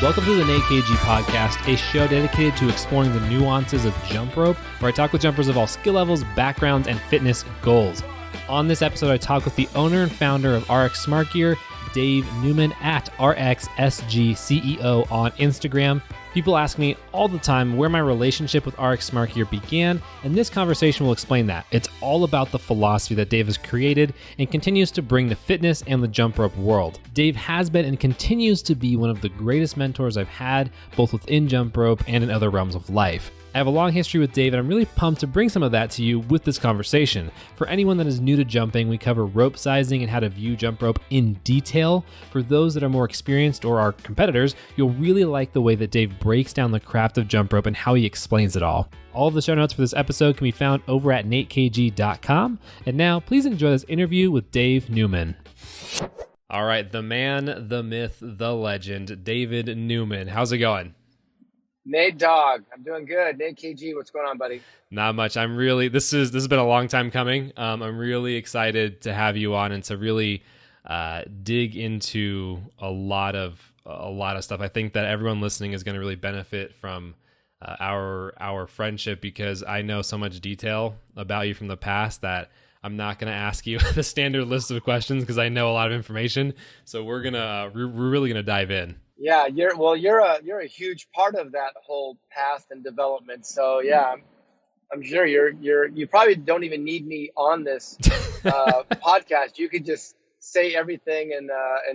Welcome to the Nate KG Podcast, a show dedicated to exploring the nuances of jump rope, where I talk with jumpers of all skill levels, backgrounds, and fitness goals. On this episode, I talk with the owner and founder of RX Smart Gear, Dave Newman at RXSGCEO on Instagram. People ask me all the time where my relationship with RX Smart Gear began, and this conversation will explain that. It's all about the philosophy that Dave has created and continues to bring to fitness and the jump rope world. Dave has been and continues to be one of the greatest mentors I've had, both within jump rope and in other realms of life. I have a long history with Dave, and I'm really pumped to bring some of that to you with this conversation. For anyone that is new to jumping, we cover rope sizing and how to view jump rope in detail. For those that are more experienced or are competitors, you'll really like the way that Dave breaks down the craft of jump rope and how he explains it all. All of the show notes for this episode can be found over at natekg.com. And now, please enjoy this interview with Dave Newman. All right, the man, the myth, the legend, David Newman. How's it going? Nate Dog, I'm doing good. Nate KG, what's going on, buddy? Not much. This has been a long time coming. I'm really excited to have you on and to really dig into a lot of stuff. I think that everyone listening is going to really benefit from our friendship, because I know so much detail about you from the past that I'm not going to ask you the standard list of questions, because I know a lot of information. So we're really gonna dive in. Yeah, you're a huge part of that whole path and development. So yeah, I'm sure you probably don't even need me on this podcast. You could just say everything and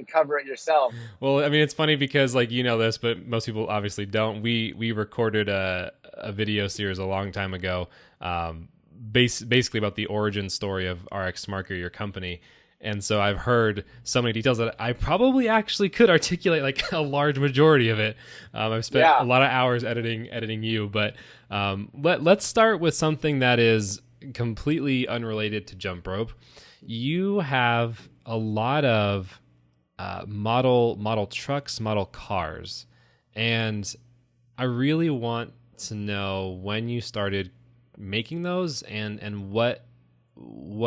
cover it yourself. Well, I mean, it's funny because, like, you know this, but most people obviously don't. We recorded a video series a long time ago, basically about the origin story of RX Smart Gear, your company. And so I've heard so many details that I probably actually could articulate like a large majority of it. I've spent a lot of hours editing you, but let's start with something that is completely unrelated to jump rope. You have a lot of model trucks, model cars, and I really want to know when you started making those and what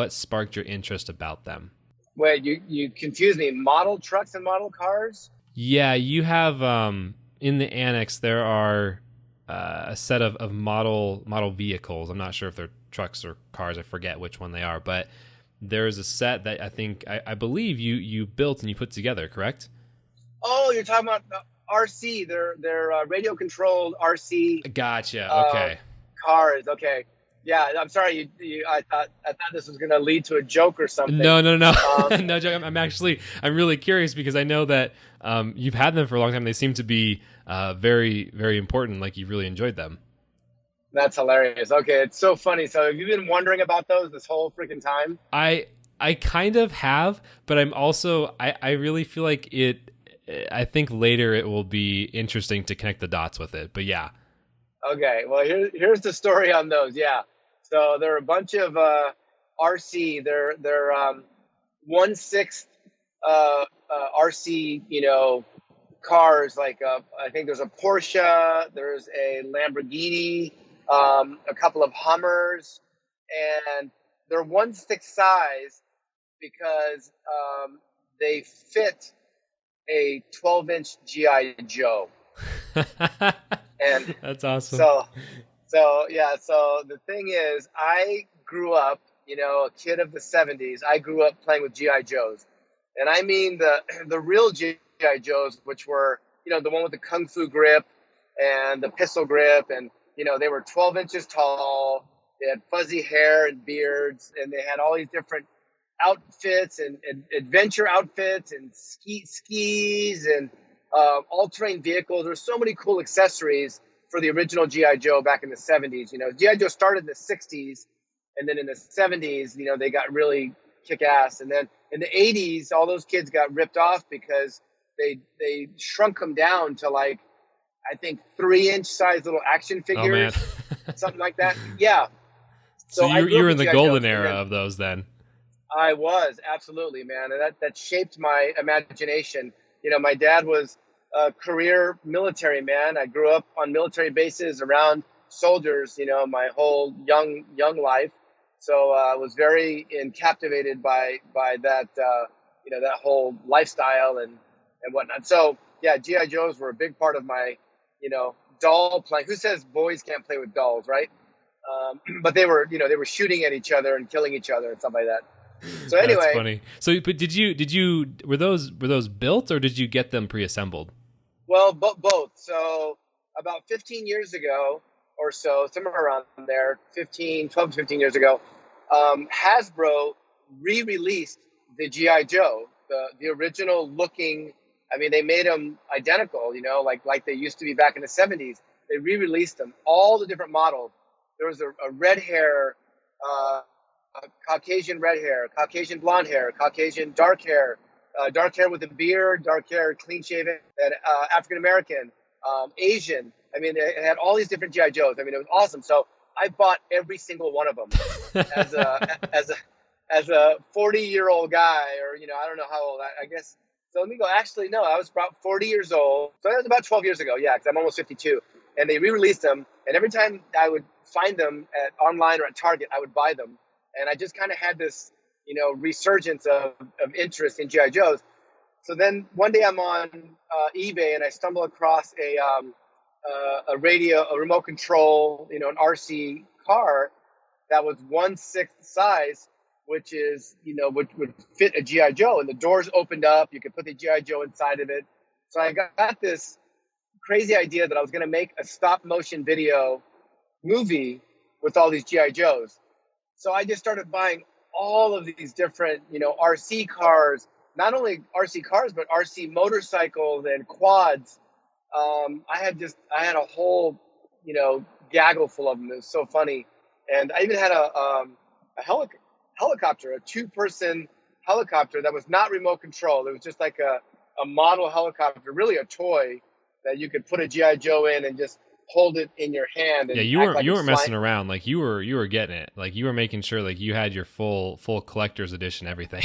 sparked your interest about them. Wait, you confused me. Model trucks and model cars? Yeah, you have in the annex there are a set of model vehicles. I'm not sure if they're trucks or cars. I forget which one they are, but there's a set that I believe you built and you put together, correct? Oh, you're talking about RC. They're radio controlled RC. Gotcha. Okay. Cars. Okay. Yeah, I'm sorry. I thought this was going to lead to a joke or something. No. No joke. I'm really curious, because I know that you've had them for a long time. They seem to be very, very important. Like, you've really enjoyed them. That's hilarious. Okay, it's so funny. So have you been wondering about those this whole freaking time? I kind of have, but I'm also I really feel like it. I think later it will be interesting to connect the dots with it. But yeah. Okay. Well, here's the story on those. Yeah. So there are a bunch of RC. They're 1/6 RC, cars. Like I think there's a Porsche, there's a Lamborghini, a couple of Hummers, and they're 1/6 size because they fit a 12-inch GI Joe. And that's awesome. So yeah, so the thing is, I grew up, a kid of the 70s. I grew up playing with GI Joes. And I mean the real GI Joes, which were, the one with the kung fu grip and the pistol grip, and they were 12 inches tall. They had fuzzy hair and beards, and they had all these different outfits and adventure outfits and skis and all-terrain vehicles. There's so many cool accessories for the original G.I. Joe back in the 70s. G.I. Joe started in the 60s, and then in the 70s, they got really kick-ass. And then in the 80s, all those kids got ripped off because they shrunk them down to, like, I think 3-inch size little action figures, something like that. Yeah. So you were in the golden era of those then. I was, absolutely, man. And that shaped my imagination. My dad was a career military man. I grew up on military bases around soldiers, my whole young life. So I was very captivated by that, that whole lifestyle and whatnot. So yeah, GI Joes were a big part of my, doll playing. Who says boys can't play with dolls, right? But they were, they were shooting at each other and killing each other and stuff like that. So That's anyway, funny. So, but were those built, or did you get them pre-assembled? well, both. So about 15 years ago or so, somewhere around there, 12 to 15 years ago, Hasbro re-released the GI Joe, the original looking. I mean, they made them identical, like they used to be back in the 70s. They re-released them, all the different models. There was a red hair, Caucasian red hair, Caucasian blonde hair, Caucasian dark hair with a beard, dark hair, clean shaven, and African American, Asian. I mean, it had all these different GI Joes. I mean, it was awesome. So I bought every single one of them as a 40-year-old guy, or I don't know how old. I guess. So let me go. Actually, no, I was about 40 years old. So that was about 12 years ago. Yeah, because I'm almost 52. And they re-released them. And every time I would find them online or at Target, I would buy them. And I just kind of had this, resurgence of interest in GI Joes. So then one day I'm on eBay and I stumble across a remote control, an RC car that was 1/6 size, which is, would fit a GI Joe, and the doors opened up. You could put the GI Joe inside of it. So I got this crazy idea that I was going to make a stop motion video movie with all these GI Joes. So I just started buying all of these different, RC cars, not only RC cars, but RC motorcycles and quads. I had a whole, gaggle full of them. It was so funny. And I even had a helicopter, a 2-person helicopter that was not remote controlled. It was just like a model helicopter, really a toy that you could put a GI Joe in and just hold it in your hand. And you weren't messing around. Like you were getting it. Like you were making sure like you had your full collector's edition everything.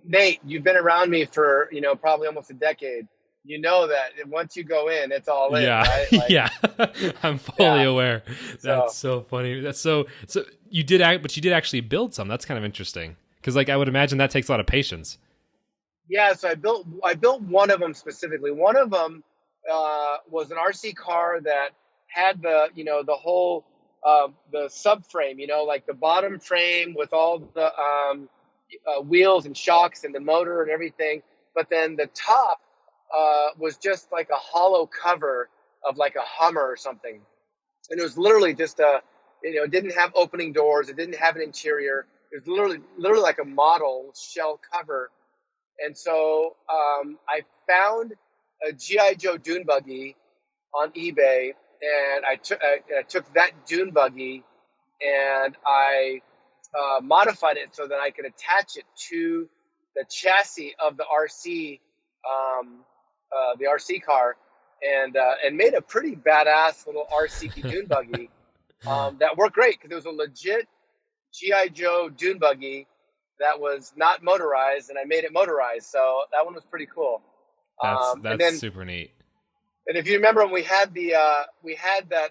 Nate, you've been around me for probably almost a decade. You know that once you go in, it's all in. Yeah, right? Like, yeah. I'm fully aware. That's so funny. That's so you did actually build some. That's kind of interesting because like I would imagine that takes a lot of patience. Yeah, so I built one of them specifically. One of them was an RC car that had the whole the subframe, like the bottom frame with all the wheels and shocks and the motor and everything. But then the top was just like a hollow cover of like a Hummer or something. And it was literally just it didn't have opening doors. It didn't have an interior. It was literally like a model shell cover. And so I found a GI Joe dune buggy on eBay, and I took that dune buggy and I modified it so that I could attach it to the chassis of the RC car, and made a pretty badass little RC dune buggy that worked great because it was a legit GI Joe dune buggy that was not motorized, and I made it motorized. So that one was pretty cool. That's super neat. And if you remember, when we had that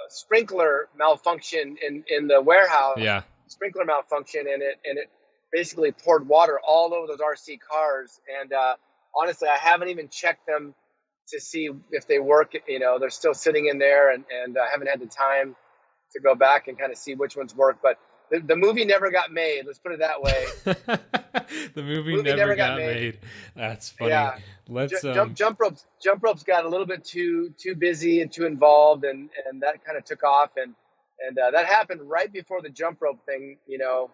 sprinkler malfunction in the warehouse. Yeah. Sprinkler malfunction, and it basically poured water all over those RC cars. And honestly, I haven't even checked them to see if they work. They're still sitting in there, and I haven't had the time to go back and kind of see which ones work. But the movie never got made. Let's put it that way. The movie never got made. That's funny. Yeah. Let's jump ropes got a little bit too busy and too involved, and that kind of took off, and that happened right before the jump rope thing. The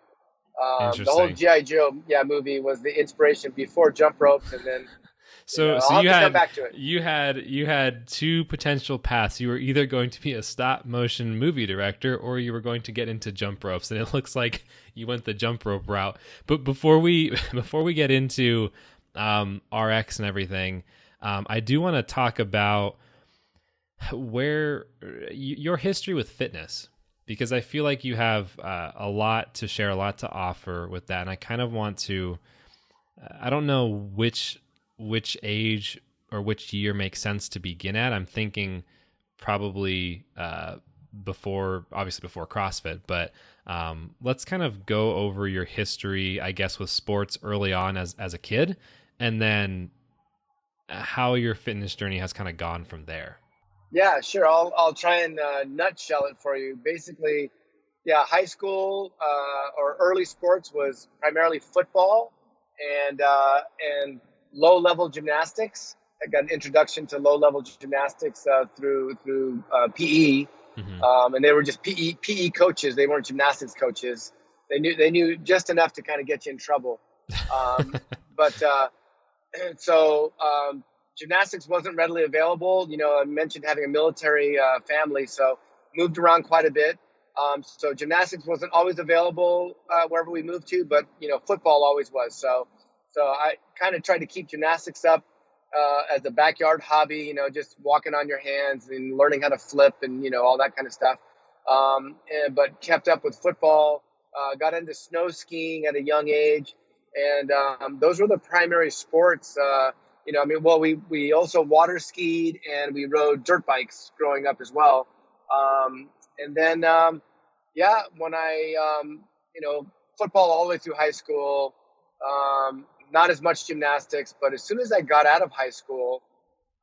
whole GI Joe movie was the inspiration before jump ropes, and then. So you had two potential paths. You were either going to be a stop motion movie director, or you were going to get into jump ropes. And it looks like you went the jump rope route. But before we get into RX and everything, I do want to talk about where your history with fitness, because I feel like you have a lot to share, a lot to offer with that. And I kind of want to, I don't know which age or which year makes sense to begin at. I'm thinking probably before CrossFit, but Let's kind of go over your history, I guess, with sports early on as a kid, and then how your fitness journey has kind of gone from there. Yeah, sure. I'll try and nutshell it for you. Basically, yeah, high school or early sports was primarily football and low level gymnastics. I got an introduction to low level gymnastics through PE, and they were just PE coaches. They weren't gymnastics coaches. They knew just enough to kind of get you in trouble. But so gymnastics wasn't readily available. I mentioned having a military family, so moved around quite a bit. So gymnastics wasn't always available wherever we moved to, but football always was. So I kind of tried to keep gymnastics up as a backyard hobby. Just walking on your hands and learning how to flip and all that kind of stuff. But kept up with football. Got into snow skiing at a young age, and those were the primary sports. We also water skied and we rode dirt bikes growing up as well. And then, when football all the way through high school, not as much gymnastics, but as soon as I got out of high school,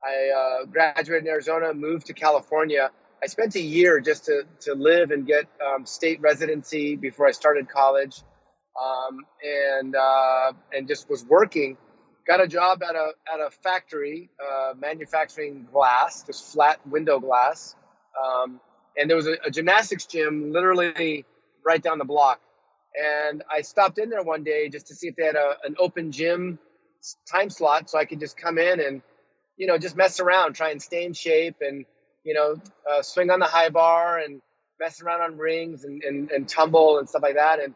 I graduated in Arizona, moved to California. I spent a year just to live and get state residency before I started college, and just was working. Got a job at a factory manufacturing glass, just flat window glass. And there was a gymnastics gym literally right down the block. And I stopped in there one day just to see if they had an open gym time slot so I could just come in and, just mess around, try and stay in shape and, swing on the high bar and mess around on rings and tumble and stuff like that. And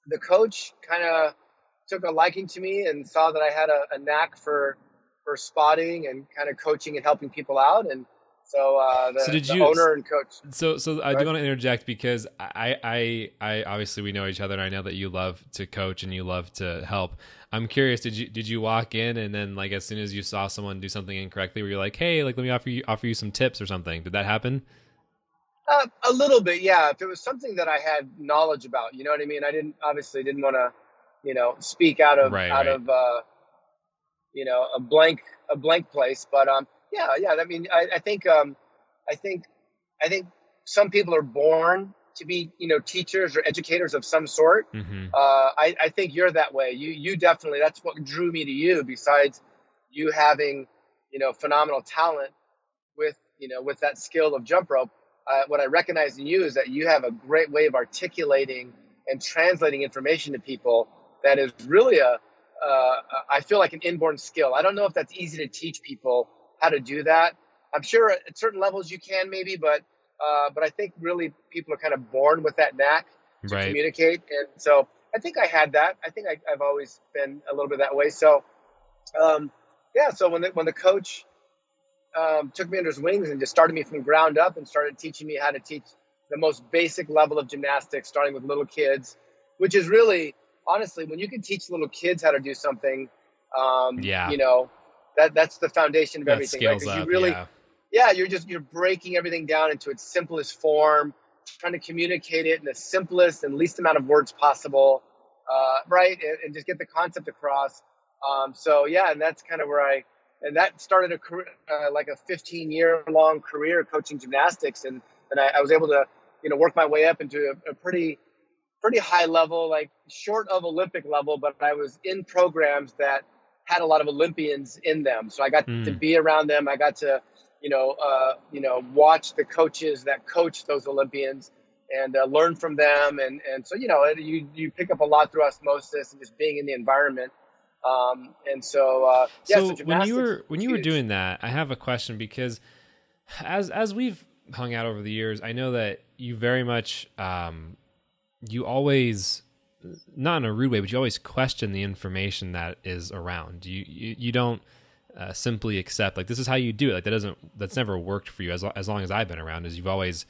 the coach kind of took a liking to me and saw that I had a knack for spotting and kind of coaching and helping people out. And so the owner and coach. So I do want to interject because I obviously we know each other and I know that you love to coach and you love to help. I'm curious, did you walk in and then like as soon as you saw someone do something incorrectly, were you like, hey, like let me offer you some tips or something? Did that happen? A little bit, yeah. If it was something that I had knowledge about, you know what I mean? I didn't want to, speak out of a blank place. But yeah. I mean, I think some people are born to be, teachers or educators of some sort. Mm-hmm. I think you're that way. You definitely, that's what drew me to you, besides you having, phenomenal talent with that skill of jump rope. What I recognize in you is that you have a great way of articulating and translating information to people that is really I feel like an inborn skill. I don't know if that's easy to teach people how to do that. I'm sure at certain levels you can maybe, but I think really people are kind of born with that knack to communicate. And so I think I had that. I think I've always been a little bit that way. So, so when the coach took me under his wings and just started me from ground up and started teaching me how to teach the most basic level of gymnastics, starting with little kids, which is really, honestly, when you can teach little kids how to do something, that's the foundation of everything. Scales right? up, you really, you're breaking everything down into its simplest form, trying to communicate it in the simplest and least amount of words possible, right? And just get the concept across. And that's kind of where and that started a career, like a 15-year-long career coaching gymnastics. And I was able to, work my way up into a pretty high level, like short of Olympic level, but I was in programs that had a lot of Olympians in them. So I got to be around them. I got to, watch the coaches that coach those Olympians and learn from them. And so, you pick up a lot through osmosis and just being in the environment. So when you were doing that, I have a question, because as we've hung out over the years, I know that you very much, you always, not in a rude way, but you always question the information that is around. You don't simply accept like this is how you do it. Like that's never worked for you as long as I've been around. Is you've always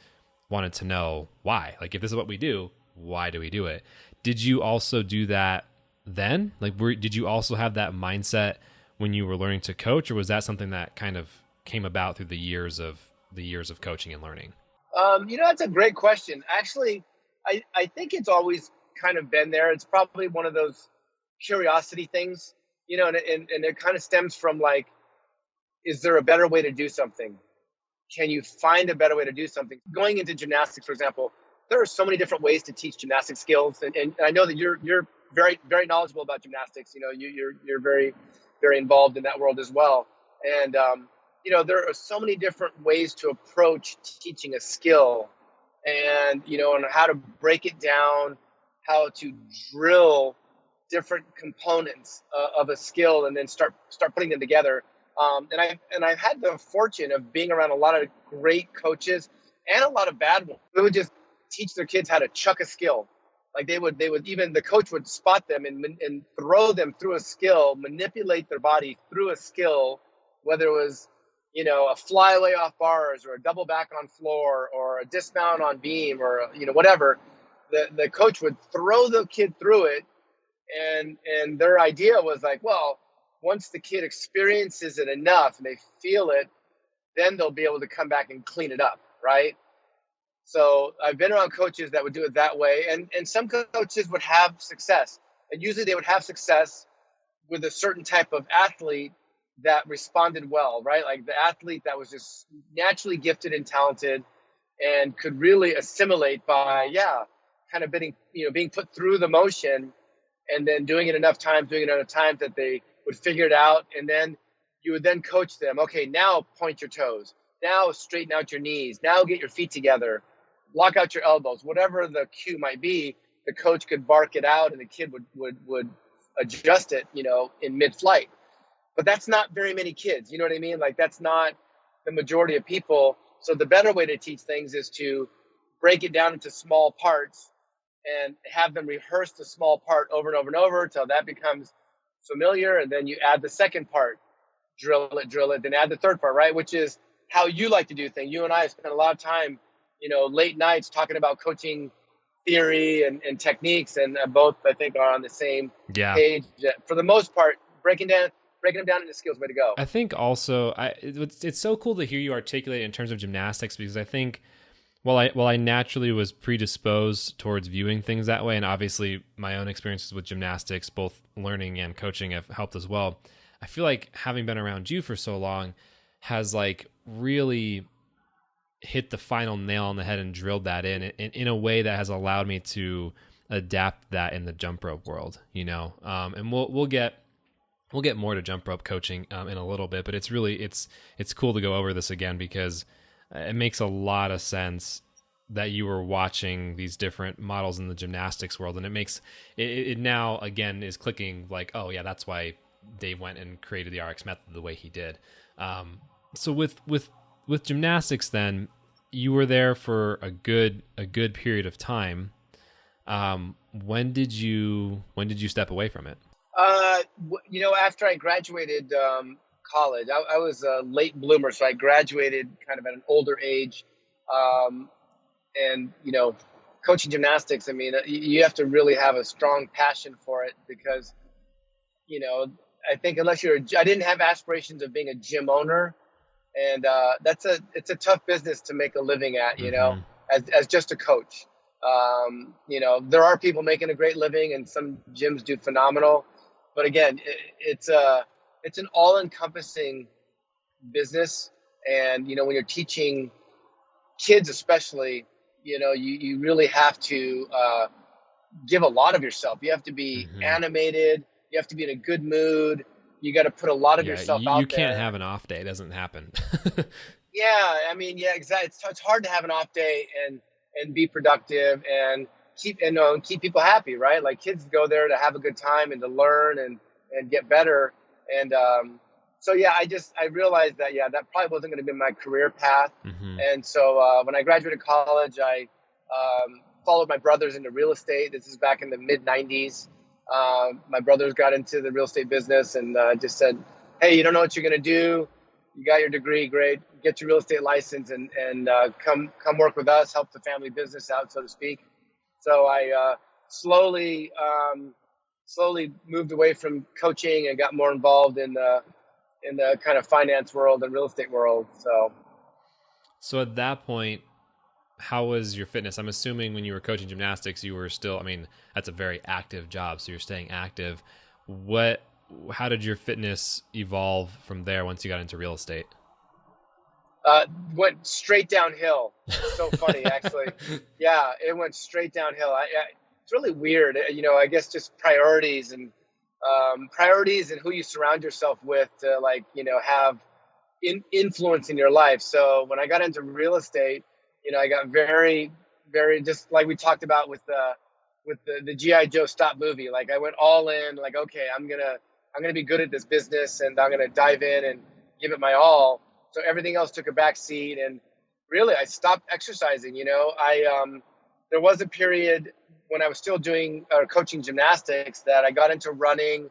wanted to know why. Like if this is what we do, why do we do it? Did you also do that then? Like did you also have that mindset when you were learning to coach, or was that something that kind of came about through the years of coaching and learning? That's a great question. Actually, I think it's always kind of been there. It's probably one of those curiosity things, and it kind of stems from like, is there a better way to do something? Can you find a better way to do something? Going into gymnastics, for example, there are so many different ways to teach gymnastic skills, and I know that you're very very knowledgeable about gymnastics. You're very very involved in that world as well, and there are so many different ways to approach teaching a skill, and how to break it down, how to drill different components of a skill, and then start putting them together. And I've had the fortune of being around a lot of great coaches and a lot of bad ones. They would just teach their kids how to chuck a skill. Like they would even the coach would spot them and throw them through a skill, manipulate their body through a skill, whether it was a flyaway off bars or a double back on floor or a dismount on beam or whatever. The coach would throw the kid through it, and their idea was like, well, once the kid experiences it enough and they feel it, then they'll be able to come back and clean it up, right? So I've been around coaches that would do it that way, and some coaches would have success, and usually they would have success with a certain type of athlete that responded well, right? Like the athlete that was just naturally gifted and talented and could really assimilate by, kind of being put through the motion, and then doing it enough times that they would figure it out. And then you would then coach them. Okay, now point your toes. Now straighten out your knees. Now get your feet together. Lock out your elbows. Whatever the cue might be, the coach could bark it out and the kid would adjust it, in mid-flight. But that's not very many kids. You know what I mean? Like that's not the majority of people. So the better way to teach things is to break it down into small parts and have them rehearse the small part over and over and over until that becomes familiar. And then you add the second part, drill it, then add the third part, right? Which is how you like to do things. You and I spend a lot of time, late nights talking about coaching theory and techniques, and both, I think, are on the same page. For the most part, breaking them down into skills, way to go. I think also, it's so cool to hear you articulate in terms of gymnastics, because I think, Well, I naturally was predisposed towards viewing things that way, and obviously my own experiences with gymnastics, both learning and coaching, have helped as well. I feel like having been around you for so long has like really hit the final nail on the head and drilled that in a way that has allowed me to adapt that in the jump rope world, And we'll get more to jump rope coaching in a little bit, but it's cool to go over this again, because it makes a lot of sense that you were watching these different models in the gymnastics world, and it makes it now again is clicking like, oh yeah, that's why Dave went and created the RX method the way he did. So with gymnastics, then you were there for a good period of time. When did you step away from it? After I graduated college, I was a late bloomer, so I graduated kind of at an older age. And coaching gymnastics, I mean, you have to really have a strong passion for it, because I think I didn't have aspirations of being a gym owner, and it's a tough business to make a living at, as just a coach. There are people making a great living, and some gyms do phenomenal, but again, it's an all-encompassing business. And when you're teaching kids especially, you really have to give a lot of yourself. You have to be animated. You have to be in a good mood. You got to put a lot of yourself out there. You can't have an off day. It doesn't happen. Exactly. It's hard to have an off day and be productive and keep people happy, right? Like kids go there to have a good time and to learn and get better. And I realized that that probably wasn't going to be my career path. And so when I graduated college, I followed my brothers into real estate. This is back in the mid 90s. My brothers got into the real estate business and just said, hey, you don't know what you're going to do. You got your degree, great. Get your real estate license and come work with us, help the family business out, so to speak. So I slowly moved away from coaching and got more involved in the kind of finance world and real estate world. So at that point, how was your fitness? I'm assuming when you were coaching gymnastics, you were still, I mean, that's a very active job, so you're staying active. How did your fitness evolve from there once you got into real estate? Went straight downhill. It's so funny, actually. Yeah, it went straight downhill. It's really weird. I guess just priorities and who you surround yourself with to have influence in your life. So when I got into real estate, I got very, very, just like we talked about with the GI Joe stop movie. Like I went all in. Like, okay, I'm gonna be good at this business, and I'm gonna dive in and give it my all. So everything else took a back seat, and really I stopped exercising. There was a period when I was still doing coaching gymnastics that I got into running,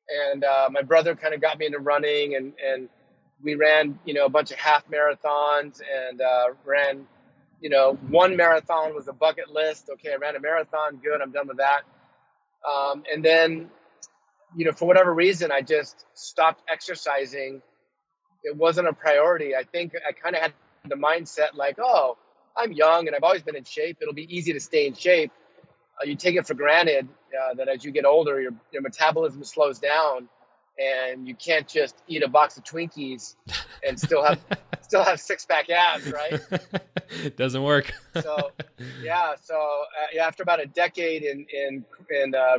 and my brother kind of got me into running, and we ran a bunch of half marathons, and ran one marathon was a bucket list. Okay, I ran a marathon, good, I'm done with that. And then for whatever reason I just stopped exercising. It wasn't a priority. I think I kind of had the mindset like, oh, I'm young and I've always been in shape, it'll be easy to stay in shape. You take it for granted that as you get older, your metabolism slows down, and you can't just eat a box of Twinkies and still have six-pack abs, right? It doesn't work. So after about a decade in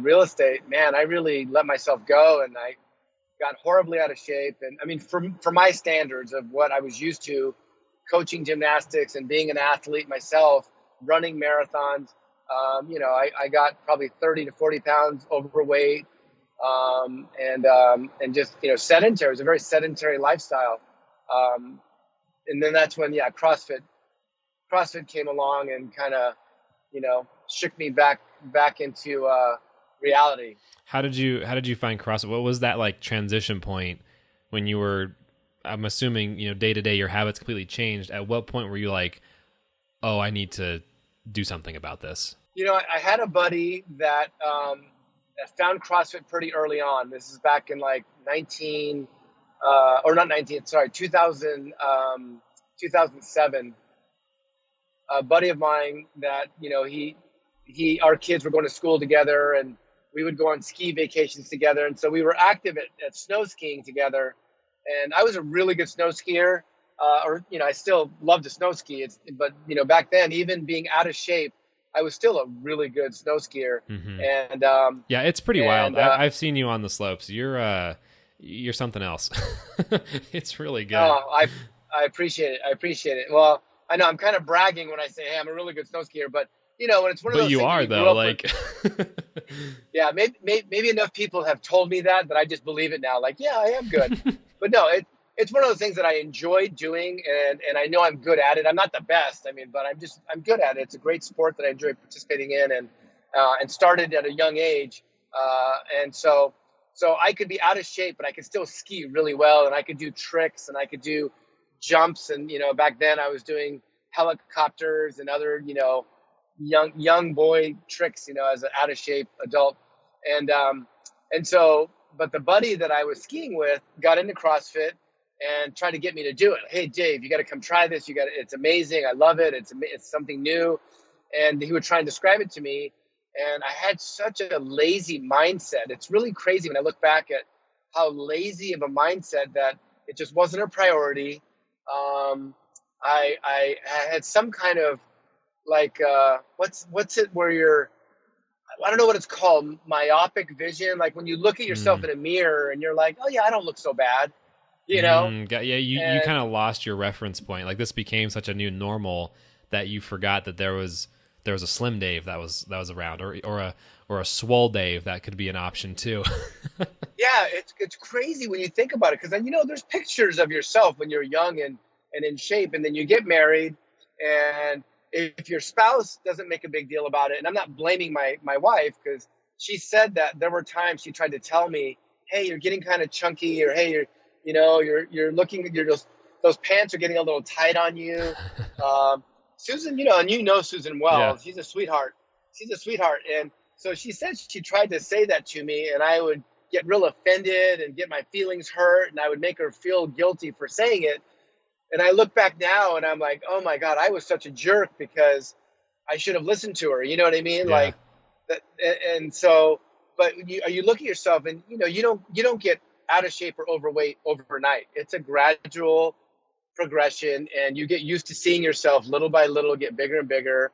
real estate, man, I really let myself go, and I got horribly out of shape. And I mean, for my standards of what I was used to, coaching gymnastics and being an athlete myself, running marathons, I got probably 30 to 40 pounds overweight, and just, sedentary. It was a very sedentary lifestyle. And then that's when, CrossFit came along and kind of, shook me back into reality. How did you find CrossFit? What was that like transition point when you were, I'm assuming, day to day, your habits completely changed. At what point were you like, oh, I need to do something about this? I had a buddy that found CrossFit pretty early on. This is back in like 2007. A buddy of mine that, our kids were going to school together, and we would go on ski vacations together. And so we were active at snow skiing together. And I was a really good snow skier, I still love to snow ski. But back then, even being out of shape, I was still a really good snow skier. Mm-hmm. And yeah, it's pretty wild. I've seen you on the slopes. You're something else. It's really good. Oh, I appreciate it. Well, I know I'm kind of bragging when I say, hey, I'm a really good snow skier, but when it's one of those things. But you are, though, like. Yeah, maybe enough people have told me that I just believe it now. Like, yeah, I am good. But no, it's one of those things that I enjoy doing, and I know I'm good at it. I'm not the best, but I'm good at it. It's a great sport that I enjoy participating in, and started at a young age. And so I could be out of shape, but I could still ski really well, and I could do tricks, and I could do jumps. And, back then I was doing helicopters and other, young boy tricks, as an out of shape adult. But the buddy that I was skiing with got into CrossFit and tried to get me to do it. Hey, Dave, you got to come try this. It's amazing. I love it. It's something new. And he would try and describe it to me. And I had such a lazy mindset. It's really crazy when I look back at how lazy of a mindset that it just wasn't a priority. I had some kind of like, what's it where you're, I don't know what it's called, myopic vision. Like when you look at yourself in a mirror and you're like, oh yeah, I don't look so bad, you kind of lost your reference point. Like this became such a new normal that you forgot that there was a slim Dave that was around, or a swole Dave that could be an option too. Yeah, it's crazy when you think about it, because then there's pictures of yourself when you're young and in shape, and then you get married, and if your spouse doesn't make a big deal about it, and I'm not blaming my wife, because she said that there were times she tried to tell me, hey, you're getting kind of chunky, or hey, you're looking, those pants are getting a little tight on you. Susan, and Susan well, yeah. She's a sweetheart. And so she said she tried to say that to me, and I would get real offended and get my feelings hurt, and I would make her feel guilty for saying it. And I look back now and I'm like, oh my God, I was such a jerk because I should have listened to her. You know what I mean? Yeah. Like that. And so, but you look at yourself and, you don't get out of shape or overweight overnight. It's a gradual progression, and you get used to seeing yourself little by little get bigger and bigger.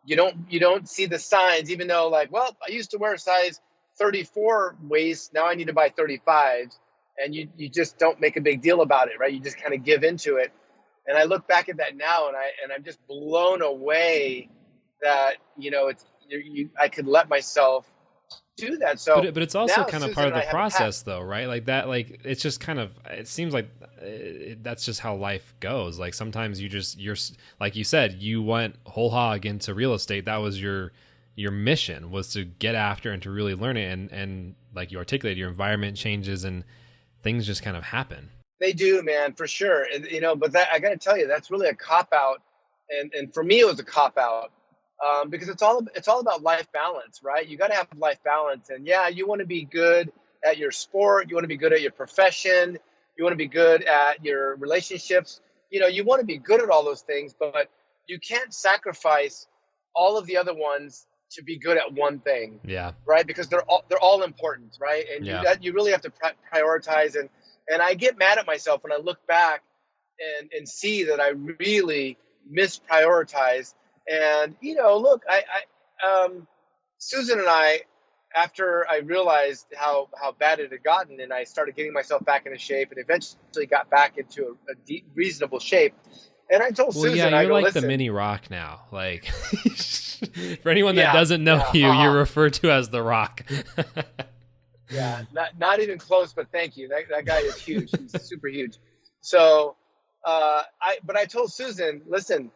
You don't see the signs, even though, like, well, I used to wear a size 34 waist, now I need to buy 35s, and you just don't make a big deal about it, right? You just kind of give into it. And I look back at that now, and I'm just blown away that I could let myself do that. So But it's also now kind of Susan part of and the I have a pact. process, though, right? Like that, like it's just kind of. It seems like that's just how life goes. Like sometimes you're like you said, you went whole hog into real estate. That was your mission, was to get after and to really learn it. And like you articulated, your environment changes and things just kind of happen. They do, man, for sure. And but that, I got to tell you, that's really a cop out, and for me, it was a cop out, because it's all about life balance, right? You got to have life balance, and yeah, you want to be good at your sport, you want to be good at your profession, you want to be good at your relationships. You want to be good at all those things, but you can't sacrifice all of the other ones to be good at one thing, Yeah. right? Because they're all important, right? And Yeah. you really have to prioritize. And I get mad at myself when I look back and see that I really misprioritized. And look, Susan and I, after I realized how bad it had gotten, and I started getting myself back into shape, and eventually got back into a reasonable shape. And I told Well, yeah, Susan, I you're go, like the listen, mini Rock now. Like, for anyone that yeah, doesn't know yeah, you, you're haha. referred to as the Rock. Yeah, not even close, but thank you. That guy is huge. He's super huge. So, I told Susan, listen,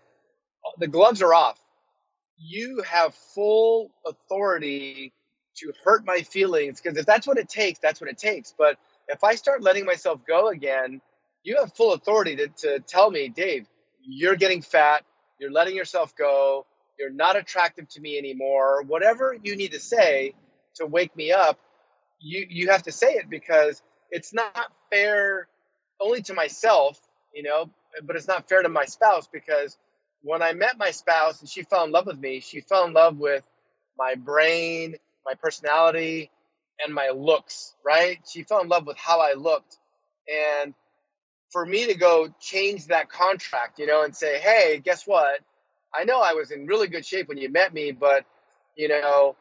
the gloves are off. You have full authority to hurt my feelings, because if that's what it takes, that's what it takes. But if I start letting myself go again, you have full authority to tell me, Dave, you're getting fat, you're letting yourself go, you're not attractive to me anymore. Whatever you need to say to wake me up, you have to say it, because it's not fair only to myself, but it's not fair to my spouse, because when I met my spouse and she fell in love with me, she fell in love with my brain, my personality, and my looks, right? She fell in love with how I looked. And for me to go change that contract, and say, hey, guess what? I know I was in really good shape when you met me, but, you know,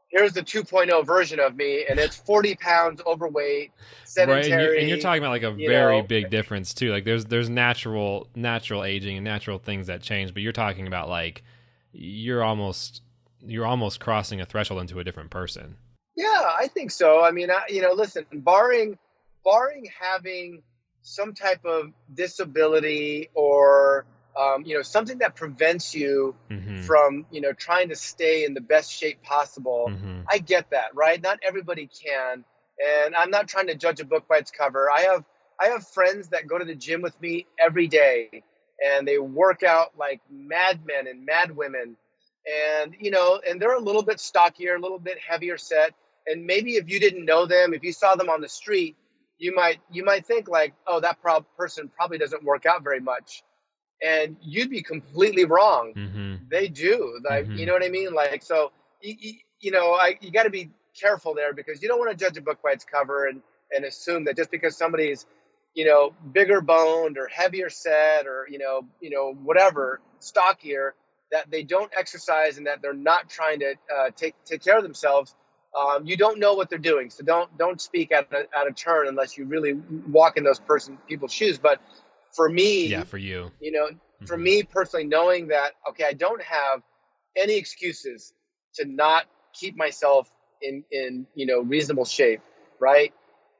here's the 2.0 version of me, and it's 40 pounds overweight, Right, and you're sedentary, talking about like a you very know, big difference too. Like there's natural aging and natural things that change, but you're talking about like you're almost crossing a threshold into a different person. Yeah, I think so. I mean, listen, barring having some type of disability, or something that prevents you Mm-hmm. from trying to stay in the best shape possible. Mm-hmm. I get that, right? Not everybody can, and I'm not trying to judge a book by its cover. I have friends that go to the gym with me every day, and they work out like madmen and madwomen, and they're a little bit stockier, a little bit heavier set. And maybe if you didn't know them, if you saw them on the street, you might think like, oh, that person probably doesn't work out very much, and you'd be completely wrong. Mm-hmm. They do, like, Mm-hmm. you know what I mean? Like, so you got to be careful there, because you don't want to judge a book by its cover, and assume that just because somebody's bigger boned or heavier set, or whatever, stockier, that they don't exercise and that they're not trying to take care of themselves. You don't know what they're doing, so don't speak out of turn unless you really walk in those people's shoes. But for Yeah, me, for you. you know, for Mm-hmm. me personally, knowing that, okay, I don't have any excuses to not keep myself in reasonable shape, right?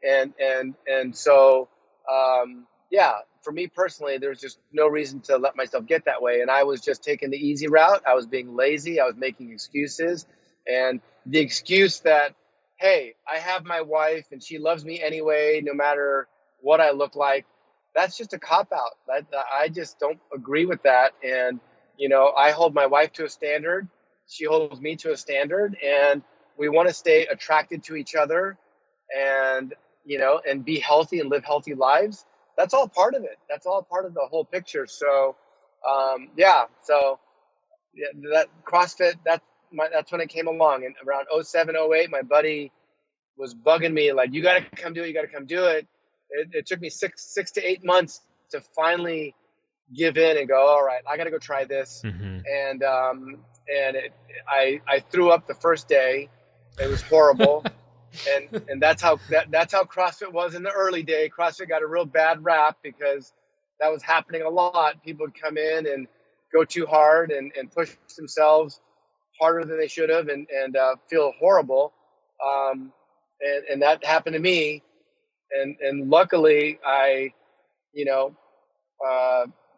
And so, yeah, for me personally, there's just no reason to let myself get that way. And I was just taking the easy route. I was being lazy. I was making excuses, and the excuse that, hey, I have my wife and she loves me anyway, no matter what I look like. That's just a cop out. I just don't agree with that. And, I hold my wife to a standard. She holds me to a standard, and we want to stay attracted to each other, and, and be healthy and live healthy lives. that's all part of it. That's all part of the whole picture. So, so that CrossFit, that's when it came along. And around 07, 08, my buddy was bugging me like, you got to come do it. You got to come do it. It took me six to 8 months to finally give in and go, all right, I got to go try this. And I threw up the first day. It was horrible. and that's how CrossFit was in the early day. CrossFit got a real bad rap because that was happening a lot. People would come in and go too hard and push themselves harder than they should have and feel horrible. And that happened to me. And luckily I,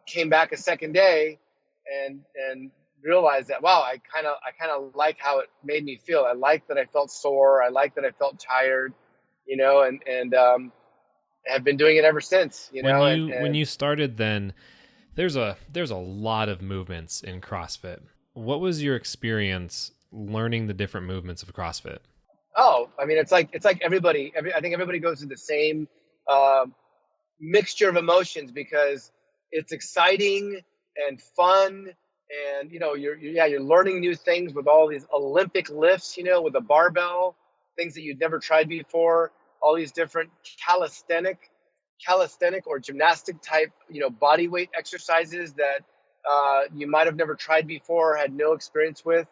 came back a second day and realized that, wow, I kind of like how it made me feel. I like that I felt sore. I like that I felt tired, and have been doing it ever since, When you started then, there's a lot of movements in CrossFit. What was your experience learning the different movements of CrossFit? Oh, I mean, it's like everybody, I think everybody goes through the same mixture of emotions because it's exciting and fun. And, you're learning new things with all these Olympic lifts, with a barbell, things that you'd never tried before, all these different calisthenic or gymnastic type, body weight exercises that you might have never tried before, had no experience with.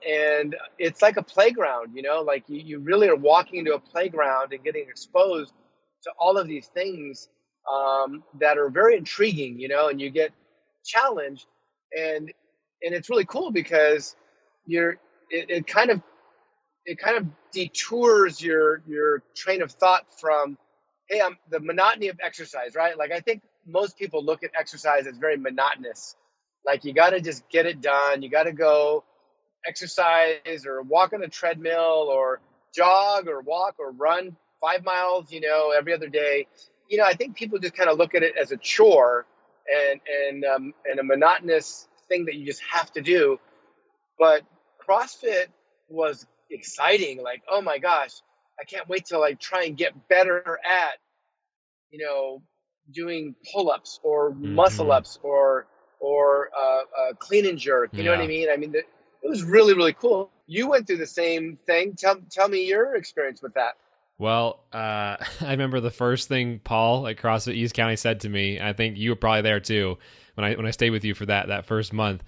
And it's like a playground, like you really are walking into a playground and getting exposed to all of these things that are very intriguing, and you get challenged. And it's really cool because it kind of detours your train of thought from, hey, the monotony of exercise, right? Like I think most people look at exercise as very monotonous. Like you got to just get it done. You got to go exercise or walk on a treadmill or jog or walk or run 5 miles, every other day. I think people just kind of look at it as a chore and a monotonous thing that you just have to do. But CrossFit was exciting. Like, oh my gosh, I can't wait to like try and get better at, doing pull-ups or muscle ups or clean and jerk. You know what I mean? I mean, it was really, really cool. You went through the same thing. Tell me your experience with that. Well, I remember the first thing Paul at CrossFit East County said to me. I think you were probably there too when I stayed with you for that first month.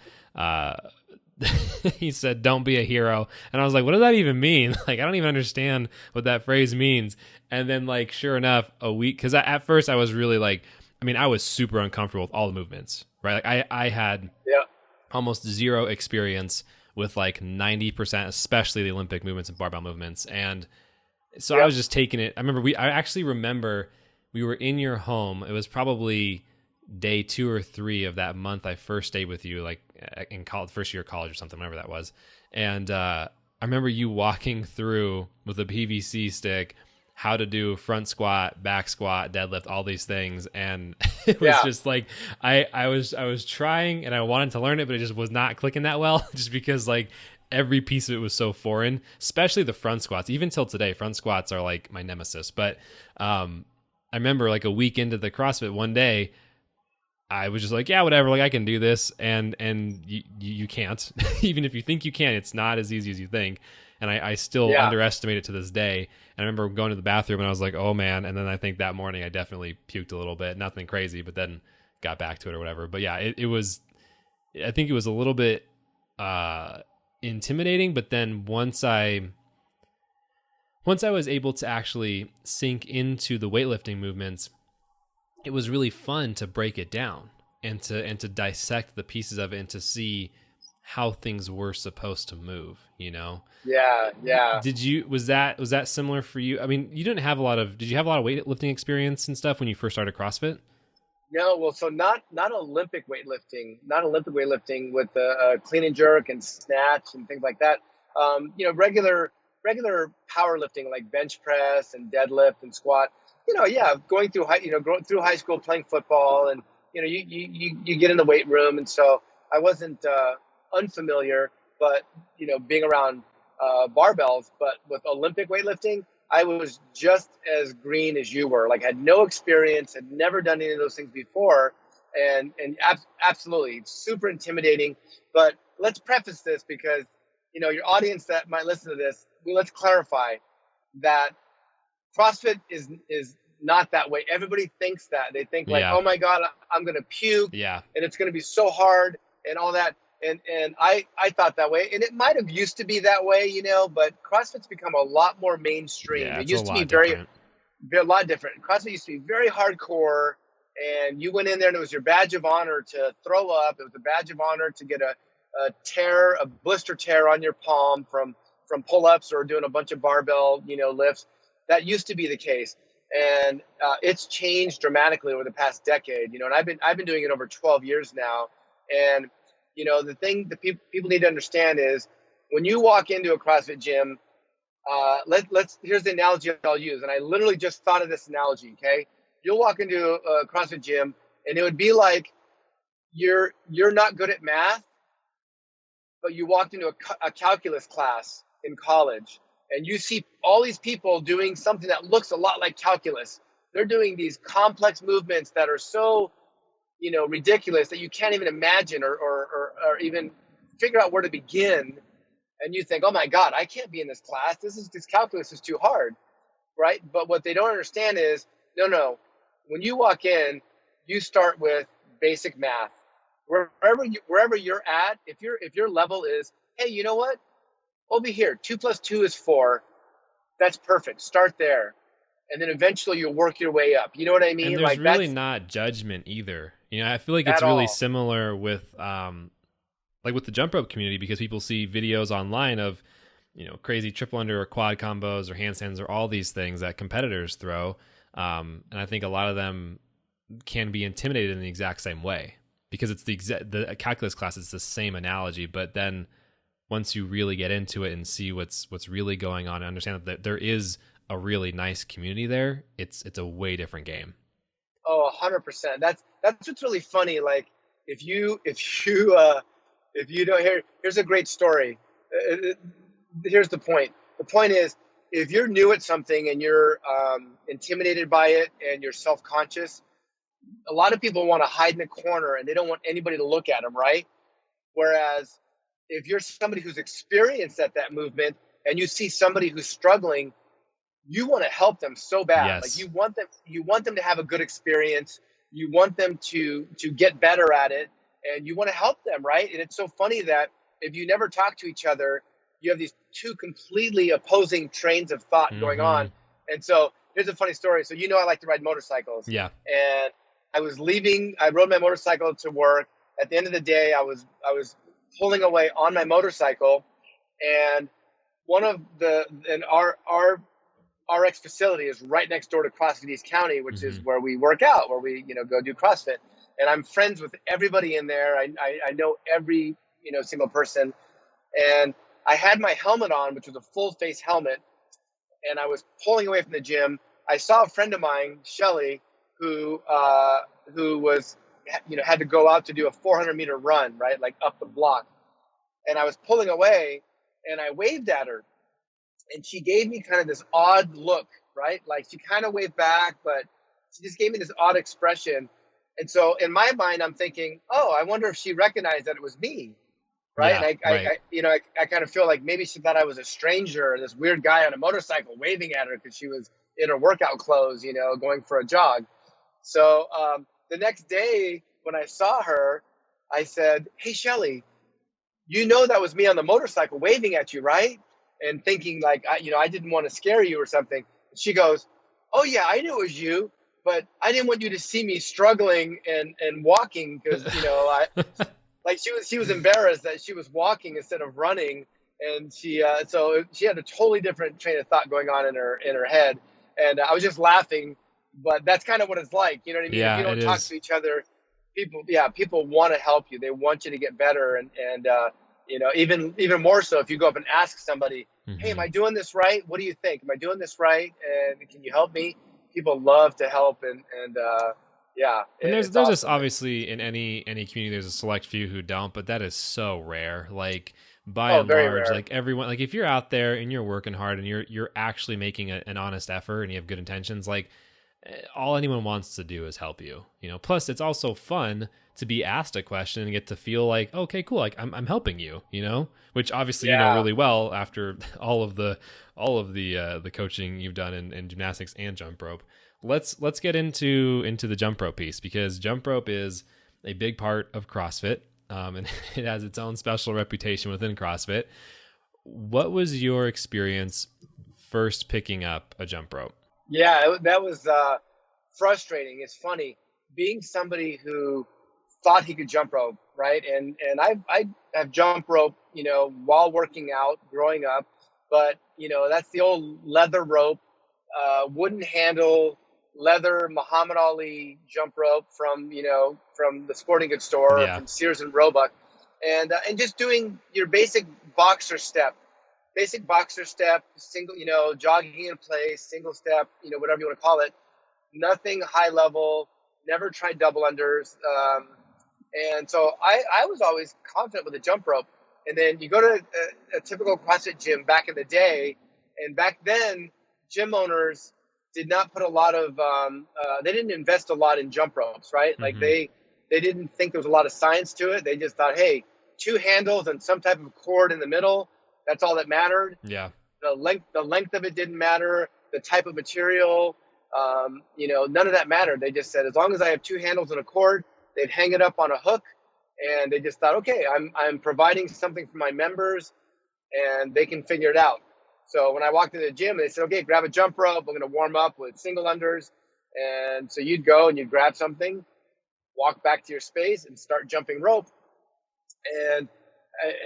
He said, "Don't be a hero," and I was like, "What does that even mean?" Like, I don't even understand what that phrase means. And then, like, sure enough, a week, because at first I was really like, I was super uncomfortable with all the movements, right? Like, I had almost zero experience with like 90%, especially the Olympic movements and barbell movements, and so I was just taking it. I actually remember we were in your home. It was probably day 2 or 3 of that month I first stayed with you, like in college, first year of college or something, whatever that was. And I remember you walking through with a PVC stick how to do front squat, back squat, deadlift, all these things. And it was just like, I was trying and I wanted to learn it, but it just was not clicking that well just because like every piece of it was so foreign, especially the front squats. Even till today, front squats are like my nemesis. But I remember like a week into the CrossFit one day, I was just like, yeah, whatever. Like I can do this. And you can't, even if you think you can, it's not as easy as you think. And I still underestimate it to this day. And I remember going to the bathroom and I was like, oh man. And then I think that morning I definitely puked a little bit, nothing crazy, but then got back to it or whatever. But yeah, it was, I think it was a little bit, intimidating, but then once I was able to actually sink into the weightlifting movements, it was really fun to break it down and to dissect the pieces of it and to see how things were supposed to move, Yeah. Was that similar for you? I mean, did you have a lot of weightlifting experience and stuff when you first started CrossFit? No, well, so not Olympic weightlifting, with clean and jerk and snatch and things like that. Regular powerlifting like bench press and deadlift and squat. Going through high school playing football, and you get in the weight room, and so I wasn't unfamiliar, but being around barbells. But with Olympic weightlifting, I was just as green as you were, like had no experience, had never done any of those things before. And absolutely super intimidating. But let's preface this because, your audience that might listen to this, let's clarify that CrossFit is not that way. Everybody thinks that. They think like, Yeah. oh my God, I'm going to puke Yeah. and it's going to be so hard and all that. And I thought that way. And it might have used to be that way, but CrossFit's become a lot more mainstream. Yeah. It It's a used to be lot different. a lot different. CrossFit used to be very hardcore, and you went in there and it was your badge of honor to throw up. It was a badge of honor to get a blister tear on your palm from pull-ups or doing a bunch of barbell, lifts. That used to be the case, and it's changed dramatically over the past decade. And I've been doing it over 12 years now, and the thing that people need to understand is when you walk into a CrossFit gym. Here's the analogy I'll use, and I literally just thought of this analogy. Okay, you'll walk into a CrossFit gym, and it would be like you're not good at math, but you walked into a calculus class in college, and you see all these people doing something that looks a lot like calculus. They're doing these complex movements that are so ridiculous that you can't even imagine or even figure out where to begin. And you think, oh my God, I can't be in this class. This calculus is too hard, right? But what they don't understand is, no. When you walk in, you start with basic math. Wherever you're at, if your level is, hey, you know what? Over here, 2 + 2 is 4. That's perfect. Start there, and then eventually you'll work your way up. You know what I mean? And there's Like really that's not judgment either. I feel like it's at really all. similar with like with the jump rope community, because people see videos online of, crazy triple under or quad combos or handstands or all these things that competitors throw. And I think a lot of them can be intimidated in the exact same way because it's the calculus class. It's the same analogy, but then once you really get into it and see what's really going on and understand that there is a really nice community there, it's a way different game. Oh, 100%. That's what's really funny. Like if you don't here's a great story. Here's the point. The point is, if you're new at something and you're intimidated by it and you're self-conscious, a lot of people want to hide in a corner and they don't want anybody to look at them, right? Whereas if you're somebody who's experienced at that movement and you see somebody who's struggling, you want to help them so bad. Yes. Like you want them to have a good experience. You want them to get better at it, and you want to help them, right? And it's so funny that if you never talk to each other, you have these two completely opposing trains of thought going on. And so here's a funny story. So I like to ride motorcycles. Yeah. And I rode my motorcycle to work. At the end of the day, I was pulling away on my motorcycle, and our RX facility is right next door to CrossFit East County, which is where we work out, where we go do CrossFit. And I'm friends with everybody in there. I know every single person. And I had my helmet on, which was a full face helmet, and I was pulling away from the gym. I saw a friend of mine, Shelly, who was had to go out to do a 400-meter run, right, like up the block. And I was pulling away, and I waved at her, and she gave me kind of this odd look, right? Like she kind of waved back, but she just gave me this odd expression. And so in my mind, I'm thinking, oh, I wonder if she recognized that it was me, right? Yeah, and I kind of feel like maybe she thought I was a stranger, or this weird guy on a motorcycle waving at her because she was in her workout clothes, going for a jog. So the next day when I saw her, I said, hey, Shelly, that was me on the motorcycle waving at you, right? And thinking like, I didn't want to scare you or something. She goes, oh yeah, I knew it was you, but I didn't want you to see me struggling and walking because, like she was embarrassed that she was walking instead of running. And so she had a totally different train of thought going on in her head. And I was just laughing, but that's kind of what it's like. You know what I mean? Yeah, if you don't talk to each other, people want to help you. They want you to get better. And even more so if you go up and ask somebody, hey, am I doing this right? What do you think? Am I doing this right? And can you help me? People love to help. And there's awesome. just obviously in any community, there's a select few who don't, but that is so rare. Like by Oh, and very large, rare. like everyone, like if you're out there and you're working hard and you're actually making an honest effort and you have good intentions, like all anyone wants to do is help you, you know. Plus, it's also fun to be asked a question and get to feel like, okay, cool, like I'm helping you, you know, which obviously you know Yeah. really well after all of the coaching you've done in gymnastics and jump rope. Let's get into the jump rope piece, because jump rope is a big part of CrossFit, and it has its own special reputation within CrossFit. What was your experience first picking up a jump rope? Yeah, that was frustrating. It's funny being somebody who thought he could jump rope, right? And I have jump rope, you know, while working out, growing up, but you know that's the old leather rope, wooden handle, leather Muhammad Ali jump rope from from the sporting goods store or Yeah. from Sears and Roebuck, and just doing your basic boxer step, single, jogging in place, single step, whatever you want to call it. Nothing high level. Never tried double unders. And so I was always confident with the jump rope. And then you go to a typical CrossFit gym back in the day, and back then, gym owners did not put a lot of, they didn't invest a lot in jump ropes, right? Like Mm-hmm. they didn't think there was a lot of science to it. They just thought, hey, two handles and some type of cord in the middle. That's all that mattered. Yeah. The length of it didn't matter. The type of material, none of that mattered. They just said, as long as I have two handles and a cord, they'd hang it up on a hook, and they just thought, okay, I'm providing something for my members, and they can figure it out. So when I walked into the gym, they said, okay, grab a jump rope. I'm going to warm up with single unders. And so you'd go and you'd grab something, walk back to your space, and start jumping rope. And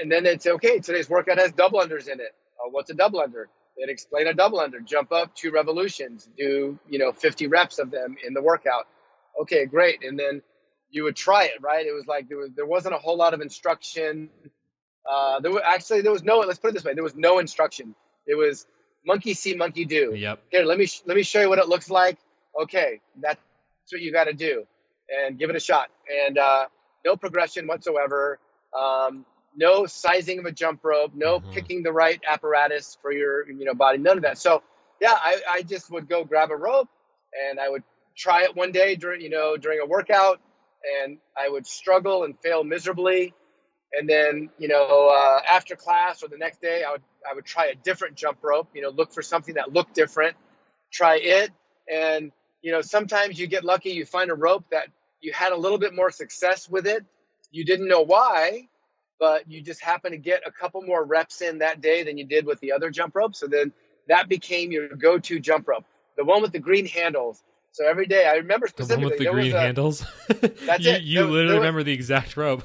and then they'd say, okay, today's workout has double unders in it. What's a double under? They'd explain a double under. Jump up 2 revolutions. Do 50 reps of them in the workout. Okay, great. And then you would try it, right? It was like there wasn't a whole lot of instruction. There was no. Let's put it this way: there was no instruction. It was monkey see, monkey do. Yep. Here, let me show you what it looks like. Okay, that's what you got to do, and give it a shot. And no progression whatsoever. No sizing of a jump rope. No Mm-hmm. picking the right apparatus for your body. None of that. So yeah, I just would go grab a rope, and I would try it one day during a workout, and I would struggle and fail miserably. And then, after class or the next day, I would try a different jump rope, look for something that looked different, try it. And, sometimes you get lucky, you find a rope that you had a little bit more success with it. You didn't know why, but you just happened to get a couple more reps in that day than you did with the other jump rope. So then that became your go-to jump rope, the one with the green handles. So every day, I remember The one with specifically, the green handles. that's you it. you literally remember the exact rope.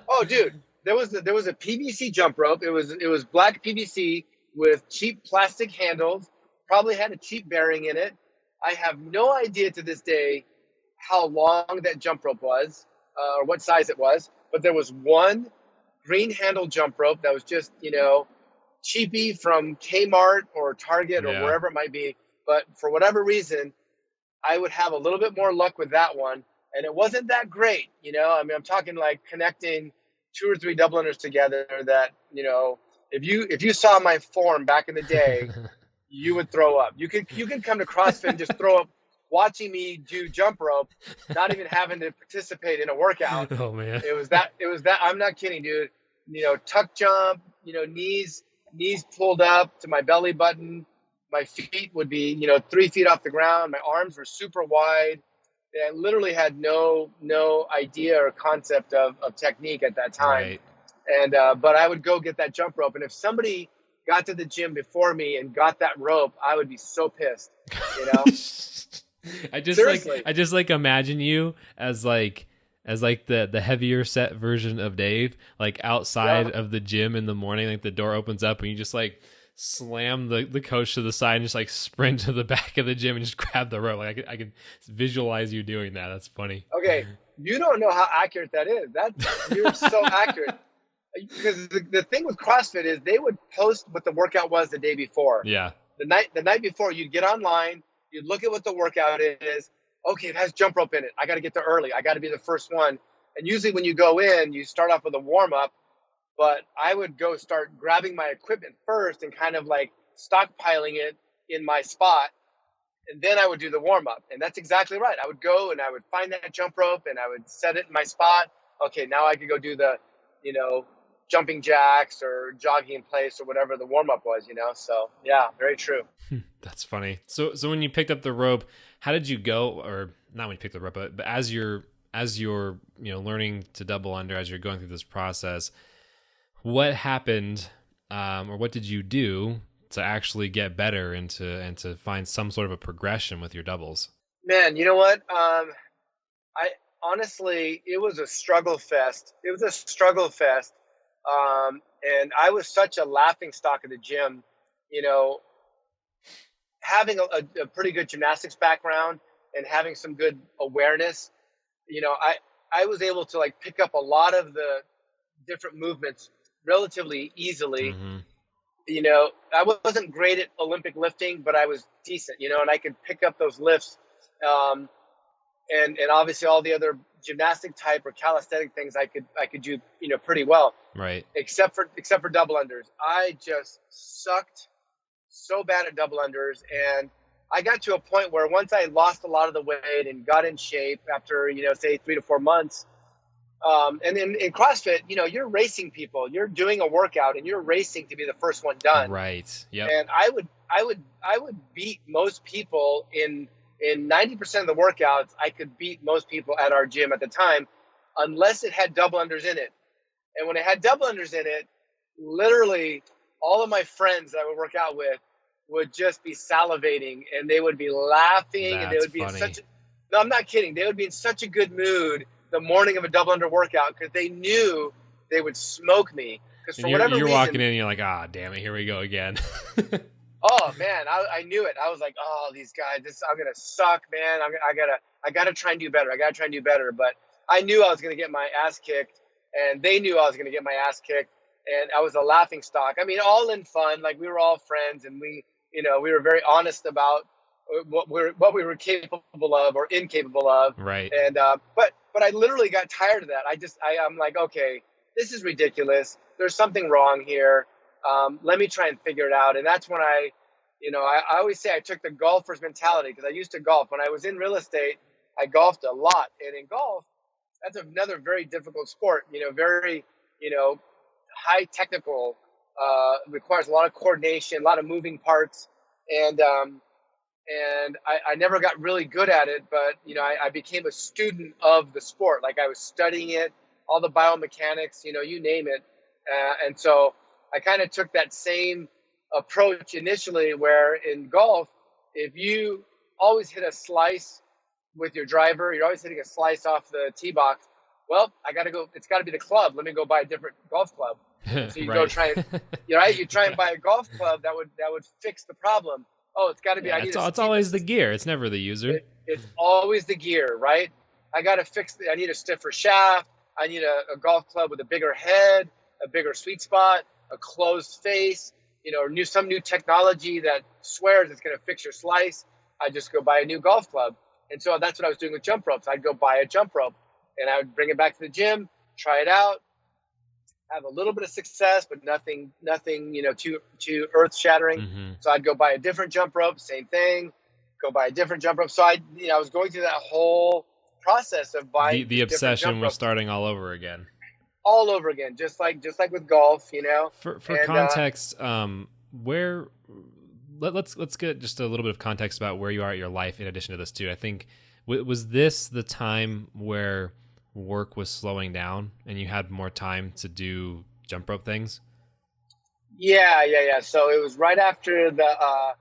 Oh, dude, there was a PVC jump rope. It was black PVC with cheap plastic handles. Probably had a cheap bearing in it. I have no idea to this day how long that jump rope was, or what size it was. But there was one green handle jump rope that was just cheapy from Kmart or Target or Yeah. wherever it might be. But for whatever reason, I would have a little bit more luck with that one. And it wasn't that great, I mean, I'm talking like connecting 2 or 3 double unders together that, if you saw my form back in the day, you would throw up. You can come to CrossFit and just throw up watching me do jump rope, not even having to participate in a workout. Oh man. It was that I'm not kidding, dude. Tuck jump, knees pulled up to my belly button. My feet would be, 3 feet off the ground. My arms were super wide. I literally had no idea or concept of technique at that time. Right. And but I would go get that jump rope. And if somebody got to the gym before me and got that rope, I would be so pissed. I Seriously. just imagine you as the heavier set version of Dave, like outside of the gym in the morning, like the door opens up and you just like slam the coach to the side and just like sprint to the back of the gym and just grab the rope. Like I can visualize you doing that. That's funny. Okay, you don't know how accurate that is. You're so accurate. Because the thing with CrossFit is they would post what the workout was the day before. Yeah. The night before, you'd get online, you'd look at what the workout is. Okay, it has jump rope in it. I got to get there early. I got to be the first one. And usually when you go in, you start off with a warm up. but I would go start grabbing my equipment first and kind of like stockpiling it in my spot. And then I would do the warm up. And that's exactly right. I would go and I would find that jump rope and I would set it in my spot. Okay, now I could go do the, jumping jacks or jogging in place or whatever the warm up was, So yeah, very true. That's funny. So when you picked up the rope, how did you go, or not when you picked the rope, but as you're learning to double under, as you're going through this process, what happened, or what did you do to actually get better and to find some sort of a progression with your doubles? Man, you know what? I honestly, it was a struggle fest. It was a struggle fest. And I was such a laughing stock at the gym, you know, having a pretty good gymnastics background and having some good awareness, I was able to like pick up a lot of the different movements relatively easily. Mm-hmm. I wasn't great at Olympic lifting, but I was decent, and I could pick up those lifts. And obviously all the other gymnastic type or calisthenic things I could do, pretty well. Right. Except for double unders. I just sucked so bad at double unders. And I got to a point where once I lost a lot of the weight and got in shape after, say 3 to 4 months, and in CrossFit, you're racing people, you're doing a workout and you're racing to be the first one done. Right. Yep. And I would beat most people in 90% of the workouts. I could beat most people at our gym at the time, unless it had double unders in it. And when it had double unders in it, literally all of my friends that I would work out with would just be salivating and they would be laughing. That's and they would be funny. no, I'm not kidding. They would be in such a good mood the morning of a double under workout because they knew they would smoke me. Because for whatever you're reason, walking in and you're like, damn it, here we go again. oh man, I knew it. I was like, oh, these guys, I'm gonna suck, man. I gotta try and do better. But I knew I was gonna get my ass kicked, and they knew I was gonna get my ass kicked, and I was a laughing stock. I mean, all in fun. Like we were all friends, and we were very honest about what we were capable of or incapable of. Right. And but I literally got tired of that. I'm like, okay, this is ridiculous. There's something wrong here. Let me try and figure it out. And that's when I always say I took the golfer's mentality because I used to golf. When I was in real estate, I golfed a lot. And in golf, that's another very difficult sport, very, high technical, requires a lot of coordination, a lot of moving parts. And I never got really good at it, but, I became a student of the sport. Like I was studying it, all the biomechanics, you name it. And so I kind of took that same approach initially where in golf, if you always hit a slice with your driver, you're always hitting a slice off the tee box. Well, it's got to be the club. Let me go buy a different golf club. So you go try and, you try and buy a golf club that would fix the problem. Oh, it's got to be. Yeah, it's always the gear. It's never the user. It's always the gear, right? I got to I need a stiffer shaft. I need a golf club with a bigger head, a bigger sweet spot, a closed face, some new technology that swears it's going to fix your slice. I just go buy a new golf club. And so that's what I was doing with jump ropes. I'd go buy a jump rope and I would bring it back to the gym, try it out, have a little bit of success, but nothing, too earth shattering. Mm-hmm. So I'd go buy a different jump rope, same thing, go buy a different jump rope. So I was going through that whole process of buying the obsession was starting all over again. All over again, just like with golf, For context, where let's get just a little bit of context about where you are at your life in addition to this too. I think was this the time where work was slowing down and you had more time to do jump rope things? Yeah. So it was right after the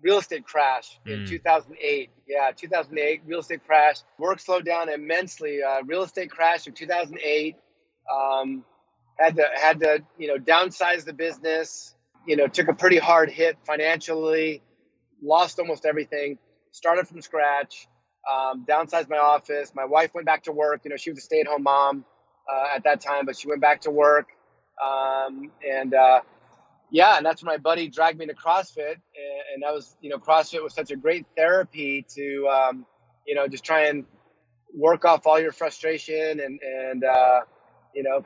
real estate crash in 2008. Yeah, 2008 real estate crash. Work slowed down immensely. Real estate crash in 2008. Had to downsize the business. Took a pretty hard hit financially. Lost almost everything. Started from scratch. Downsized my office. My wife went back to work. She was a stay-at-home mom at that time, but she went back to work. And that's when my buddy dragged me to CrossFit, and that was, CrossFit was such a great therapy to, just try and work off all your frustration and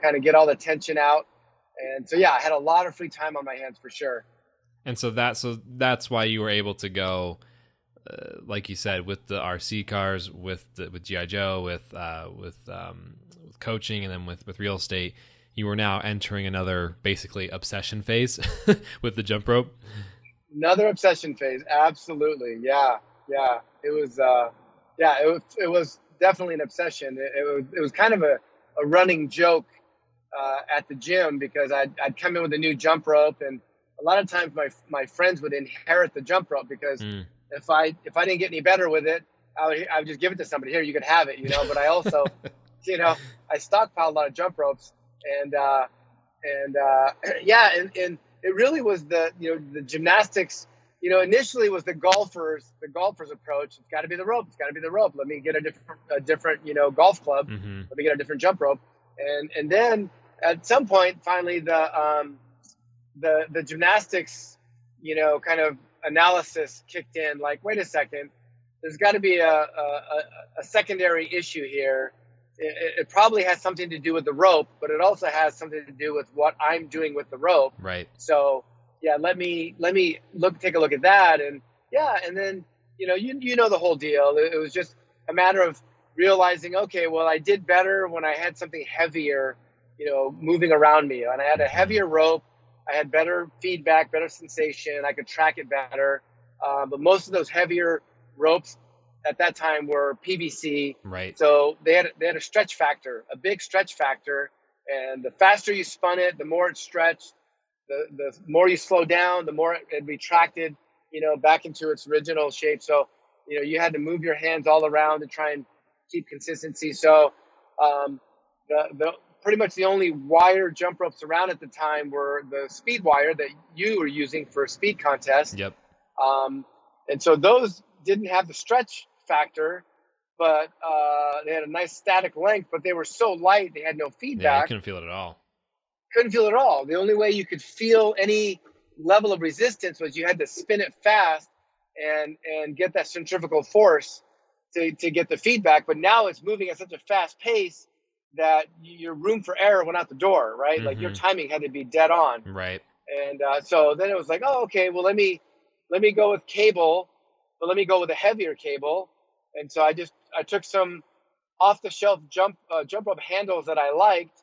kind of get all the tension out. And so, yeah, I had a lot of free time on my hands for sure. And so that's why you were able to go, like you said, with the RC cars, with GI Joe, with coaching, and then with real estate. You were now entering another basically obsession phase with the jump rope. Another obsession phase, absolutely, yeah. It was, it was definitely an obsession. It was kind of a running joke at the gym, because I'd come in with a new jump rope, and a lot of times my friends would inherit the jump rope, because if I didn't get any better with it, I would just give it to somebody. Here, you could have it, But I also, I stockpiled a lot of jump ropes, and and it really was the gymnastics. Initially was the golfer's approach. It's got to be the rope. It's got to be the rope. Let me get a different golf club. Mm-hmm. Let me get a different jump rope, and then at some point, finally, the gymnastics, kind of analysis kicked in. Like, wait a second, there's got to be a secondary issue here. It probably has something to do with the rope, but it also has something to do with what I'm doing with the rope. Right. So, yeah, let me take a look at that, and then you know the whole deal. It was just a matter of realizing, okay, well, I did better when I had something heavier, moving around me, and I had a heavier rope. I had better feedback, better sensation. I could track it better. But most of those heavier ropes at that time were PVC. Right. So they had a stretch factor, a big stretch factor. And the faster you spun it, the more it stretched. The more you slow down, the more it retracted, back into its original shape. So, you had to move your hands all around to try and keep consistency. So, the pretty much the only wire jump ropes around at the time were the speed wire that you were using for a speed contest. Yep. And so those didn't have the stretch factor, but they had a nice static length, but they were so light they had no feedback. Yeah, you couldn't feel it at all. The only way you could feel any level of resistance was you had to spin it fast and get that centrifugal force to get the feedback. But now it's moving at such a fast pace that your room for error went out the door, right? Mm-hmm. Like your timing had to be dead on. Right. And so then it was like, oh, okay, well, let me go with cable, but let me go with a heavier cable. And so I took some off the shelf jump rope handles that I liked,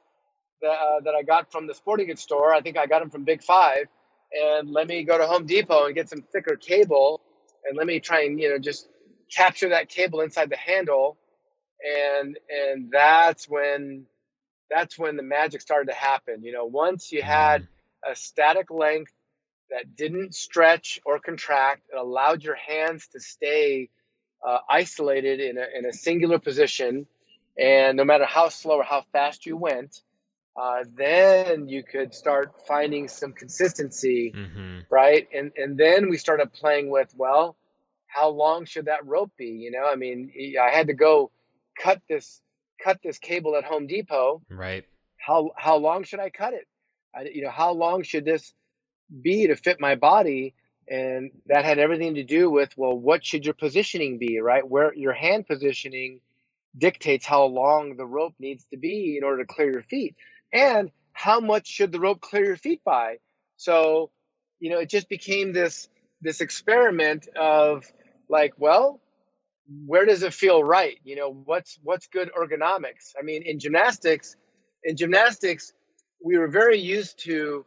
that I got from the sporting goods store. I think I got them from Big Five, and let me go to Home Depot and get some thicker cable, and let me try and just capture that cable inside the handle, and that's when the magic started to happen. Once you had a static length that didn't stretch or contract, it allowed your hands to stay isolated in a singular position, and no matter how slow or how fast you went, then you could start finding some consistency, right? And then we started playing with, well, how long should that rope be? I mean, I had to go cut this cable at Home Depot. Right. How long should I cut it? How long should this be to fit my body? And that had everything to do with, well, what should your positioning be, right? Where your hand positioning dictates how long the rope needs to be in order to clear your feet. And how much should the rope clear your feet by? So, it just became this experiment of like, well, where does it feel right? What's good ergonomics? I mean, in gymnastics, we were very used to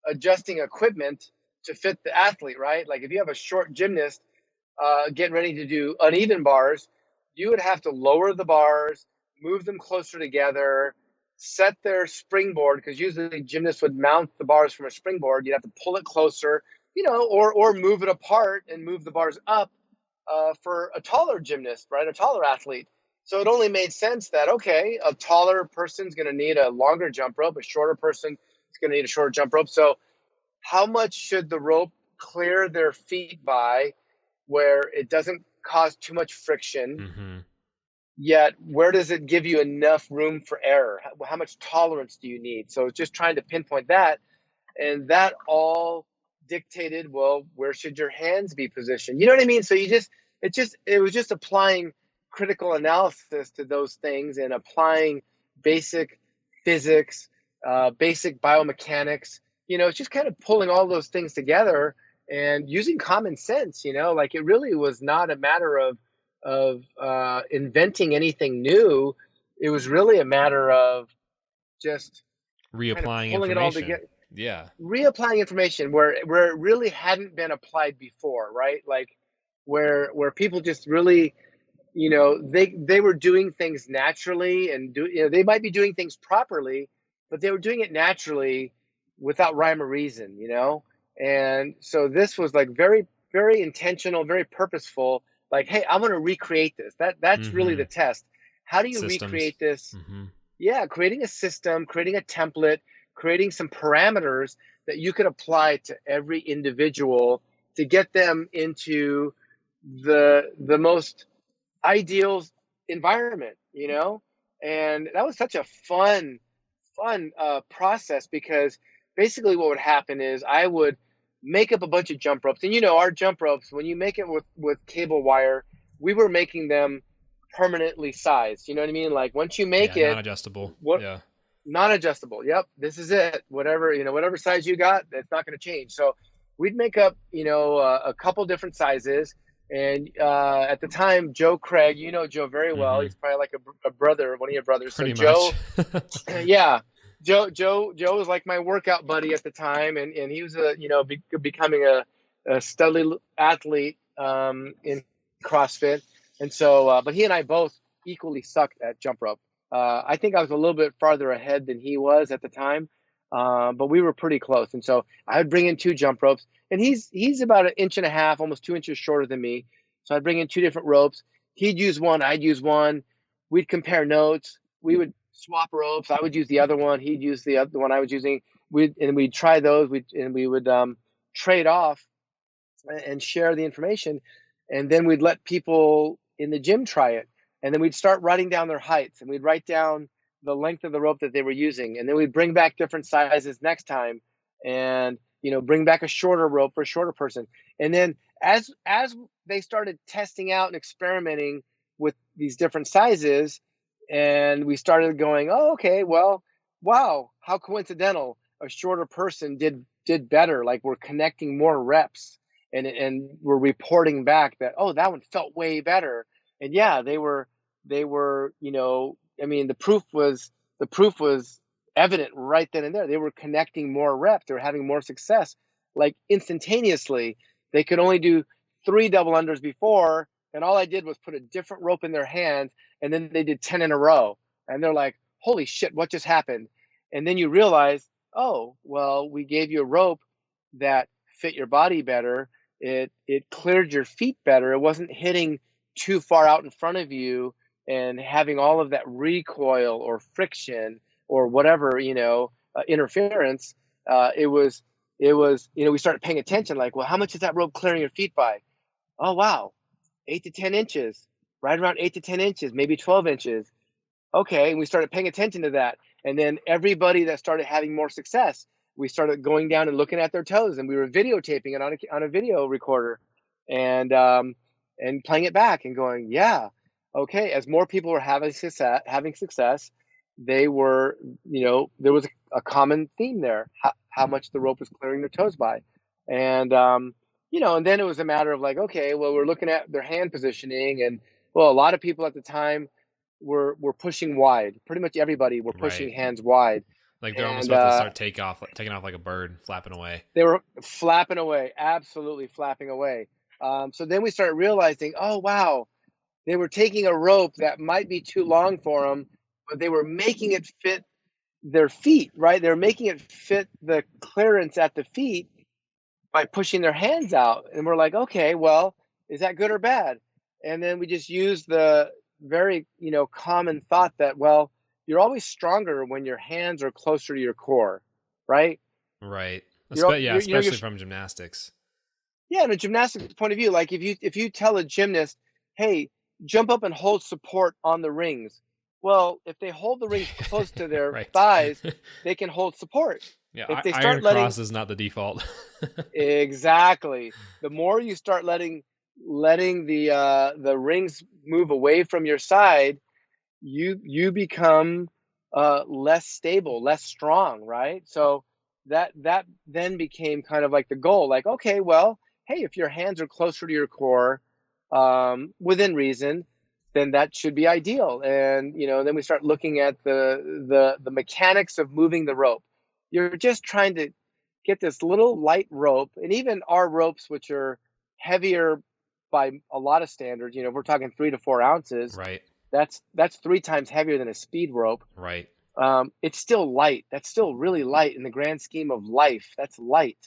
adjusting equipment to fit the athlete, right? Like if you have a short gymnast getting ready to do uneven bars, you would have to lower the bars, move them closer together, set their springboard, because usually gymnasts would mount the bars from a springboard. You'd have to pull it closer, or move it apart and move the bars up for a taller gymnast, right? A taller athlete. So it only made sense that, okay, a taller person's going to need a longer jump rope, a shorter person is going to need a shorter jump rope. So how much should the rope clear their feet by where it doesn't cause too much friction? Yet where does it give you enough room for error? How much tolerance do you need? So it's just trying to pinpoint that. And that all dictated, well, where should your hands be positioned? You know what I mean? So it was just applying critical analysis to those things and applying basic physics, basic biomechanics. It's just kind of pulling all those things together and using common sense. Like, it really was not a matter of inventing anything new. It was really a matter of just kind of Reapplying pulling it all information. together, Yeah. reapplying information where it really hadn't been applied before, right? Like, where people just really, they were doing things naturally, and they might be doing things properly, but they were doing it naturally without rhyme or reason. And so this was like very, very intentional, very purposeful. Like, hey, I'm going to recreate this. That's really the test. How do you Systems. recreate this? Yeah, creating a system, creating a template, creating some parameters that you could apply to every individual to get them into the most ideal environment. And that was such a fun process, because basically what would happen is I would make up a bunch of jump ropes. And our jump ropes, when you make it with cable wire, we were making them permanently sized. You know what I mean? Like, once you make it non-adjustable. Yeah. non-adjustable. Yep, this is it. Whatever size you got, that's not going to change. So we'd make up, a couple different sizes. And at the time, Joe Craig, Joe very well. He's probably like a brother, one of your brothers. Pretty so Joe, much. yeah, Joe was like my workout buddy at the time, and he was becoming a studly athlete in CrossFit. And so, but he and I both equally sucked at jump rope. I think I was a little bit farther ahead than he was at the time, but we were pretty close. And so I would bring in 2 jump ropes, and he's about 1.5 inches, almost 2 inches shorter than me. So I'd bring in 2 different ropes. He'd use one, I'd use one. We'd compare notes. We would swap ropes. I would use the other one. He'd use the other one I was using. We'd try those. We would trade off and share the information, and then we'd let people in the gym try it. And then we'd start writing down their heights, and we'd write down the length of the rope that they were using. And then we'd bring back different sizes next time, and bring back a shorter rope for a shorter person. And then as they started testing out and experimenting with these different sizes, and we started going, oh, okay, well, wow, how coincidental. A shorter person did better. Like, we're connecting more reps, and we're reporting back that, oh, that one felt way better. And yeah, they were, I mean, the proof was evident right then and there. They were connecting more reps. They were having more success, like, instantaneously. They could only do 3 double unders before, and all I did was put a different rope in their hands, and then they did 10 in a row. And they're like, holy shit, what just happened? And then you realize, oh, well, we gave you a rope that fit your body better. It cleared your feet better. It wasn't hitting too far out in front of you and having all of that recoil or friction or whatever, interference. It was, we started paying attention, like, well, how much is that rope clearing your feet by? Oh, wow, 8 to 10 inches, right around 8 to 10 inches, maybe 12 inches. Okay. And we started paying attention to that. And then everybody that started having more success, we started going down and looking at their toes, and we were videotaping it on a video recorder, and playing it back and going, yeah, okay. As more people were having success, they were, there was a common theme there, how much the rope was clearing their toes by. And, and then it was a matter of like, okay, well, we're looking at their hand positioning, and, well, a lot of people at the time were pushing wide. Pretty much everybody were pushing hands wide. Like, they're almost about to start taking off like a bird, flapping away. They were flapping away, absolutely flapping away. So then we started realizing, oh, wow, they were taking a rope that might be too long for them, but they were making it fit their feet, right? They were making it fit the clearance at the feet by pushing their hands out. And we're like, okay, well, is that good or bad? And then we just used the very, common thought that, well, you're always stronger when your hands are closer to your core, right? Right. Especially from gymnastics. Yeah, in a gymnastics point of view, like, if you tell a gymnast, hey, jump up and hold support on the rings. Well, if they hold the rings close to their right. thighs, they can hold support. Yeah, if they iron cross is not the default. Exactly. The more you start letting the rings move away from your side, you become less stable, less strong, right? So that then became kind of like the goal. Like, okay, well, hey, if your hands are closer to your core, within reason, then that should be ideal. And then we start looking at the mechanics of moving the rope. You're just trying to get this little light rope, and even our ropes, which are heavier by a lot of standards, if we're talking 3 to 4 ounces, Right. that's 3 times heavier than a speed rope. Right. It's still light. That's still really light in the grand scheme of life. That's light,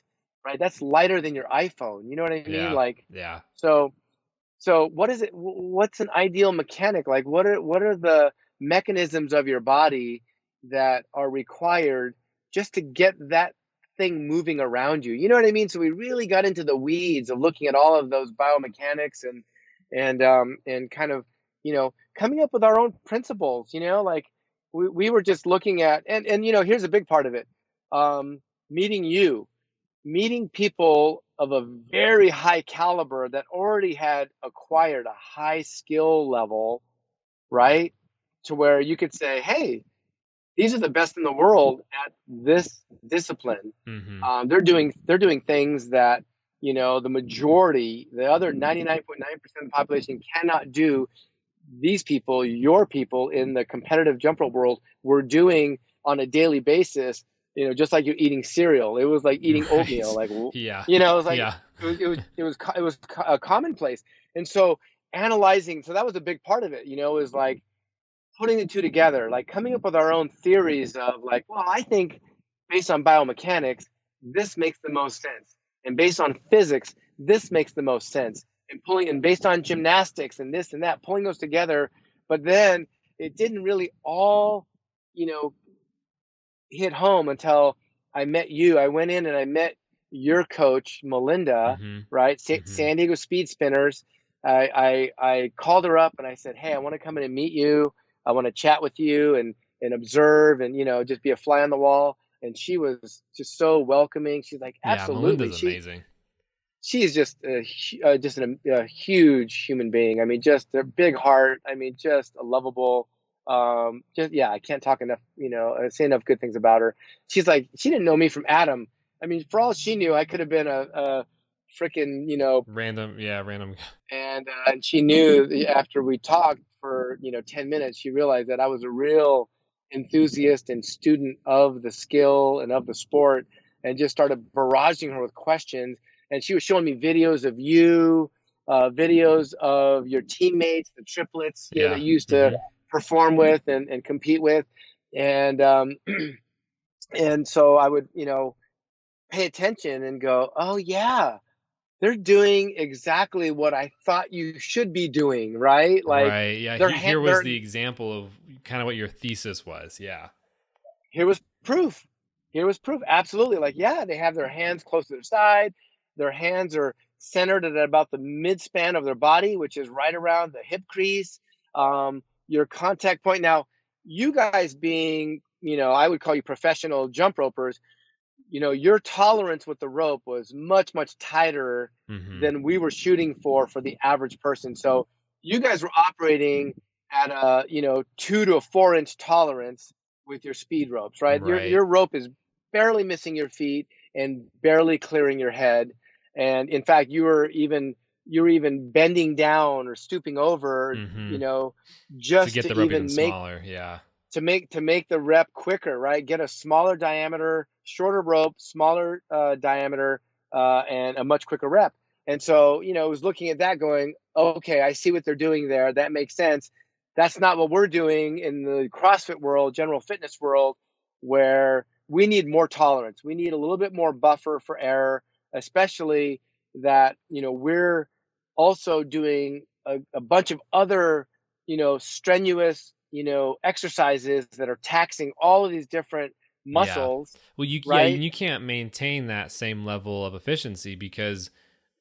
right? That's lighter than your iPhone. You know what I mean? Yeah. Like, Yeah. so what is it? What's an ideal mechanic? Like, what are the mechanisms of your body that are required just to get that thing moving around you? You know what I mean? So we really got into the weeds of looking at all of those biomechanics and kind of, coming up with our own principles, like we were just looking at, and here's a big part of it. Meeting meeting people of a very high caliber that already had acquired a high skill level, right? To where you could say, hey, these are the best in the world at this discipline. Mm-hmm. They're doing things that, the majority, the other 99.9% of the population cannot do. These people, your people in the competitive jump rope world, were doing on a daily basis. Just like you're eating cereal. It was like eating oatmeal. Right. Like, Yeah. it was like Yeah. it was a commonplace. And so analyzing, so that was a big part of it. Is like putting the two together, like coming up with our own theories of like, well, I think based on biomechanics, this makes the most sense. And based on physics, this makes the most sense. And based on gymnastics and this and that, pulling those together. But then it didn't really all, you know, hit home until I met you. I went in and I met your coach, Melinda, Mm-hmm. right? Mm-hmm. San Diego Speed Spinners. I called her up and I said, hey, I want to come in and meet you. I want to chat with you and observe and, just be a fly on the wall. And she was just so welcoming. She's like, Yeah. absolutely. Melinda's amazing. She is just a huge human being. I mean, just a big heart. I mean, just a lovable. Yeah, I can't talk enough. Say enough good things about her. She's like, she didn't know me from Adam. I mean, for all she knew, I could have been a freaking, Random. Yeah. Random. and she knew after we talked for 10 minutes, she realized that I was a real enthusiast and student of the skill and of the sport, and just started barraging her with questions. And she was showing me videos of you, videos of your teammates, the triplets, that Yeah. you used Mm-hmm. to perform with and compete with, and and so I would pay attention and go, oh yeah, they're doing exactly what I thought you should be doing, right? Like Right. Yeah. their Here hand, was their the example of kind of what your thesis was. Yeah. here was proof. Here was proof. Absolutely. Like, yeah, they have their hands close to their side. Their hands are centered at about the midspan of their body, which is right around the hip crease. Your contact point. Now, you guys being, I would call you professional jump ropers, your tolerance with the rope was much, much tighter Mm-hmm. than we were shooting for the average person. So you guys were operating at a, 2 to 4 inch tolerance with your speed ropes, right? Your Right. your rope is barely missing your feet and barely clearing your head. And in fact, you were even bending down or stooping over, Mm-hmm. To just get to the rope even even make smaller. Yeah. to make the rep quicker, right? Get a smaller diameter, shorter rope, smaller diameter, and a much quicker rep. And so, I was looking at that going, okay, I see what they're doing there. That makes sense. That's not what we're doing in the CrossFit world, general fitness world, where we need more tolerance. We need a little bit more buffer for error, especially that, we're also doing a bunch of other, strenuous, exercises that are taxing all of these different Yeah. muscles, Well, right? you can't maintain that same level of efficiency because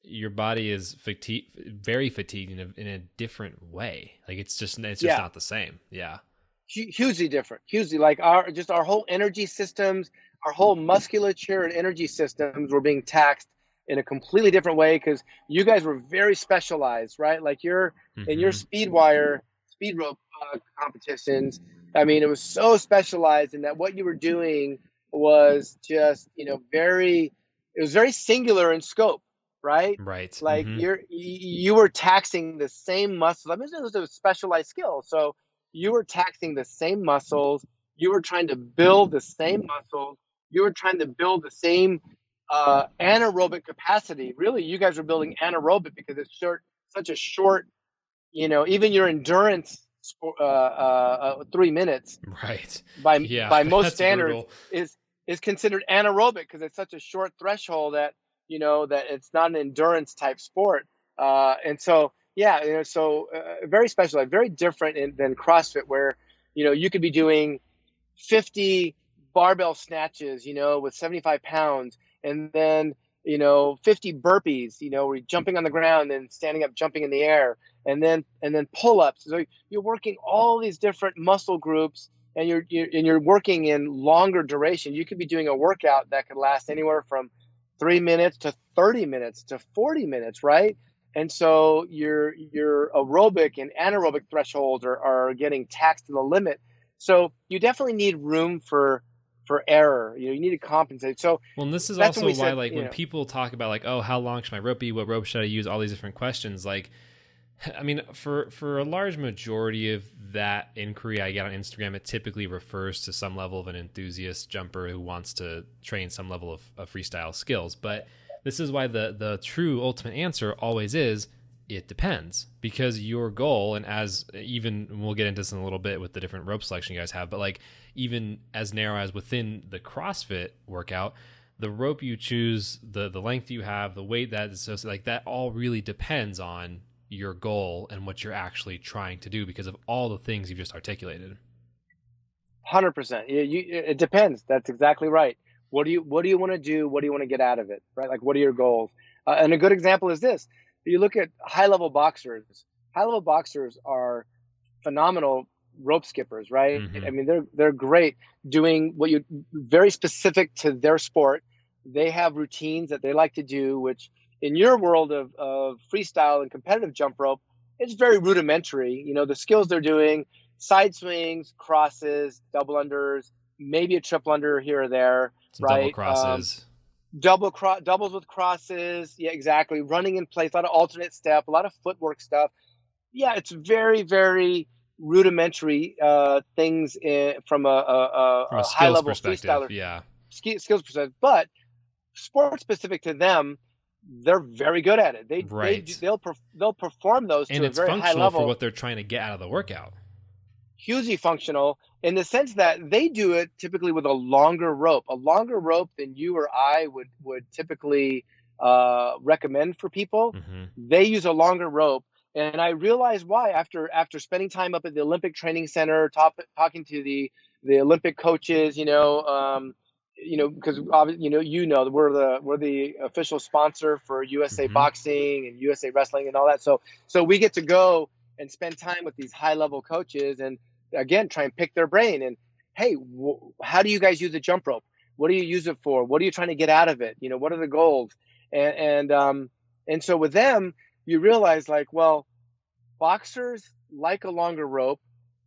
your body is very fatigued in a different way. Like it's just Yeah, not the same. Yeah. hugely different. Hugely, like our whole energy systems, our whole musculature and energy systems were being taxed in a completely different way because you guys were very specialized, right? Like you're in your Mm-hmm. speed rope competitions. I mean, it was so specialized in that what you were doing was just, it was very singular in scope, right? Right. Like you were taxing the same muscles. I mean, it was a specialized skill. So you were taxing the same muscles. You were trying to build the same muscles. You were trying to build the same anaerobic capacity. Really, you guys were building anaerobic because it's such a short, even your endurance, 3 minutes Right. by Yeah, by most that's standards brutal. is considered anaerobic because it's such a short threshold that that it's not an endurance type sport. And so yeah, very specialized, very different than CrossFit, where you could be doing 50 barbell snatches, with 75 pounds, and then 50 burpees, where you're jumping on the ground and standing up, jumping in the air, and then pull-ups. So you're working all these different muscle groups, and you're working in longer duration. You could be doing a workout that could last anywhere from 3 minutes to 30 minutes to 40 minutes, right? And so your aerobic and anaerobic thresholds are getting taxed to the limit. So you definitely need room for error. You need to compensate. So Well, and this is that's when also we why, said, like, when people talk about, like, oh, how long should my rope be? What rope should I use? All these different questions. Like, I mean, for a large majority of that inquiry I get on Instagram, it typically refers to some level of an enthusiast jumper who wants to train some level of freestyle skills. But this is why the true ultimate answer always is, it depends, because your goal, and as even we'll get into this in a little bit with the different rope selection you guys have, but like even as narrow as within the CrossFit workout, the rope you choose, the length you have, the weight that is associated, like that all really depends on your goal and what you're actually trying to do because of all the things you've just articulated. 100%. It depends. That's exactly right. What do you want to do? What do you want to get out of it? Right? Like, what are your goals? And a good example is this. You look at high-level boxers. High-level boxers are phenomenal rope skippers, right? I mean, they're great doing very specific to their sport. They have routines that they like to do, which in your world of freestyle and competitive jump rope, it's very rudimentary. The skills they're doing: side swings, crosses, double unders, maybe a triple under here or there, Some double right? crosses. Doubles with crosses. Yeah, exactly. Running in place, a lot of alternate step, a lot of footwork stuff. Yeah, it's very, very rudimentary things from From a a high skills level perspective, freestyler yeah. skills perspective. But sport specific to them, they're very good at it. Right. They'll perform those And to a it's very high functional for level, what they're trying to get out of the workout. hugely functional in the sense that they do it typically with a longer rope than you or I would typically recommend for people. They use a longer rope. And I realized why after spending time up at the Olympic Training Center, talking to the Olympic coaches, because we're the official sponsor for USA Boxing and USA Wrestling and all that. So we get to go and spend time with these high level coaches and again try and pick their brain. And hey, how do you guys use a jump rope? What do you use it for? What are you trying to get out of it? What are the goals? And so with them, you realize, like, well, boxers like a longer rope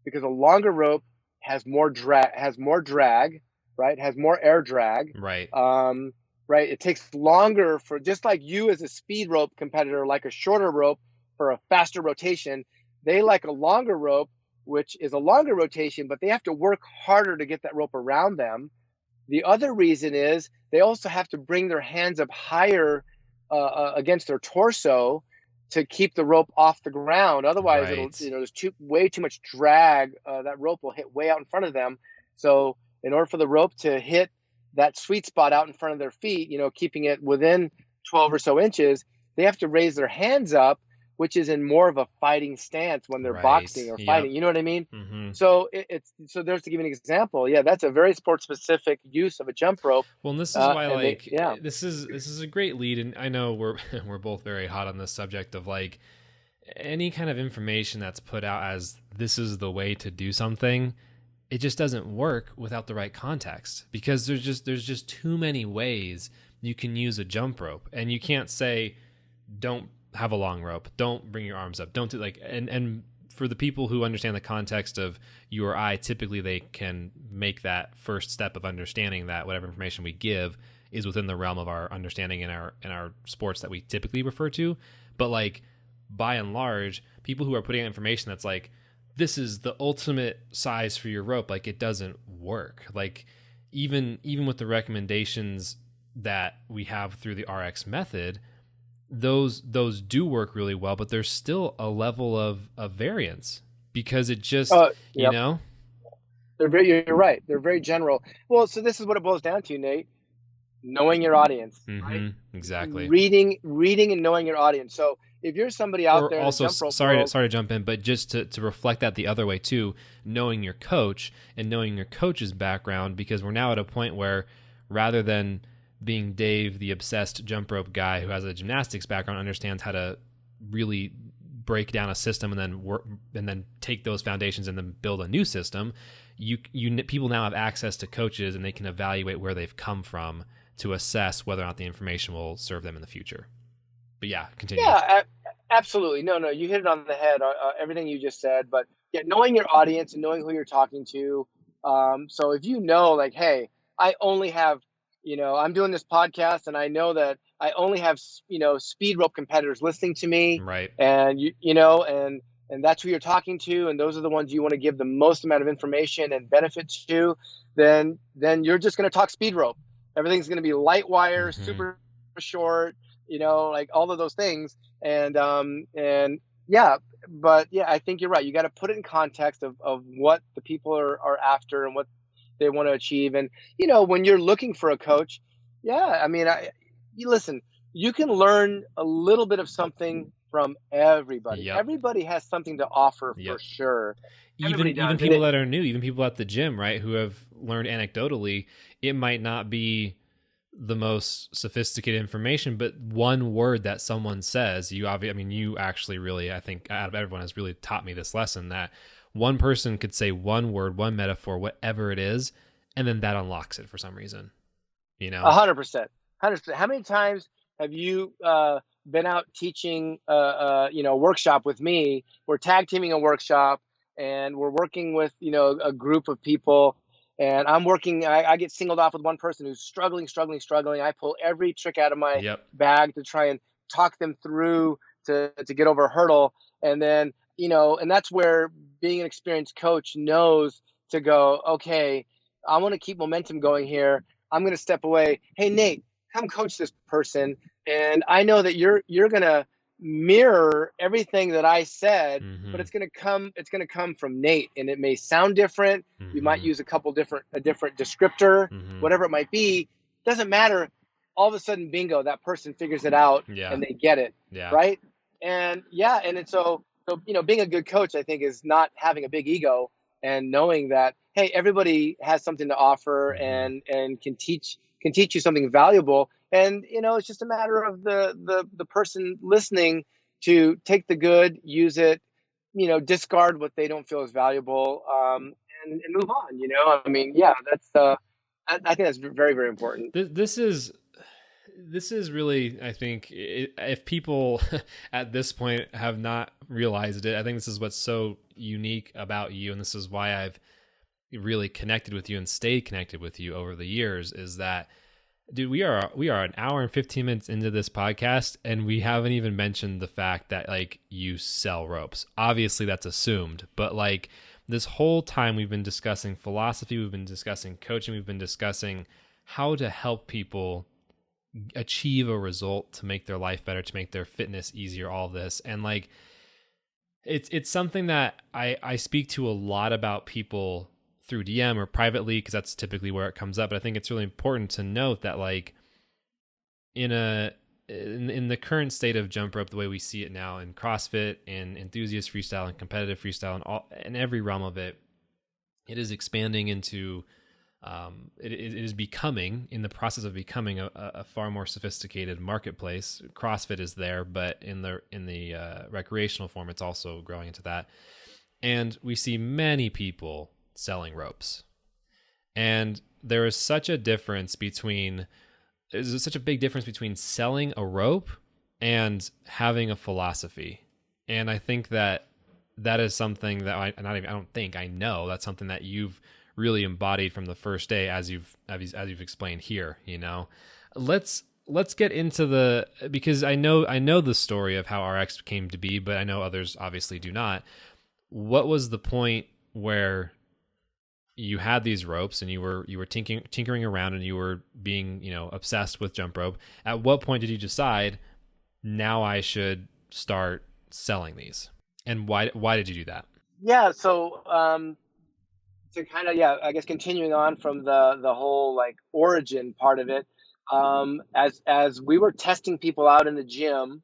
because a longer rope has more drag, right? Has more air drag. Right. Right. It takes longer for, just like you as a speed rope competitor, like a shorter rope for a faster rotation. They like a longer rope, which is a longer rotation, but they have to work harder to get that rope around them. The other reason is they also have to bring their hands up higher against their torso to keep the rope off the ground. Otherwise, Right. there's way too much drag. That rope will hit way out in front of them. So in order for the rope to hit that sweet spot out in front of their feet, keeping it within 12 or so inches, they have to raise their hands up, which is in more of a fighting stance when they're boxing or fighting. Yep. You know what I mean? So so there's, to give you an example. Yeah, that's a very sport specific use of a jump rope. Well, and this is why, yeah, this is a great lead, and I know we're we're both very hot on this subject of, like, any kind of information that's put out as this is the way to do something. It just doesn't work without the right context, because there's just too many ways you can use a jump rope, and you can't say don't have a long rope, don't bring your arms up, don't do, like, and for the people who understand the context of you or I, typically they can make that first step of understanding that whatever information we give is within the realm of our understanding in our sports that we typically refer to. But like, by and large, people who are putting out information that's like, this is the ultimate size for your rope, like, it doesn't work. Like, even with the recommendations that we have through the RX method, those do work really well, but there's still a level of variance because it just, yep. You're right. They're very general. Well, so this is what it boils down to, Nate. Knowing your audience, right? Exactly. Reading and knowing your audience. So if you're somebody out there, also, in the jump rope sorry world, to jump in, but just to reflect that the other way too, knowing your coach and knowing your coach's background, because we're now at a point where rather than being Dave, the obsessed jump rope guy who has a gymnastics background, understands how to really break down a system and then work and then take those foundations and then build a new system. People now have access to coaches and they can evaluate where they've come from to assess whether or not the information will serve them in the future. But yeah, continue. Yeah, absolutely. No, you hit it on the head. Everything you just said, but yeah, knowing your audience and knowing who you're talking to. So if you know, like, hey, I only have, I'm doing this podcast, and I know that I only have, speed rope competitors listening to me, right? And and that's who you're talking to, and those are the ones you want to give the most amount of information and benefits to. Then you're just going to talk speed rope. Everything's going to be light wire, super short, like all of those things. And yeah, but yeah, I think you're right. You got to put it in context of what the people are after and what they want to achieve. And, when you're looking for a coach, yeah, I mean, listen, you can learn a little bit of something from everybody. Yep. Everybody has something to offer for sure. Even people that are new, even people at the gym, right, who have learned anecdotally, it might not be the most sophisticated information, but one word that someone says, you actually really, I think out of everyone has really taught me this lesson, that one person could say one word, one metaphor, whatever it is, and then that unlocks it for some reason, 100%. How many times have you been out teaching a workshop with me? We're tag teaming a workshop and we're working with a group of people, and I get singled off with one person who's struggling. I pull every trick out of my bag to try and talk them through to get over a hurdle. And then, and that's where being an experienced coach knows to go, okay, I want to keep momentum going here. I'm going to step away. Hey, Nate, come coach this person. And I know that you're going to mirror everything that I said, but it's going to come from Nate, and it may sound different. You might use a different descriptor, whatever it might be. Doesn't matter. All of a sudden, bingo, that person figures it out and they get it. Right. And so being a good coach, I think, is not having a big ego and knowing that, hey, everybody has something to offer and can teach you something valuable. And, it's just a matter of the person listening to take the good, use it, discard what they don't feel is valuable, and move on. I mean, yeah, that's, I think that's very, very important. This is really, I think, if people at this point have not realized it, I think this is what's so unique about you. And this is why I've really connected with you and stayed connected with you over the years, is that, dude, we are an hour and 15 minutes into this podcast, and we haven't even mentioned the fact that, like, you sell ropes. Obviously that's assumed, but like, this whole time we've been discussing philosophy, we've been discussing coaching, we've been discussing how to help people achieve a result, to make their life better, to make their fitness easier, all this. And like, it's something that I speak to a lot about people through DM or privately, because that's typically where it comes up. But I think it's really important to note that, like, in the current state of jump rope, the way we see it now in CrossFit and enthusiast freestyle and competitive freestyle and in every realm of it, it is expanding into it is becoming, in the process of becoming, a far more sophisticated marketplace. CrossFit is there, but in the recreational form, it's also growing into that. And we see many people selling ropes, and there is such a big difference between selling a rope and having a philosophy. And I think that that is something that I don't think I know that's something that you've really embodied from the first day, as you've explained here. Let's get into because I know the story of how RX came to be, but I know others obviously do not. What was the point where you had these ropes and you were tinkering around and you were being, obsessed with jump rope? At what point did you decide, now I should start selling these? And why did you do that? Yeah. So, to kind of, yeah, I guess continuing on from the whole like origin part of it, as we were testing people out in the gym,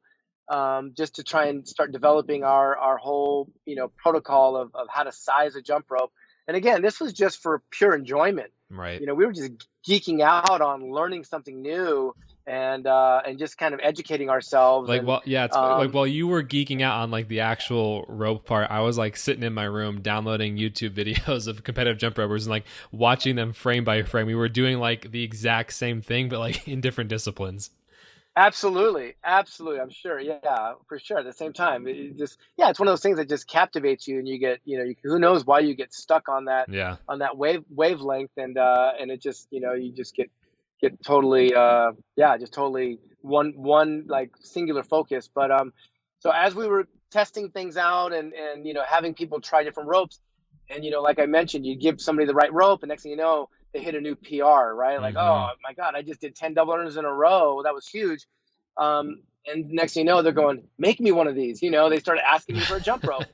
just to try and start developing our whole protocol of how to size a jump rope. And again, this was just for pure enjoyment. Right. We were just geeking out on learning something new, and just kind of educating ourselves. Like, And well, yeah, it's like while you were geeking out on like the actual rope part, I was like sitting in my room downloading YouTube videos of competitive jump ropers and like watching them frame by frame. We were doing like the exact same thing, but like in different disciplines. Absolutely, absolutely. I'm sure. Yeah, for sure. At the same time, it just, yeah, it's one of those things that just captivates you, and you get, who knows why you get stuck on that Yeah. wavelength, and it just, you just get totally, yeah, just totally one like singular focus. But so as we were testing things out, and having people try different ropes, and like I mentioned, you give somebody the right rope, and next thing you know, they hit a new PR, right? Like, Mm-hmm. oh my God, I just did 10 double unders in a row. That was huge. And next thing you know, they're going, make me one of these. They started asking me for a jump rope.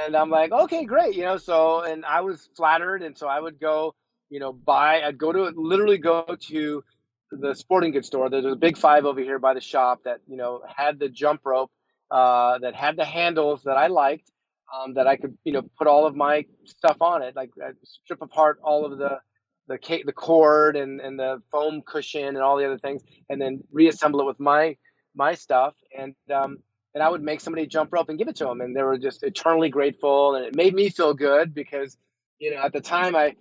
And I'm like, okay, great. So, and I was flattered. And so I would go, I'd literally go to the sporting goods store. There's a big five over here by the shop that, had the jump rope, that had the handles that I liked, that I could, put all of my stuff on it. Like, I'd strip apart all of the cord, and the foam cushion and all the other things, and then reassemble it with my stuff. And I would make somebody jump rope and give it to them, and they were just eternally grateful, and it made me feel good because at the time I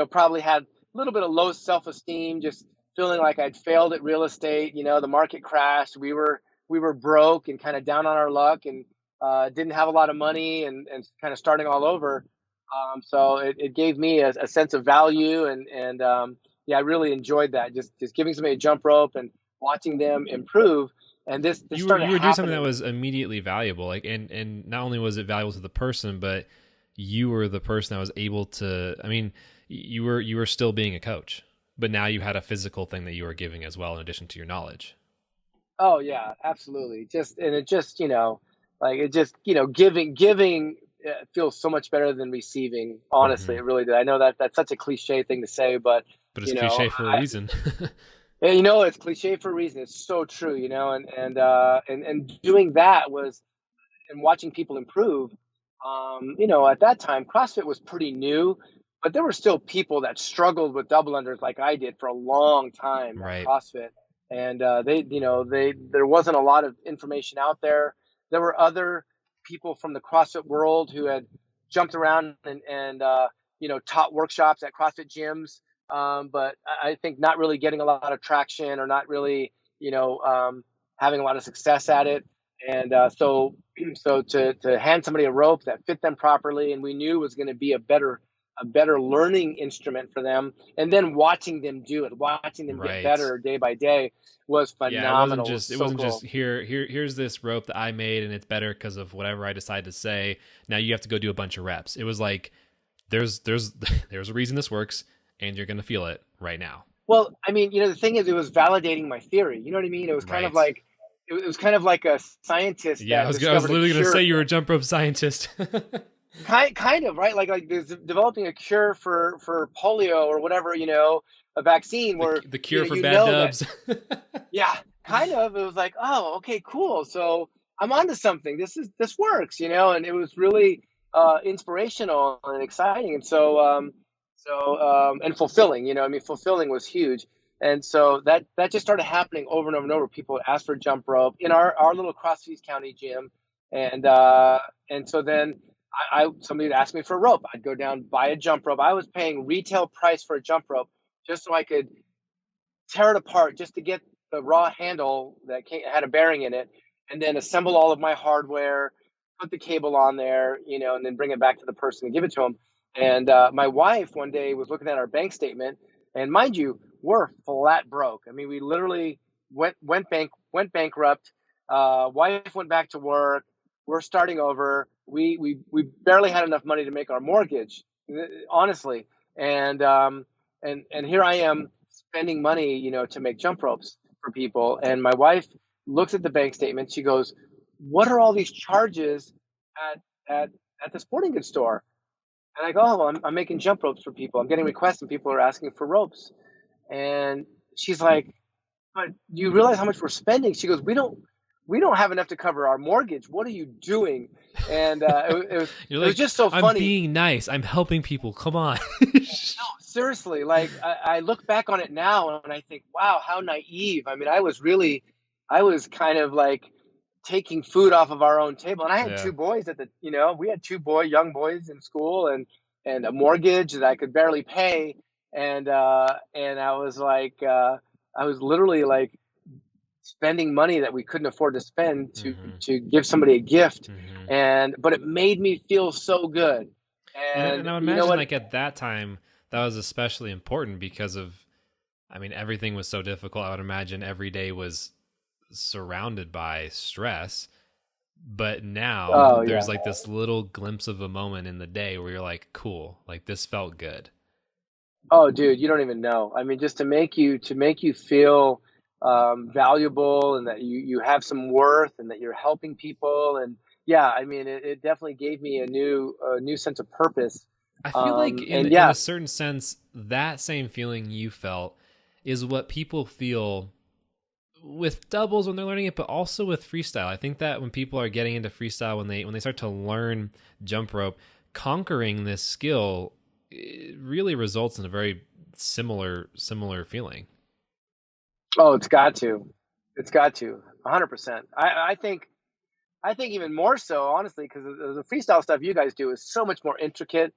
probably had a little bit of low self-esteem, just feeling like I'd failed at real estate. The market crashed. We were broke and kind of down on our luck, and didn't have a lot of money, and kind of starting all over. So it gave me a sense of value, and yeah, I really enjoyed that. Just giving somebody a jump rope and watching them improve. And this started You were doing something that happening. was immediately valuable, like, and not only was it valuable to the person, but you were the person that was able to. I mean, you were still being a coach, but now you had a physical thing that you were giving as well, in addition to your knowledge. Oh yeah, absolutely. It just, like it just, giving feels so much better than receiving. Honestly, Mm-hmm. it really did. I know that that's such a cliche thing to say, but But it's you know, cliche for a reason. it's cliche for a reason. It's so true, and doing that was, and watching people improve. At that time, CrossFit was pretty new, but there were still people that struggled with double unders like I did for a long time at Right. CrossFit. And there wasn't a lot of information out there. There were other people from the CrossFit world who had jumped around, and taught workshops at CrossFit gyms, but I think not really getting a lot of traction, or not really, having a lot of success at it. And so to hand somebody a rope that fit them properly, and we knew was going to be a better learning instrument for them, and then watching them do it, watching them get Right. better day by day, was Yeah, it wasn't phenomenal. It was just so cool. here's this rope that I made and it's better because of whatever I decide to say. Now you have to go do a bunch of reps. It was like there's there's a reason this works, and you're gonna feel it right now. Well, I mean, the thing is, it was validating my theory. You know what I mean? It was kind of Right. like, it was kind of like a scientist Yeah, that I was discovered a literally gonna cure. say you were a jump rope scientist. Kind of, right? Like there's developing a cure for polio or whatever, a vaccine the where the cure for you bad know that. dubs. Yeah, kind of. It was like, oh, okay, cool. So I'm onto something. This works, and it was really inspirational and exciting, and and fulfilling. I mean, fulfilling was huge. And so that just started happening over and over and over. People would ask for jump rope in our little CrossFit County gym, and so then somebody would ask me for a rope. I'd go down, buy a jump rope. I was paying retail price for a jump rope just so I could tear it apart, just to get the raw handle that had a bearing in it, and then assemble all of my hardware. put the cable on there, and then bring it back to the person and give it to them. And my wife one day was looking at our bank statement, and mind you, we're flat broke. I mean, we literally went bankrupt. Wife went back to work. We're starting over. We barely had enough money to make our mortgage, honestly. And here I am spending money, to make jump ropes for people. And my wife looks at the bank statement. She goes, "What are all these charges at at at the sporting goods store?" And I go, "Oh, well, I'm making jump ropes for people. I'm getting requests, and people are asking for ropes." And she's like, "But you realize how much we're spending?" She goes, "We don't have enough to cover our mortgage. What are you doing?" And You're it was like, just so I'm funny. being nice. I'm helping people. Come on. Seriously, like I look back on it now and I think, wow, how naive. I mean, I was kind of like taking food off of our own table. And I had Yeah. two boys we had young boys in school, and a mortgage that I could barely pay. And I was literally like spending money that we couldn't afford to spend Mm-hmm. to give somebody a gift. Mm-hmm. But it made me feel so good. And And I would you know imagine what? like at that time that was especially important because of, I mean, everything was so difficult. I would imagine every day was surrounded by stress. But now Oh yeah. there's like this little glimpse of a moment in the day where you're like, cool, like this felt good. Oh, dude, you don't even know. I mean, just to make you feel valuable, and that you have some worth, and that you're helping people. And yeah, I mean, it definitely gave me a new sense of purpose. I feel like And in yeah, a certain sense, that same feeling you felt is what people feel with doubles when they're learning it, but also with freestyle. I think that when people are getting into freestyle, when they start to learn jump rope, conquering this skill, it really results in a very similar feeling. oh, it's got to, 100%. I think even more so, honestly, because the freestyle stuff you guys do is so much more intricate,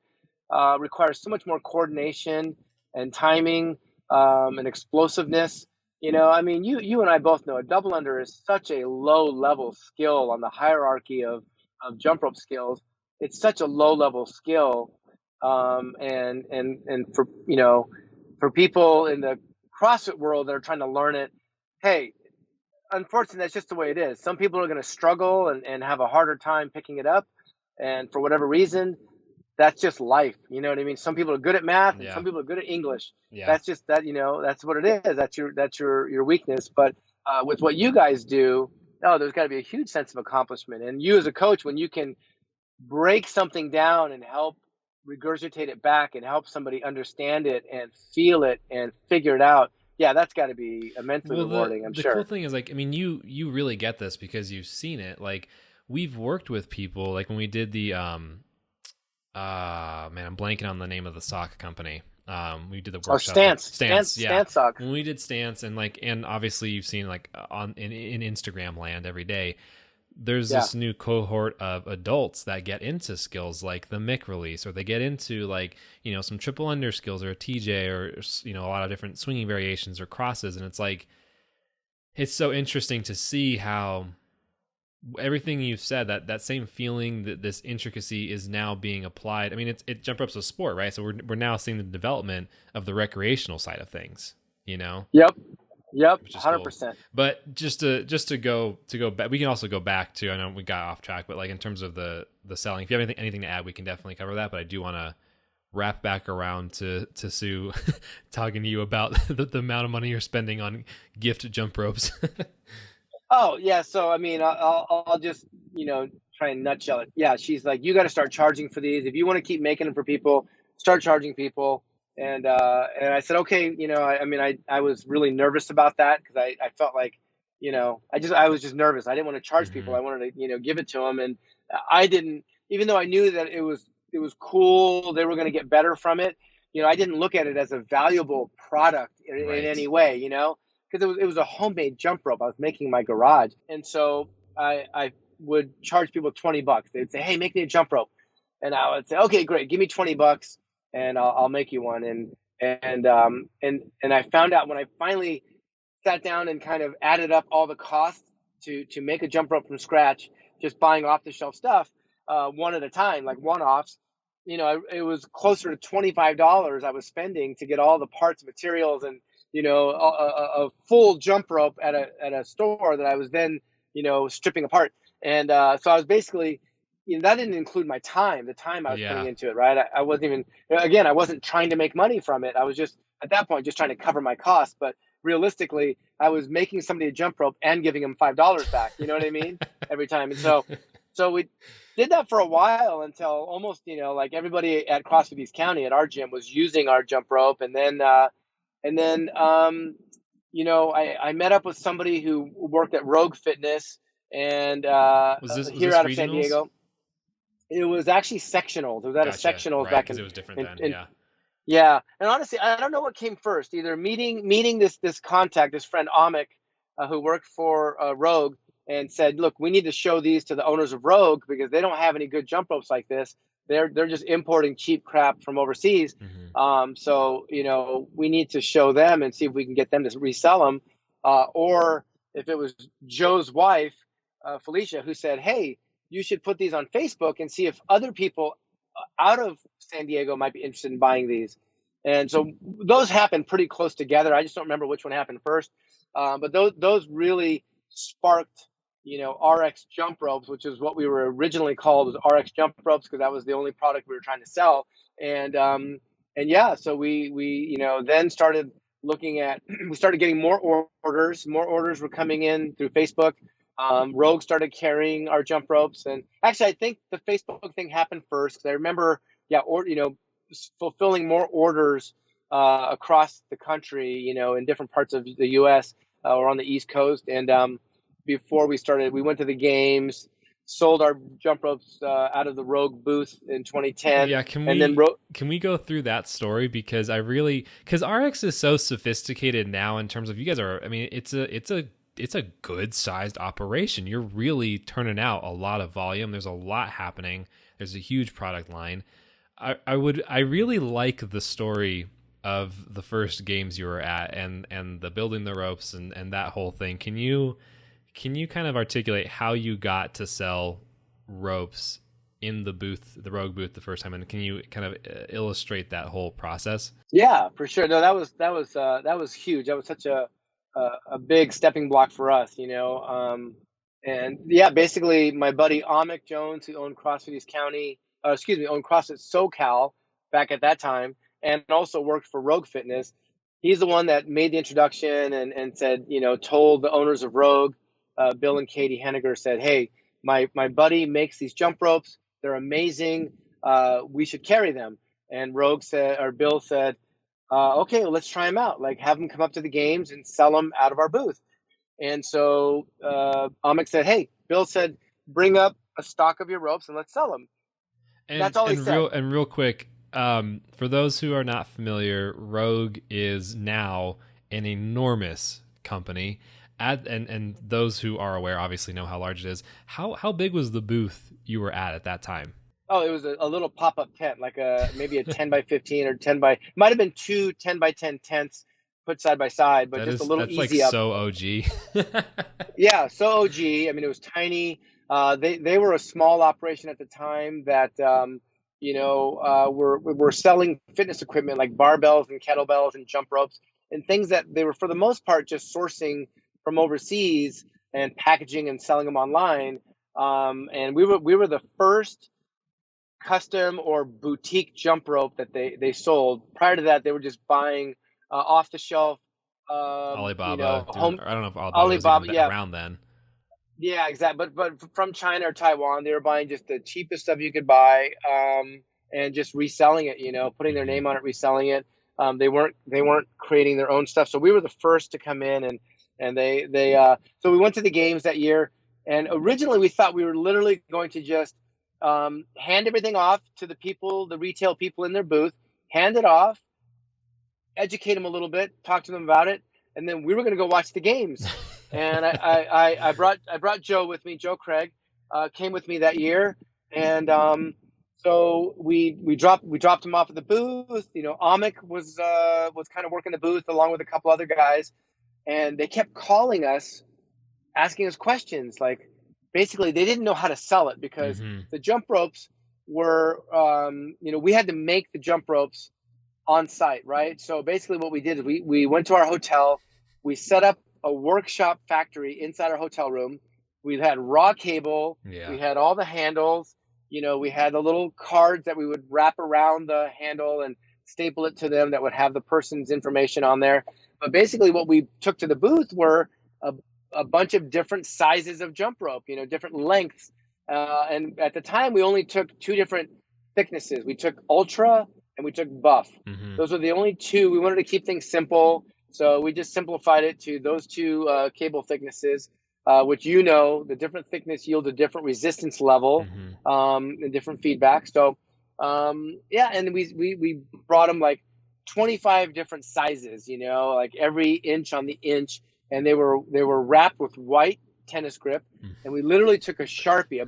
requires so much more coordination and timing, and explosiveness. I mean, you and I both know a double under is such a low level skill on the hierarchy of jump rope skills. It's such a low level skill, and for people in the CrossFit world that are trying to learn it, hey, unfortunately, that's just the way it is. Some people are going to struggle and have a harder time picking it up. And for whatever reason, that's just life. You know what I mean? Some people are good at math and Yeah. some people are good at English. Yeah. That's just that, that's what it is. That's your weakness. But with what you guys do, oh, there's got to be a huge sense of accomplishment. And you as a coach, when you can break something down and help regurgitate it back and help somebody understand it and feel it and figure it out, yeah, that's got to be immensely Well, the rewarding, I'm the cool sure. thing is, like, I mean, you really get this because you've seen it. Like, we've worked with people, like when we did the man, I'm blanking on the name of the sock company. We did the Oh, workshop with yeah. stance socks. When we did stance, and obviously you've seen like on in Instagram land every day, there's Yeah. this new cohort of adults that get into skills like the mic release, or they get into like, some triple under skills, or a TJ, or a lot of different swinging variations or crosses. And it's like, it's so interesting to see how everything you've said, that same feeling, that this intricacy is now being applied. I mean, jump rope's a sport, right? So we're now seeing the development of the recreational side of things, Yep. Yep. which is cool. 100%. But just to go back, we can also go back to, I know we got off track, but like in terms of the selling, if you have anything to add, we can definitely cover that. But I do want to wrap back around to Sue talking to you about the amount of money you're spending on gift jump ropes. Oh, yeah. So, I mean, I'll just, try and nutshell it. Yeah. She's like, you got to start charging for these. If you want to keep making them for people, start charging people. And I said, okay, I was really nervous about that because I felt like, I was just nervous. I didn't want to charge people. Hmm. I wanted to, give it to them. And I didn't, even though I knew that it was cool, they were going to get better from it. I didn't look at it as a valuable product in Right. any way, because it was a homemade jump rope I was making in my garage. And so I would charge people $20. They'd say, hey, make me a jump rope. And I would say, okay, great, give me $20 and I'll make you one. And I found out when I finally sat down and kind of added up all the costs to make a jump rope from scratch, just buying off the shelf stuff, one at a time, like one-offs. It was closer to $25 I was spending to get all the parts, materials, and a full jump rope at a store that I was then stripping apart. And so I was basically, that didn't include my time, the time I was putting into it, right? I wasn't even, again, I wasn't trying to make money from it. I was just, at that point, just trying to cover my costs. But realistically, I was making somebody a jump rope and giving them $5 back. You know what I mean? Every time. And so we did that for a while until almost, like everybody at CrossFit East County at our gym was using our jump rope. And then I met up with somebody who worked at Rogue Fitness and was this out of regionals? San Diego. It was actually Sectionals. It was at a Sectionals right, back in. It was different then. Yeah, and honestly, I don't know what came first. Either meeting this contact, this friend Amik, who worked for Rogue, and said, "Look, we need to show these to the owners of Rogue because they don't have any good jump ropes like this. They're just importing cheap crap from overseas. So we need to show them and see if we can get them to resell them." Or if it was Joe's wife, Felicia, who said, "Hey, you should put these on Facebook and see if other people out of San Diego might be interested in buying these." And so those happened pretty close together. I just don't remember which one happened first. But those really sparked, RX jump ropes, which is what we were originally called, was RX jump ropes, because that was the only product we were trying to sell. And yeah, so we then started looking at, we started getting more orders. More orders were coming in through Facebook. Rogue started carrying our jump ropes, and actually, I think the Facebook thing happened first, because I remember, fulfilling more orders across the country, in different parts of the U.S. Or on the East Coast. And before we started, we went to the games, sold our jump ropes out of the Rogue booth in 2010. Yeah, can we go through that story, because RX is so sophisticated now in terms of, you guys are, I mean, it's a good sized operation. You're really turning out a lot of volume. There's a lot happening. There's a huge product line. I really like the story of the first games you were at and the building the ropes and that whole thing. Can you kind of articulate how you got to sell ropes in the Rogue booth the first time, and can you kind of illustrate that whole process? Yeah, for sure. No, that was huge. That was such a big stepping block for us, and yeah, basically my buddy Amik Jones, who owned CrossFit East County, owned CrossFit SoCal back at that time, and also worked for Rogue Fitness. He's the one that made the introduction and said, told the owners of Rogue, Bill and Katie Henniger, said, "Hey, my buddy makes these jump ropes. They're amazing. We should carry them." And Bill said, "Okay, well, let's try them out. Like, have them come up to the games and sell them out of our booth." And so Amik said, "Hey," Bill said, "bring up a stock of your ropes and let's sell them." And that's all he said. Real quick, for those who are not familiar, Rogue is now an enormous company. And those who are aware obviously know how large it is. How big was the booth you were at that time? Oh, it was a little pop-up tent, like maybe a 10 by 15 or might have been 2 10 by 10 tents put side by side, but just a little easy up. So OG. Yeah, so OG. I mean, it was tiny. They were a small operation at the time that, were selling fitness equipment like barbells and kettlebells and jump ropes and things that they were, for the most part, just sourcing from overseas and packaging and selling them online. And we were the first custom or boutique jump rope that they sold. Prior to that, they were just buying off the shelf. Alibaba. I don't know if Alibaba was even around then. Yeah, exactly. But from China or Taiwan, they were buying just the cheapest stuff you could buy, and just reselling it. Putting their name on it, reselling it. They weren't creating their own stuff. So we were the first to come in, and so we went to the games that year. And originally, we thought we were literally going to just hand everything off to the retail people in their booth, hand it off, educate them a little bit, talk to them about it, and then we were going to go watch the games. And I brought Joe with me. Joe Craig came with me that year, and so we dropped him off at the booth. Amik was kind of working the booth along with a couple other guys, and they kept calling us, asking us questions like, basically they didn't know how to sell it because Mm-hmm. the jump ropes were, we had to make the jump ropes on site, right? So basically what we did is we went to our hotel, we set up a workshop factory inside our hotel room. We had raw cable, we Yeah. had all the handles, we had the little cards that we would wrap around the handle and staple it to them that would have the person's information on there. But basically what we took to the booth were a, a bunch of different sizes of jump rope, different lengths. And at the time we only took two different thicknesses. We took ultra and we took buff. Mm-hmm. Those were the only two. We wanted to keep things simple, so we just simplified it to those two cable thicknesses, which the different thickness yields a different resistance level, Mm-hmm. and different feedback. So and we brought them like 25 different sizes, like every inch on the inch, and they were wrapped with white tennis grip, and we literally took a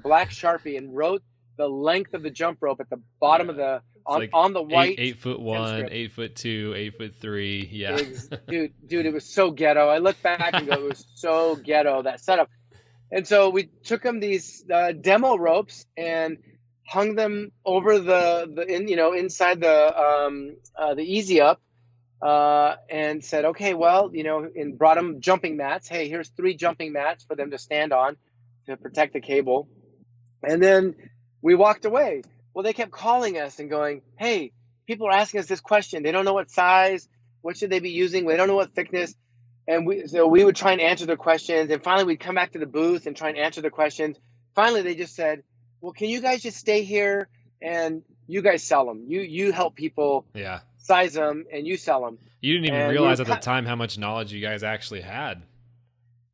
black Sharpie, and wrote the length of the jump rope at the bottom of the on the white 8'1", 8'2", 8'3". Yeah. Dude, it was so ghetto. I look back and go, it was so ghetto, that setup. And so we took them these demo ropes and hung them over inside the easy up, and said, okay, well, and brought them jumping mats. Hey, here's 3 jumping mats for them to stand on to protect the cable. And then we walked away. Well, they kept calling us and going, hey, people are asking us this question. They don't know what size, what should they be using? They don't know what thickness. And we would try and answer their questions. And finally, we'd come back to the booth and try and answer their questions. Finally, they just said, well, can you guys just stay here and you guys sell them? You help people size them and you sell them. You didn't even realize at the time how much knowledge you guys actually had.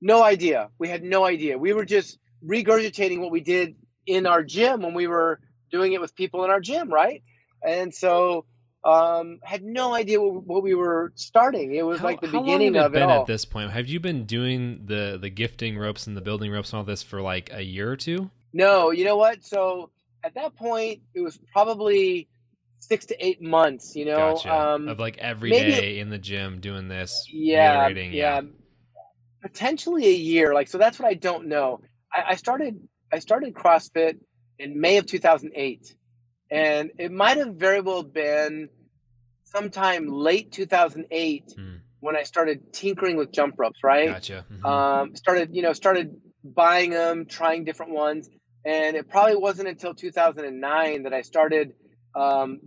No idea. We had no idea. We were just regurgitating what we did in our gym when we were doing it with people in our gym, right? And so had no idea what we were starting. It was like the beginning of it all. How long had it been at this point? Have you been doing the gifting ropes and the building ropes and all this for like a year or two? No, you know what? So at that point, it was probably 6 to 8 months, Gotcha. Of like every day in the gym doing this, reiterating. Yeah. Potentially a year. So that's what I don't know. I started CrossFit in May of 2008, and it might have very well been sometime late 2008 when I started tinkering with jump ropes, right? Gotcha. Mm-hmm. Started buying them, trying different ones, and it probably wasn't until 2009 that I started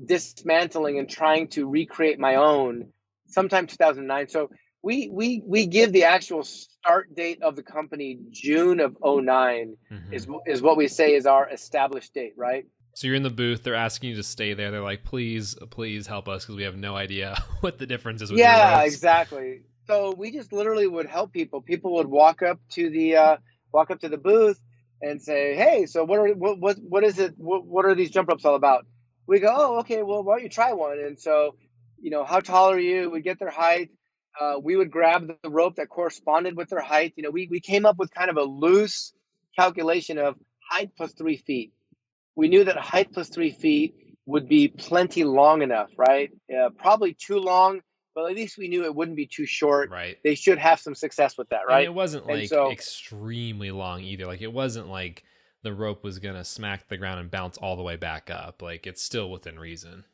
dismantling and trying to recreate my own, sometime 2009. So we give the actual start date of the company June of 2009 is what we say is our established date, right? So you're in the booth, they're asking you to stay there. They're like, please help us because we have no idea what the difference is with your ropes. Exactly. So we just literally would help people. People would walk up to the booth and say, hey, so what is it? What are these jump ropes all about? We go, oh, okay, well, why don't you try one? And so, how tall are you? We get their height. We would grab the rope that corresponded with their height. We came up with kind of a loose calculation of height plus 3 feet. We knew that height plus 3 feet would be plenty long enough, right? Probably too long, but at least we knew it wouldn't be too short. Right. They should have some success with that, right? And it wasn't extremely long either. Like it wasn't like the rope was going to smack the ground and bounce all the way back up. Like it's still within reason.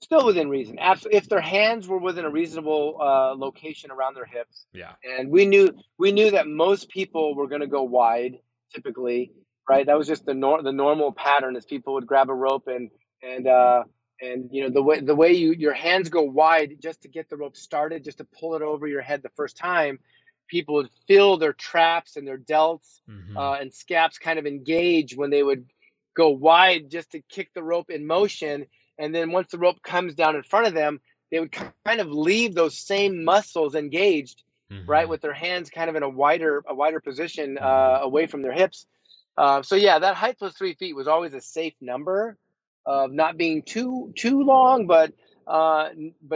Still within reason. Absolutely. If their hands were within a reasonable location around their hips. Yeah. And we knew that most people were going to go wide typically, right? That was just the normal pattern, is people would grab a rope and the way your hands go wide just to get the rope started, just to pull it over your head the first time, people would feel their traps and their delts and scaps kind of engage when they would go wide just to kick the rope in motion. And then once the rope comes down in front of them, they would kind of leave those same muscles engaged, right, with their hands kind of in a wider position away from their hips. So yeah, that height plus 3 feet was always a safe number of not being too long, but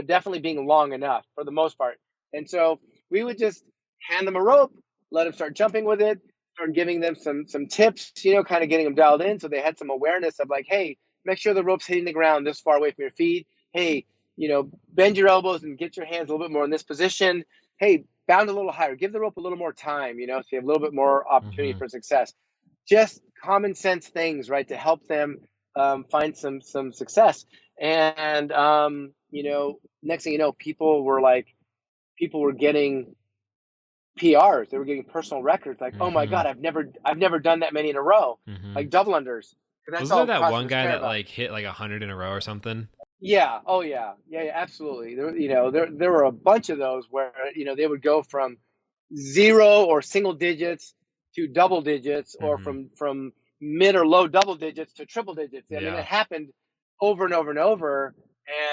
definitely being long enough for the most part. And so we would just hand them a rope, let them start jumping with it, start giving them some tips, kind of getting them dialed in, so they had some awareness of like, hey, make sure the rope's hitting the ground this far away from your feet. Hey, bend your elbows and get your hands a little bit more in this position. Hey, bound a little higher. Give the rope a little more time, so you have a little bit more opportunity for success. just common sense things, right, to help them find some success. And next thing you know, people were getting PRs. They were getting personal records. Like, oh my Mm-hmm. God, I've never done that many in a row, Mm-hmm. like double unders. 'Cause that's Wasn't there all that one CrossFitters guy care that about. like hit like 100 in a row or something? Yeah. Oh yeah. Yeah. Yeah, absolutely. There were a bunch of those where they would go from zero or single digits to double digits, or Mm-hmm. from mid or low double digits to triple digits. I mean, it Yeah. happened over and over and over,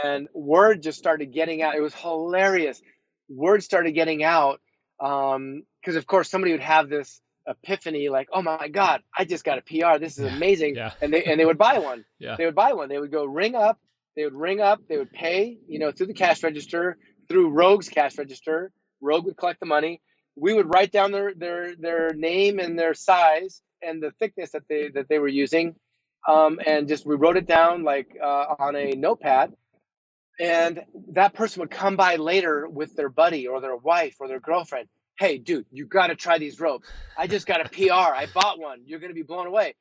and word just started getting out. It was hilarious. Word started getting out, because of course somebody would have this epiphany, like, "Oh my God, I just got a PR. This is Yeah. amazing," Yeah. and they would buy one. Yeah. They would buy one. They would go ring up. They would ring up. They would pay, through the cash register, through Rogue's cash register. Rogue would collect the money. We would write down their name and their size and the thickness that they were using, and just we wrote it down, like, on a notepad. And that person would come by later with their buddy or their wife or their girlfriend. Hey, dude, you got to try these ropes. I just got a PR. I bought one. You're going to be blown away.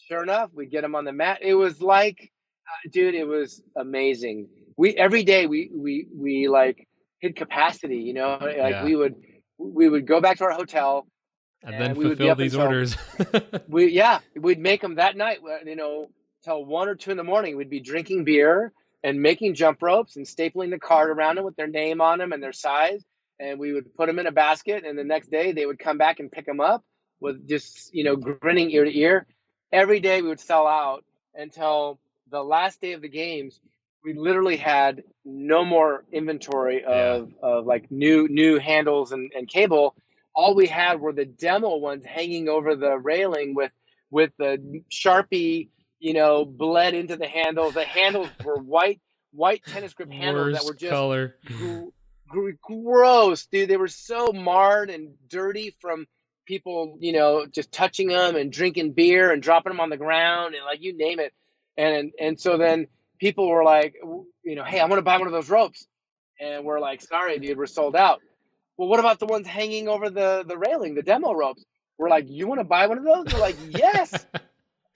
Sure enough, we get them on the mat. It was like, dude, it was amazing. We every day we like hit capacity. Like Yeah. we would go back to our hotel, And then and we would be fulfill up these until orders. we'd make them that night, till 1 or 2 in the morning. We'd be drinking beer and making jump ropes and stapling the card around them with their name on them and their size. And we would put them in a basket. And the next day they would come back and pick them up with just, grinning ear to ear. Every day we would sell out until the last day of the games. We literally had no more inventory Yeah. of like new handles and cable. All we had were the demo ones hanging over the railing with the Sharpie, bled into the handles. The handles were white tennis grip handles that were Worst just color. gross, dude. They were so marred and dirty from people, just touching them and drinking beer and dropping them on the ground and, like, you name it. And so then people were like, hey, I want to buy one of those ropes. And we're like, sorry, dude, we're sold out. Well, what about the ones hanging over the railing, the demo ropes? We're like, you want to buy one of those? They're like, yes.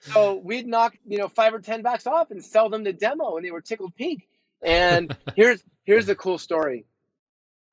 So we'd knock, $5 or $10 off and sell them to demo, and they were tickled pink. And here's the cool story.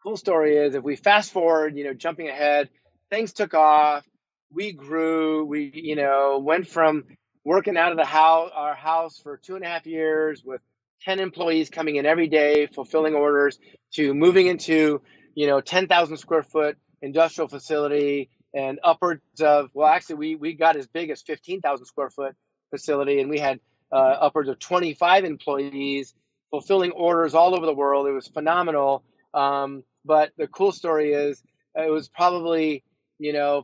Cool story is, if we fast forward, jumping ahead, things took off. We grew. We, went from working out of our house for 2.5 years with 10 employees coming in every day, fulfilling orders, to moving into, 10,000 square foot industrial facility, and upwards of, well, actually, we got as big as 15,000 square foot facility, and we had upwards of 25 employees fulfilling orders all over the world. It was phenomenal. But the cool story is, it was probably,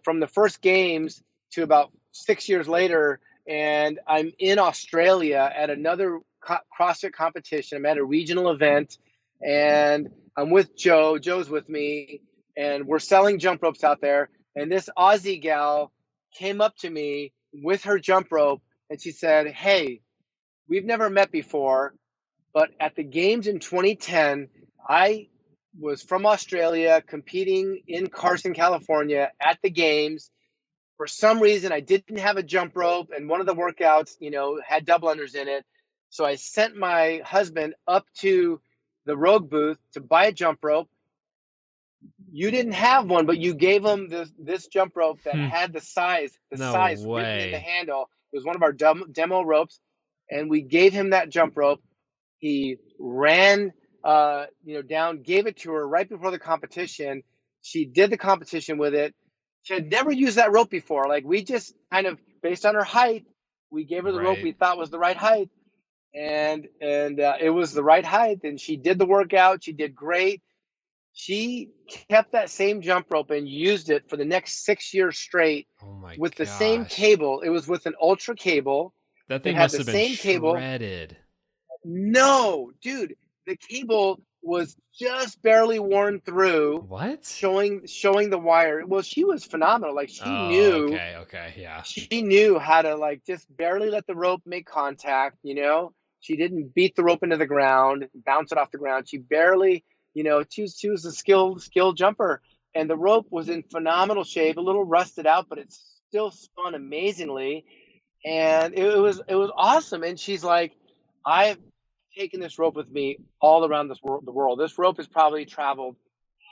from the first games to about 6 years later, and I'm in Australia at another CrossFit competition. I'm at a regional event, and I'm with Joe. Joe's with me, and we're selling jump ropes out there. And this Aussie gal came up to me with her jump rope, and she said, hey, we've never met before, but at the games in 2010, I was from Australia competing in Carson, California at the games. For some reason, I didn't have a jump rope, and one of the workouts, had double unders in it. So I sent my husband up to the Rogue booth to buy a jump rope. You didn't have one, but you gave him this jump rope that had the size No written in the way. handle. It was one of our demo ropes, and we gave him that jump rope. He ran, down, gave it to her right before the competition. She did the competition with it. She had never used that rope before. Like, we just kind of, based on her height, we gave her the rope Right. we thought was the right height, and it was the right height. And she did the workout. She did great. She kept that same jump rope and used it for the next 6 years straight Oh my with the same gosh. cable. It was with an ultra cable. That It thing had must the have been same cable. shredded. No, dude, the cable was just barely worn through, What? showing the wire. Well, she was phenomenal. Like, she Oh, knew okay, okay, yeah. she knew how to, like, just barely let the rope make contact. She didn't beat the rope into the ground, bounce it off the ground. She barely, she was a skilled jumper, and the rope was in phenomenal shape, a little rusted out, but it still spun amazingly. And it was awesome. And she's like, I've taken this rope with me all around the world. This rope has probably traveled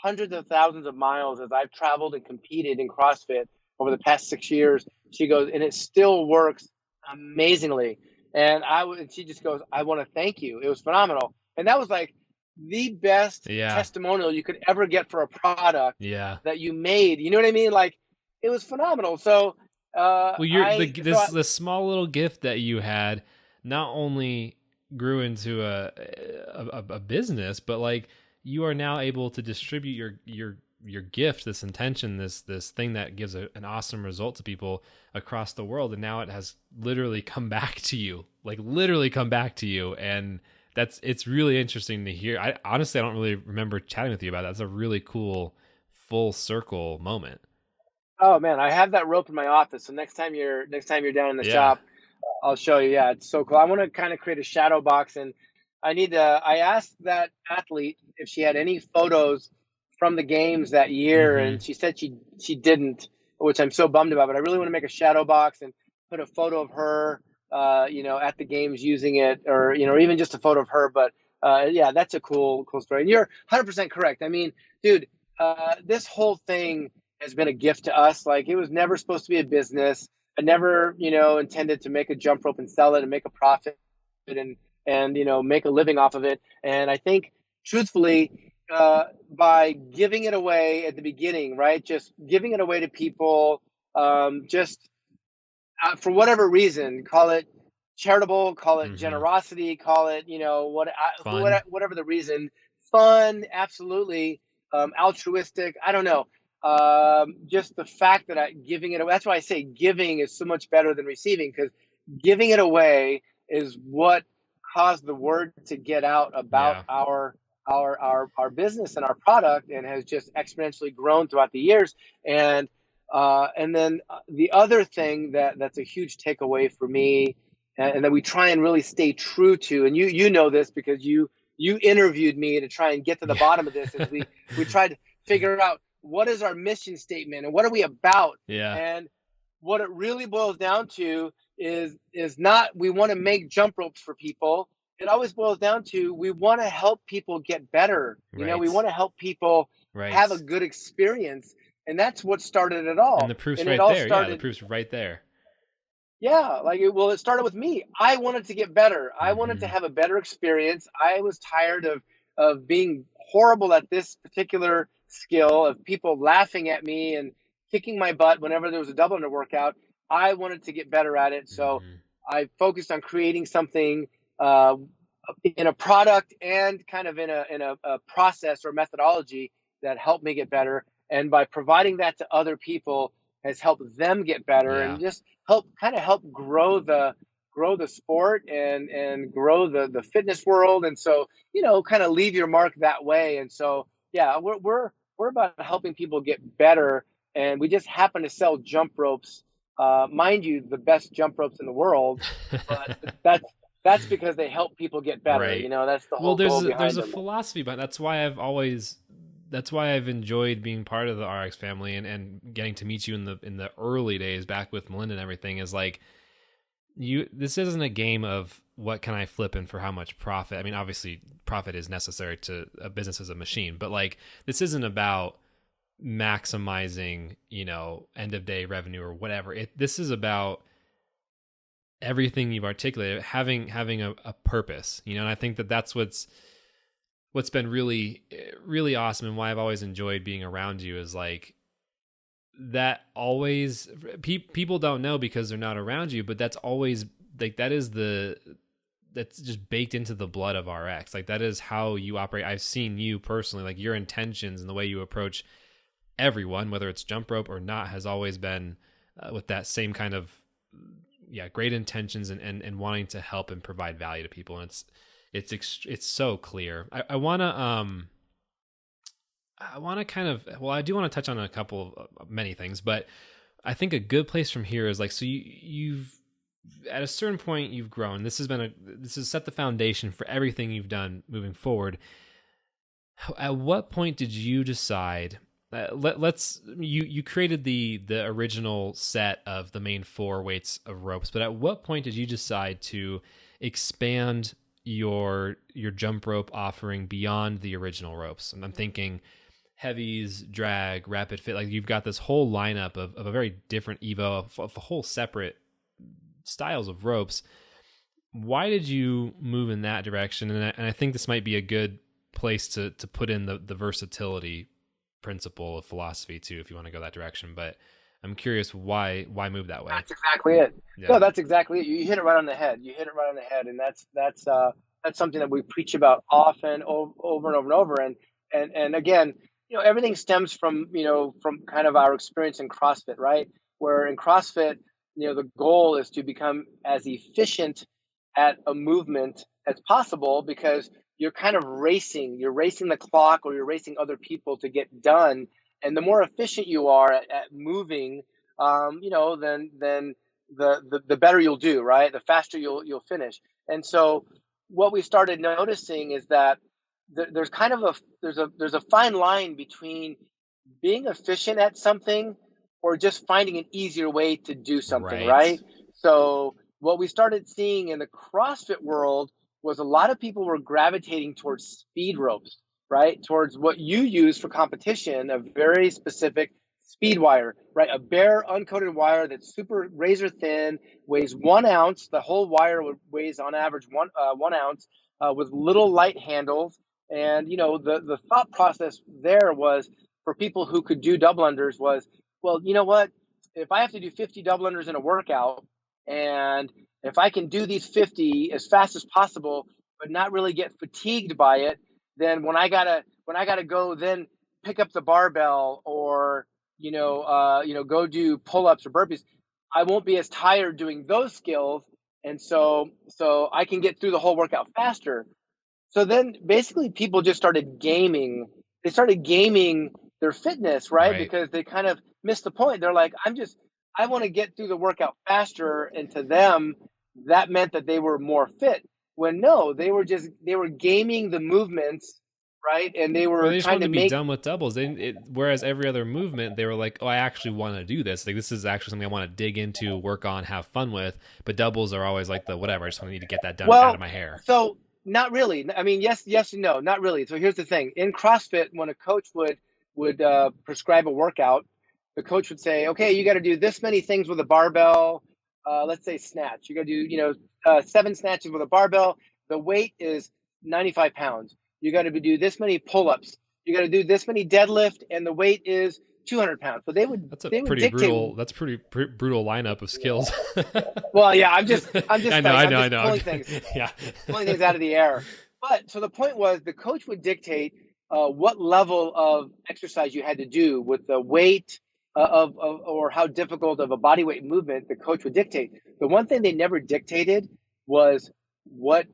hundreds of thousands of miles as I've traveled and competed in CrossFit over the past 6 years. She goes, and it still works amazingly. And she just goes, I want to thank you. It was phenomenal. And that was like the best Yeah. testimonial you could ever get for a product Yeah. that you made. You know what I mean? Like, it was phenomenal. So, Well, this small little gift that you had not only grew into a business, but like you are now able to distribute your gift, this intention, this thing that gives an awesome result to people across the world, and now it has literally come back to you, and it's really interesting to hear. I honestly, I don't really remember chatting with you about that. That's a really cool full circle moment. Oh man, I have that rope in my office. So next time you're down in the Yeah. shop, I'll show you. Yeah, it's so cool. I want to kind of create a shadow box, and I asked that athlete if she had any photos from the games that year, Mm-hmm. and she said she didn't, which I'm so bummed about. But I really want to make a shadow box and put a photo of her, at the games using it, or even just a photo of her. But yeah, that's a cool story. And you're 100% correct. I mean, dude, this whole thing has been a gift to us. Like, it was never supposed to be a business. I never, intended to make a jump rope and sell it and make a profit and make a living off of it. And I think, truthfully, by giving it away at the beginning, right, just giving it away to people, just for whatever reason, call it charitable, call it Mm-hmm. generosity, call it Fun. whatever the reason, fun, absolutely, altruistic. I don't know. Just the fact that giving it away. That's why I say giving is so much better than receiving, because giving it away is what caused the word to get out about Yeah. our business and our product, and has just exponentially grown throughout the years. And then the other thing that's a huge takeaway for me, and that we try and really stay true to, and you know this because you interviewed me to try and get to the Yeah. bottom of this, is we tried to figure out what is our mission statement and what are we about. Yeah. And what it really boils down to is not we want to make jump ropes for people. It always boils down to we want to help people get better. We Right. want to help people have a Right. good experience, and that's what started it And all. the proof's And it right all there. Yeah, the started, proof's right there. yeah, it started with me. I wanted to get better. I wanted to Mm-hmm. have a better experience. I was tired of being horrible at this particular skill, of people laughing at me and kicking my butt whenever there was a double under workout. I wanted to get better at it. So Mm-hmm. I focused on creating something, uh, in a product and kind of in a process or methodology that helped me get better. And by providing that to other people, has helped them get better, Yeah. and just help grow the sport and grow the fitness world. And so, kind of leave your mark that way. And so, yeah, we're about helping people get better, and we just happen to sell jump ropes, mind you, the best jump ropes in the world. But that's because they help people get better. Right. That's the Well, whole goal there's behind a them. philosophy behind. That's why I've enjoyed being part of the RX family and getting to meet you in the early days back with Melinda and everything, is like, this isn't a game of what can I flip and for how much profit. I mean, obviously profit is necessary to a business as a machine, but like, this isn't about maximizing, end of day revenue or whatever. This is about everything you've articulated, having a purpose, and I think that's what's been really, really awesome, and why I've always enjoyed being around you, is like, that always, people don't know because they're not around you, but that's always like, that's just baked into the blood of RX. Like, that is how you operate. I've seen you personally, like, your intentions and the way you approach everyone, whether it's jump rope or not, has always been with that same kind of, great intentions and wanting to help and provide value to people. And it's so clear. I want to kind of, well, I do want to touch on a couple of many things, but I think a good place from here is like, so you've at a certain point you've grown. This has set the foundation for everything you've done moving forward. At what point did you decide let's you created the original set of the main 4 weights of ropes, but at what point did you decide to expand your jump rope offering beyond the original ropes? And I'm thinking heavies, drag, rapid fit. Like you've got this whole lineup of a very different Evo, of a whole separate styles of ropes. Why did you move in that direction? And I think this might be a good place to put in the versatility principle of philosophy too, if you want to go that direction. But I'm curious why move that way? That's exactly it. Yeah. No, that's exactly it. You hit it right on the head. You hit it right on the head, and that's something that we preach about often, over and over and over. And again, everything stems from from kind of our experience in CrossFit, right? Where in CrossFit, the goal is to become as efficient at a movement as possible, because you're kind of racing. You're racing the clock, or you're racing other people to get done. And the more efficient you are at moving, then the better you'll do, right? The faster you'll finish. And so what we started noticing is that there's kind of there's a fine line between being efficient at something or just finding an easier way to do something, right? So what we started seeing in the CrossFit world was a lot of people were gravitating towards speed ropes, right? Towards what you use for competition, a very specific speed wire, right? A bare uncoated wire that's super razor thin, weighs 1 ounce. The whole wire weighs on average 1 ounce, with little light handles. And the thought process there was, for people who could do double unders, was, well, you know what? If I have to do 50 double unders in a workout, and if I can do these 50 as fast as possible, but not really get fatigued by it, then when I gotta go then pick up the barbell, or go do pull-ups or burpees, I won't be as tired doing those skills, and so I can get through the whole workout faster. So then basically people just started gaming. They started gaming their fitness, right? Because they kind of missed the point. They're like, I want to get through the workout faster. And to them, that meant that they were more fit. When no, they were gaming the movements, right? And they were they just trying wanted to be done with doubles. Whereas every other movement, they were like, oh, I actually want to do this. Like, this is actually something I want to dig into, work on, have fun with. But doubles are always like whatever. I just want to get that done out of my hair. So not really. I mean, yes and no, not really. So here's the thing. In CrossFit, when a coach would prescribe a workout, the coach would say, okay, you got to do this many things with a barbell. Let's say snatch. You got to do, 7 snatches with a barbell. The weight is 95 pounds. You got to do this many pull-ups. You got to do this many deadlift, and the weight is 200 pounds. So That's a pretty brutal lineup of skills. Well, yeah, I'm just I know. Pulling things out of the air. But so the point was, the coach would dictate what level of exercise you had to do with the weight or how difficult of a body weight movement the coach would dictate. The one thing they never dictated was what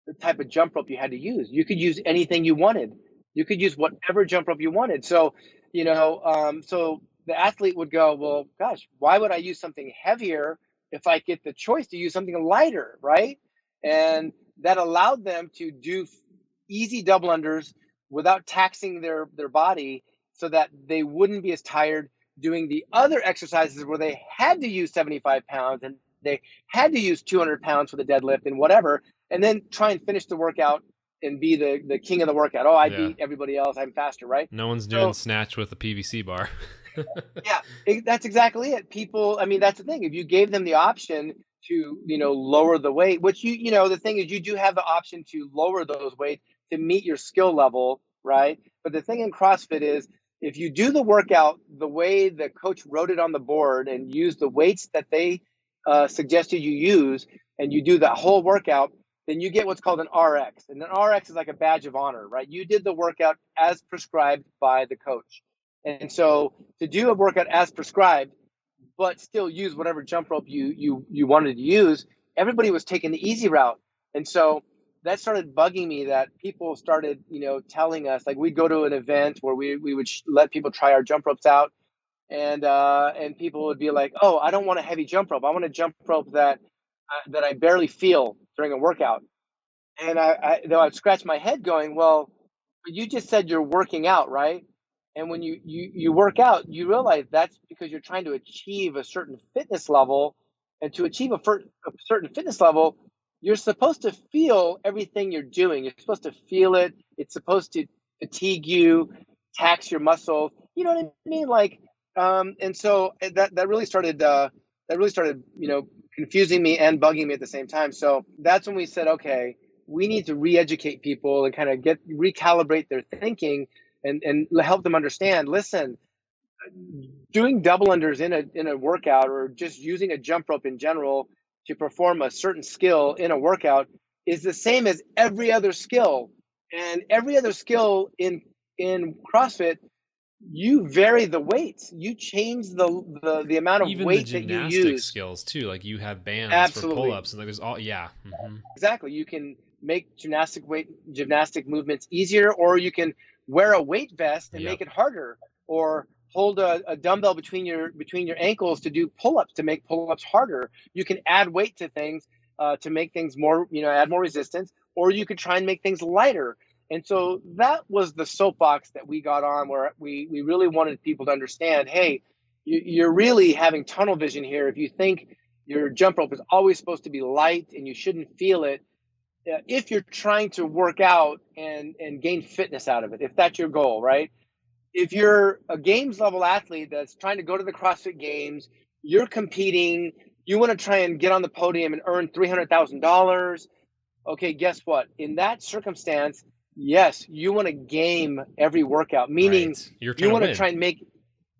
the type of jump rope you had to use. You could use anything you wanted. You could use whatever jump rope you wanted. So, so the athlete would go, well, gosh, why would I use something heavier if I get the choice to use something lighter, right? And that allowed them to do easy double unders without taxing their body, so that they wouldn't be as tired doing the other exercises where they had to use 75 pounds and they had to use 200 pounds for the deadlift and whatever, and then try and finish the workout and be the king of the workout. Oh, I beat everybody else. I'm faster, right? No one's doing snatch with a PVC bar. Yeah, that's exactly it. People, I mean, that's the thing. If you gave them the option to, lower the weight, which the thing is, you do have the option to lower those weights to meet your skill level, right? But the thing in CrossFit is, if you do the workout the way the coach wrote it on the board and use the weights that they suggested you use, and you do that whole workout, then you get what's called an RX. And an RX is like a badge of honor, right? You did the workout as prescribed by the coach. And so to do a workout as prescribed, but still use whatever jump rope you wanted to use, everybody was taking the easy route. And so that started bugging me, that people started, telling us, like, we'd go to an event where we would let people try our jump ropes out. And people would be like, oh, I don't want a heavy jump rope. I want a jump rope that I barely feel during a workout. And I'd scratch my head going, well, you just said you're working out, right? And when you work out, you realize that's because you're trying to achieve a certain fitness level. And to achieve a certain fitness level, you're supposed to feel everything you're doing. You're supposed to feel it. It's supposed to fatigue you, tax your muscles. You know what I mean? Like, and so that really started confusing me and bugging me at the same time. So that's when we said, okay, we need to re-educate people and kind of recalibrate their thinking and help them understand, listen, doing double unders in a workout, or just using a jump rope in general to perform a certain skill in a workout, is the same as every other skill. And every other skill in CrossFit, you vary the weights. You change the amount of Even the weight that you gymnastic use. skills too, like you have bands for Absolutely. pull-ups and like there's all, yeah. Exactly. You can make gymnastic movements easier, or you can wear a weight vest and Yep. make it harder, or hold a dumbbell between your ankles to do pull-ups, to make pull-ups harder. You can add weight to things to make things more, add more resistance, or you could try and make things lighter. And so that was the soapbox that we got on, where we really wanted people to understand, hey, you're really having tunnel vision here. If you think your jump rope is always supposed to be light and you shouldn't feel it, if you're trying to work out and gain fitness out of it, if that's your goal, right? If you're a games level athlete that's trying to go to the CrossFit Games, you're competing, you want to try and get on the podium and earn $300,000. Okay, guess what? In that circumstance, yes, you want to game every workout, meaning Right. You're you trying to want to win. try and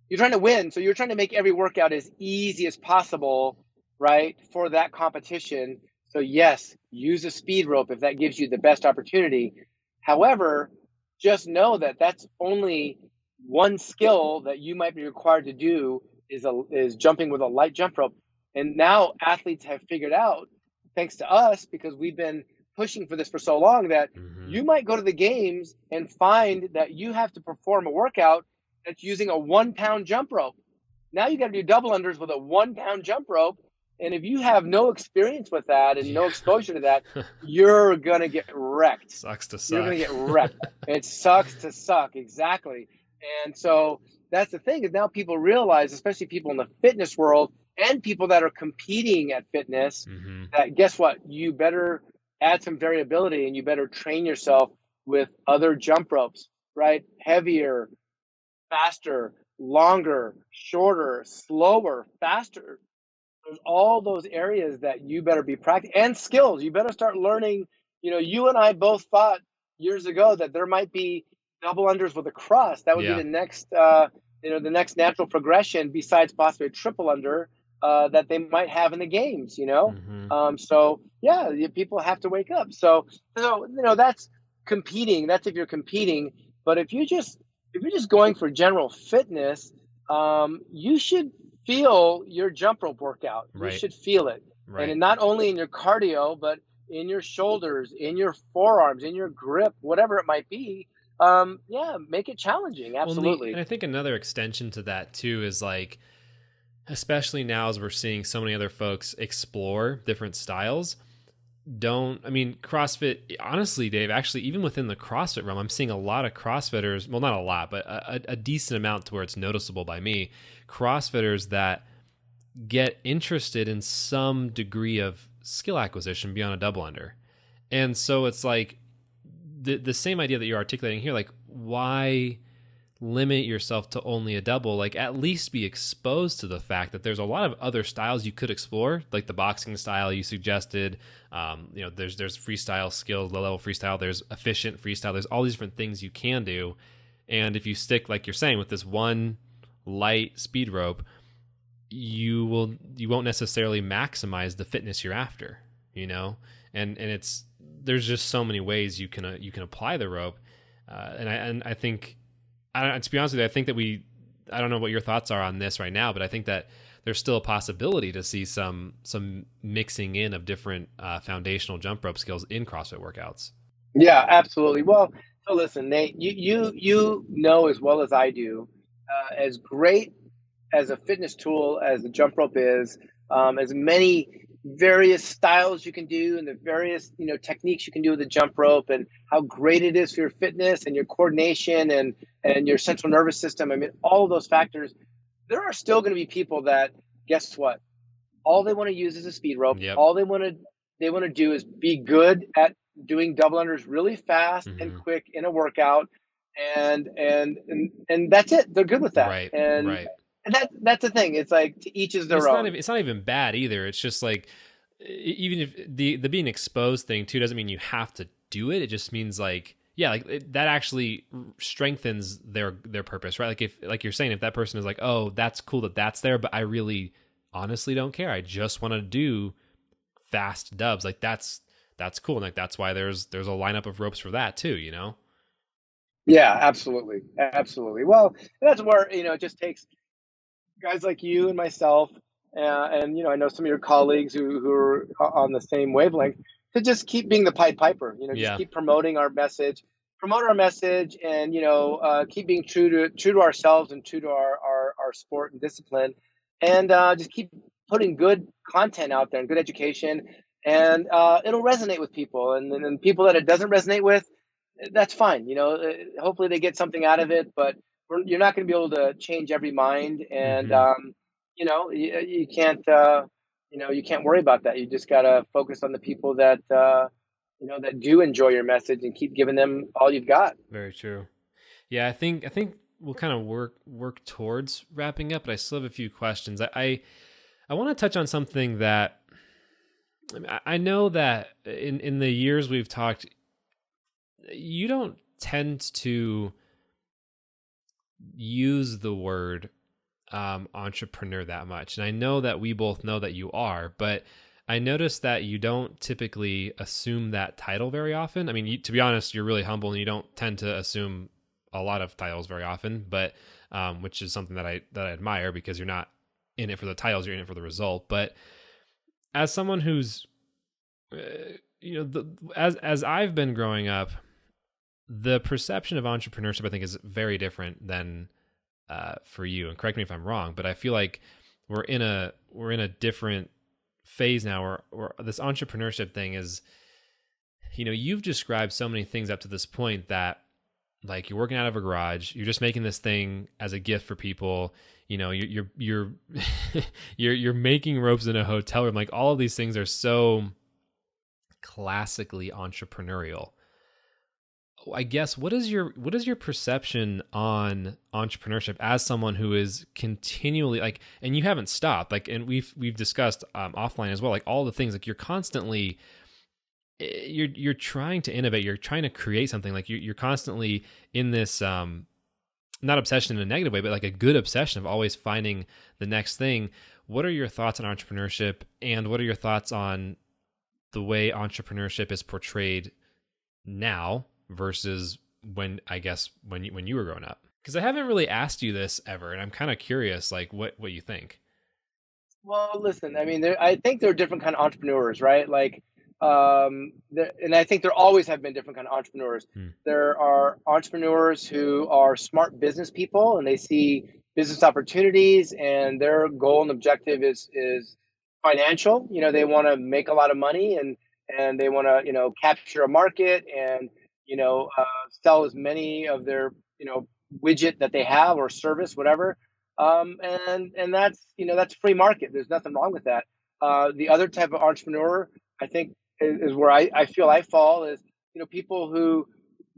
you're trying to win. So you're trying to make every workout as easy as possible, right, for that competition. So yes, use a speed rope if that gives you the best opportunity. However, just know that that's only one skill that you might be required to do, is jumping with a light jump rope. And now athletes have figured out, thanks to us, because we've been pushing for this for so long, that Mm-hmm. you might go to the games and find that you have to perform a workout that's using a 1 pound jump rope. Now you got to do double unders with a 1 pound jump rope. And if you have no experience with that and no Yeah. exposure to that, you're going to get wrecked. Sucks to You're going suck. to get wrecked. It sucks to suck. Exactly. And so that's the thing, is now people realize, especially people in the fitness world and people that are competing at fitness, Mm-hmm. that guess what? You better add some variability and you better train yourself with other jump ropes, right? Heavier, faster, longer, shorter, slower, faster. There's all those areas that you better be practicing, and skills. You better start learning. You and I both thought years ago that there might be double unders with a cross. That would be Yeah. the next natural progression, besides possibly a triple under that they might have in the games. Mm-hmm. So yeah, people have to wake up. So that's competing. That's if you're competing. But if you're just going for general fitness, you should feel your jump rope workout. You Right. should feel it. Right. And not only in your cardio, but in your shoulders, in your forearms, in your grip, whatever it might be. Yeah, make it challenging. Only, Absolutely. and I think another extension to that too is like, especially now as we're seeing so many other folks explore different styles. I mean, CrossFit, honestly, Dave, actually, even within the CrossFit realm, I'm seeing a lot of CrossFitters, well, not a lot, but a decent amount to where it's noticeable by me, CrossFitters that get interested in some degree of skill acquisition beyond a double under. And so it's like the same idea that you're articulating here, like, why limit yourself to only a double? Like, at least be exposed to the fact that there's a lot of other styles you could explore, like the boxing style you suggested. There's freestyle skills, low level freestyle, there's efficient freestyle, there's all these different things you can do. And if you stick, like you're saying, with this one light speed rope, you won't necessarily maximize the fitness you're after, and there's just so many ways you can apply the rope. And I think, to be honest with you, I think that I don't know what your thoughts are on this right now, but I think that there's still a possibility to see some mixing in of different foundational jump rope skills in CrossFit workouts. Yeah, absolutely. Well, so listen, Nate, you know as well as I do, as great as a fitness tool as the jump rope is, as many various styles you can do and the various, techniques you can do with the jump rope, and how great it is for your fitness and your coordination and your central nervous system. I mean, all of those factors. There are still going to be people that, guess what? All they want to use is a speed rope. Yep. All they want to do is be good at doing double unders really fast and quick in a workout, and that's it. They're good with that. Right. And Right. and that's the thing. It's like, to each is their own. It's not even bad either. It's just like, even if the being exposed thing too doesn't mean you have to do it. It just means like, yeah, like that actually strengthens their purpose, right? Like, if, like you're saying, if that person is like, oh, that's cool that that's there, but I really honestly don't care. I just want to do fast dubs. Like that's cool. And like, that's why there's a lineup of ropes for that too, you know? Yeah, absolutely, absolutely. Well, that's where, it just takes guys like you and myself, and I know some of your colleagues who are on the same wavelength, to just keep being the Pied Piper. Just Yeah. keep promoting our message, and keep being true to ourselves and true to our sport and discipline, and just keep putting good content out there and good education, and it'll resonate with people, and then people that it doesn't resonate with, that's fine. Hopefully they get something out of it, but you're not going to be able to change every mind, and you can't you can't worry about that. You just got to focus on the people that that do enjoy your message, and keep giving them all you've got. Very true. Yeah, I think we'll kind of work towards wrapping up, but I still have a few questions. I want to touch on something that I know that in the years we've talked, you don't tend to use the word entrepreneur that much. And I know that we both know that you are, but I noticed that you don't typically assume that title very often. I mean, to be honest, you're really humble and you don't tend to assume a lot of titles very often, but which is something that I admire, because you're not in it for the titles, you're in it for the result. But as someone who's, as I've been growing up, the perception of entrepreneurship, I think, is very different than for you. And correct me if I'm wrong, but I feel like we're in a different phase now, where this entrepreneurship thing is, you've described so many things up to this point that, like, you're working out of a garage, you're just making this thing as a gift for people. You're you're making ropes in a hotel room. Like, all of these things are so classically entrepreneurial. I guess, what is your perception on entrepreneurship as someone who is continually, like, and you haven't stopped, like, and we've discussed offline as well, like, all the things, like, you're constantly, you're trying to innovate, you're trying to create something, like, you're constantly in this not obsession in a negative way, but like a good obsession of always finding the next thing. What are your thoughts on entrepreneurship, and what are your thoughts on the way entrepreneurship is portrayed now versus when you were growing up? Because I haven't really asked you this ever, and I'm kind of curious, like, what you think. Well, listen, I mean, I think there are different kind of entrepreneurs, right? Like, and I think there always have been different kind of entrepreneurs. There are entrepreneurs who are smart business people, and they see business opportunities, and their goal and objective is financial. They want to make a lot of money, and they want to capture a market, and sell as many of their widget that they have, or service, whatever. And that's free market. There's nothing wrong with that. The other type of entrepreneur, I think, is where I feel I fall, is people who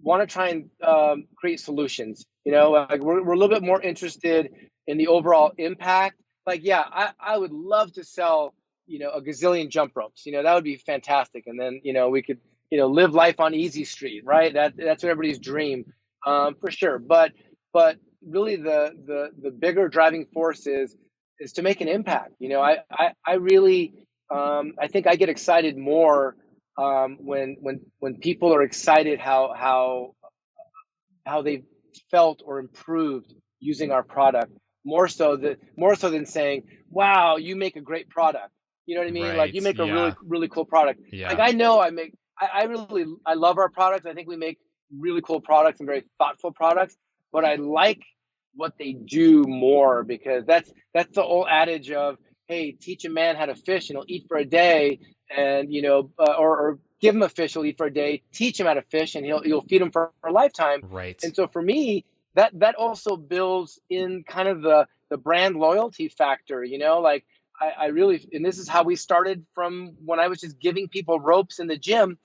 want to try and create solutions. Like, we're a little bit more interested in the overall impact. Like, yeah, I would love to sell a gazillion jump ropes. That would be fantastic. And then we could live life on easy street, right? That's everybody's dream, for sure. But really, the bigger driving force is to make an impact. I really, I think I get excited more when people are excited how they felt or improved using our product, more so than saying, wow, you make a great product. You know what I mean? Right. Like, you make a Yeah. really cool product. Yeah. Like, I know I love our products. I think we make really cool products and very thoughtful products, but I like what they do more, because that's the old adage of, hey, teach a man how to fish and he'll eat for a day, and or give him a fish, he'll eat for a day. Teach him how to fish, and you'll feed him for a lifetime. Right. And so for me, that also builds in kind of the brand loyalty factor. Like I really, and this is how we started from when I was just giving people ropes in the gym,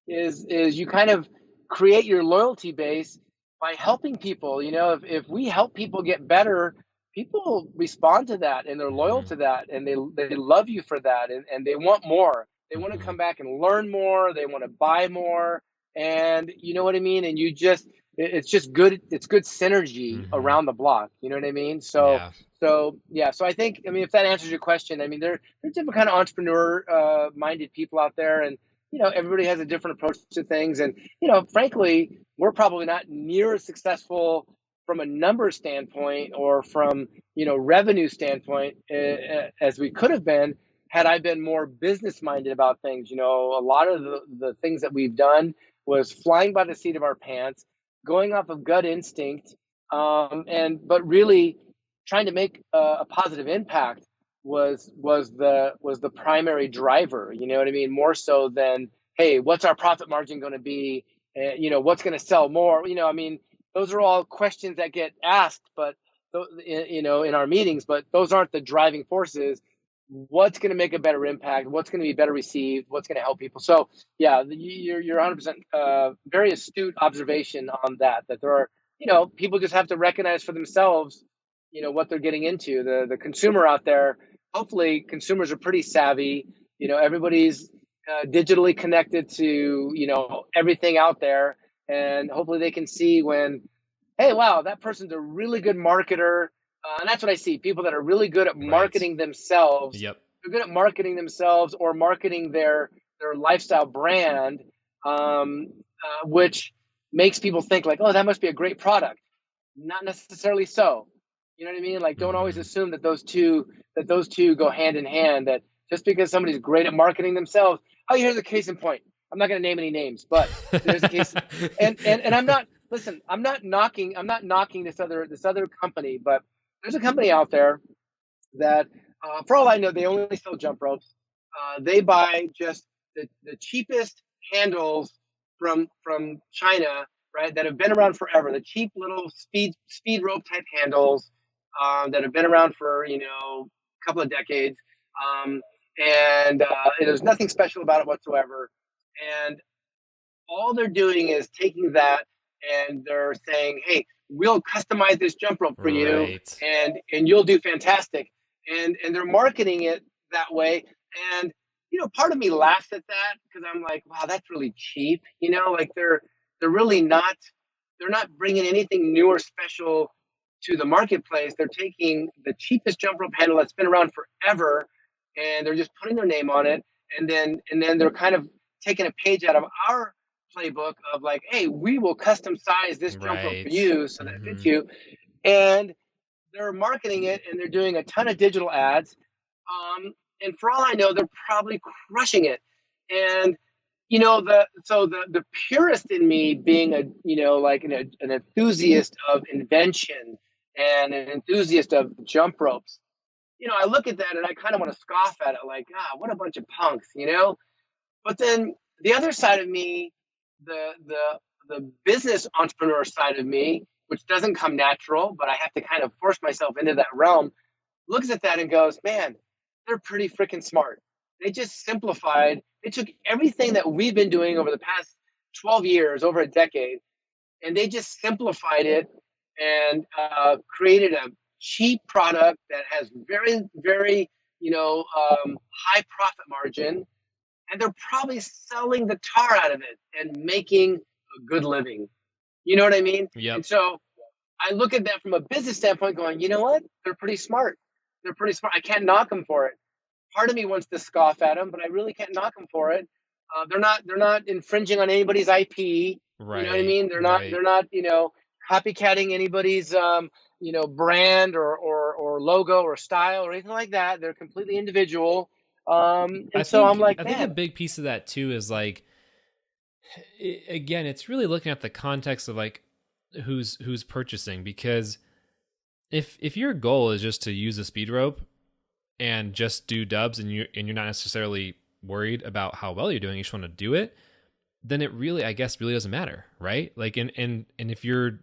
is you kind of create your loyalty base by helping people. If we help people get better, people respond to that, and they're loyal to that, and they love you for that, and they want more. They want to come back and learn more. They want to buy more, and you know what I mean. And it's just good. It's good synergy around the block. You know what I mean? So Yeah. So I think, if that answers your question, there's different kind of entrepreneur minded people out there, and everybody has a different approach to things, and frankly, we're probably not near as successful from a number standpoint or from revenue standpoint as we could have been had I been more business minded about things. A lot of the things that we've done was flying by the seat of our pants, going off of gut instinct, but really trying to make a positive impact was the primary driver. You know what I mean? More so than, hey, what's our profit margin going to be? What's going to sell more? Those are all questions that get asked, but in our meetings, but those aren't the driving forces. What's going to make a better impact? What's going to be better received? What's going to help people? So yeah, you're 100% very astute observation on that there are, people just have to recognize for themselves, what they're getting into. The consumer out there, hopefully consumers are pretty savvy. Everybody's digitally connected to, everything out there. And hopefully they can see when, hey, wow, that person's a really good marketer. And that's what I see. People that are really good at marketing themselves. Yep. They're good at marketing themselves or marketing their lifestyle brand, which makes people think like, oh, that must be a great product. Not necessarily so. You know what I mean? Like, don't always assume that those two go hand in hand, that just because somebody's great at marketing themselves. Oh, here's a case in point. I'm not going to name any names, but there's a case. And I'm not, listen, I'm not knocking this other company, but there's a company out there that, for all I know, they only sell jump ropes. They buy just the cheapest handles from China, right? That have been around forever. The cheap little speed rope type handles that have been around for a couple of decades, and there's nothing special about it whatsoever. And all they're doing is taking that and they're saying, hey, we'll customize this jump rope for you, and you'll do fantastic. And they're marketing it that way. And part of me laughs at that because I'm like, wow, that's really cheap. Like they're really not, they're not bringing anything new or special to the marketplace. They're taking the cheapest jump rope handle that's been around forever, and they're just putting their name on it. And then they're kind of taking a page out of our playbook of like, hey, we will custom size this jump rope for you so that it fits you. And they're marketing it, and they're doing a ton of digital ads. And for all I know, they're probably crushing it. And the purist in me, being an enthusiast of invention and an enthusiast of jump ropes, I look at that and I kind of want to scoff at it, like, what a bunch of punks, But then the other side of me, the business entrepreneur side of me, which doesn't come natural, but I have to kind of force myself into that realm, looks at that and goes, man, they're pretty freaking smart. They just simplified. They took everything that we've been doing over the past 12 years, over a decade, and they just simplified it and created a cheap product that has very, very, high profit margin. And they're probably selling the tar out of it and making a good living. You know what I mean? Yep. And so I look at that from a business standpoint going, you know what? They're pretty smart. They're pretty smart. I can't knock them for it. Part of me wants to scoff at them, but I really can't knock them for it. They're not infringing on anybody's IP. Right. You know what I mean? They're not copycatting anybody's brand or logo or style or anything like that. They're completely individual. I'm like, I think a big piece of that too is like, again, it's really looking at the context of like who's purchasing, because if your goal is just to use a speed rope, and just do dubs and you're not necessarily worried about how well you're doing, you just want to do it, then it really, I guess, really doesn't matter, right? Like, and if you're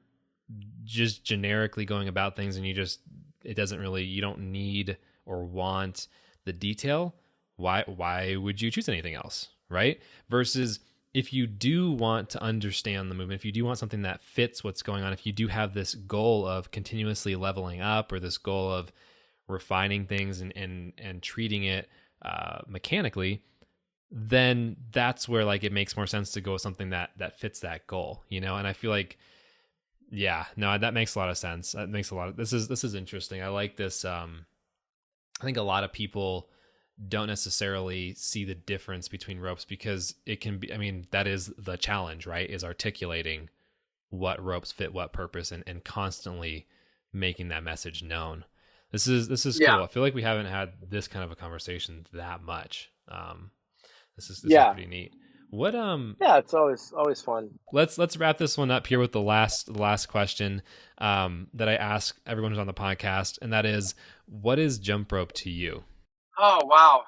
just generically going about things and it doesn't really, you don't need or want the detail, why would you choose anything else, right? Versus if you do want to understand the movement, if you do want something that fits what's going on, if you do have this goal of continuously leveling up or this goal of refining things and treating it mechanically, then that's where like it makes more sense to go with something that fits that goal, you know? And I feel like, yeah, no, that makes a lot of sense. That makes a lot of, this is interesting. I like this. I think a lot of people don't necessarily see the difference between ropes because it can be, I mean, that is the challenge, right? Is articulating what ropes fit what purpose and constantly making that message known. This is cool. I feel like we haven't had this kind of a conversation that much. This is pretty neat. What yeah, it's always fun. Let's wrap this one up here with the last question that I ask everyone who's on the podcast, and that is, what is jump rope to you? Oh wow,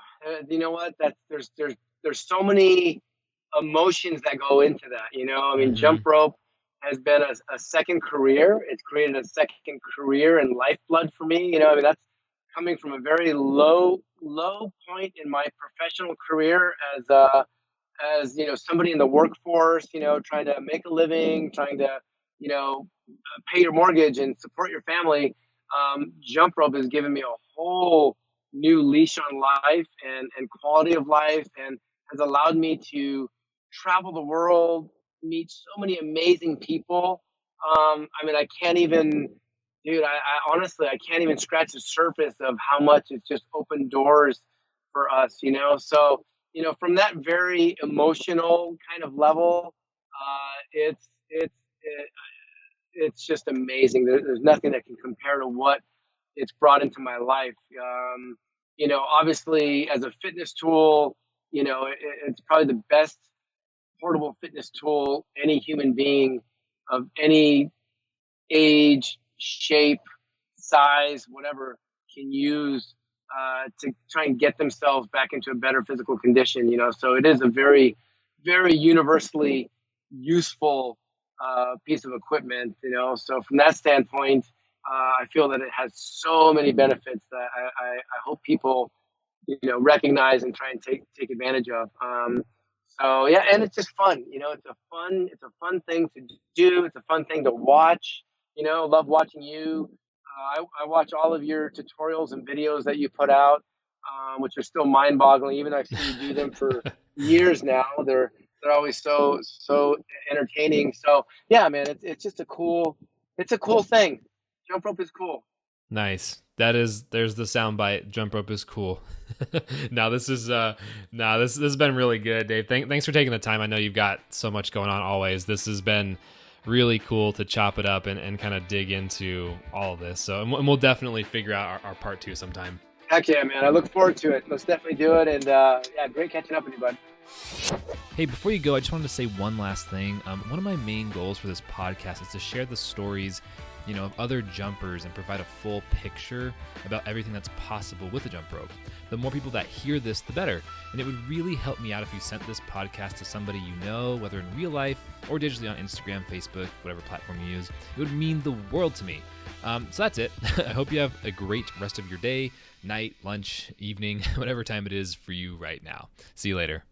you know what? There's so many emotions that go into that. You know, I mean, jump rope has been a second career. It's created a second career and lifeblood for me. You know, I mean, that's coming from a very low point in my professional career as you know, somebody in the workforce, you know, trying to make a living, trying to, you know, pay your mortgage and support your family. Jump rope has given me a whole new leash on life and quality of life, and has allowed me to travel the world, meet so many amazing people. I mean, I can't even, dude, I honestly, I can't even scratch the surface of how much it's just opened doors for us, you know? So, you know, from that very emotional kind of level, it's just amazing. There's nothing that can compare to what it's brought into my life. You know, obviously as a fitness tool, you know, it's probably the best portable fitness tool any human being of any age, shape, size, whatever, can use to try and get themselves back into a better physical condition, you know. So it is a very, very universally useful piece of equipment, you know. So from that standpoint, I feel that it has so many benefits that I hope people, you know, recognize and try and take advantage of. So yeah, and it's just fun, you know. It's a fun thing to do. It's a fun thing to watch. You know, love watching you. I watch all of your tutorials and videos that you put out, which are still mind-boggling. Even though I've seen you do them for years now, they're always so entertaining. So yeah, man, it's just a cool thing. Jump rope is cool. Nice. There's the soundbite. Jump rope is cool. This has been really good, Dave. Thanks for taking the time. I know you've got so much going on always. This has been really cool to chop it up and kind of dig into all of this. So, and we'll definitely figure out our part 2 sometime. Heck yeah, man. I look forward to it. Let's definitely do it. And yeah, great catching up with you, bud. Hey, before you go, I just wanted to say one last thing. One of my main goals for this podcast is to share the stories, you know, of other jumpers and provide a full picture about everything that's possible with the jump rope. The more people that hear this, the better. And it would really help me out if you sent this podcast to somebody you know, whether in real life or digitally on Instagram, Facebook, whatever platform you use. It would mean the world to me. So that's it. I hope you have a great rest of your day, night, lunch, evening, whatever time it is for you right now. See you later.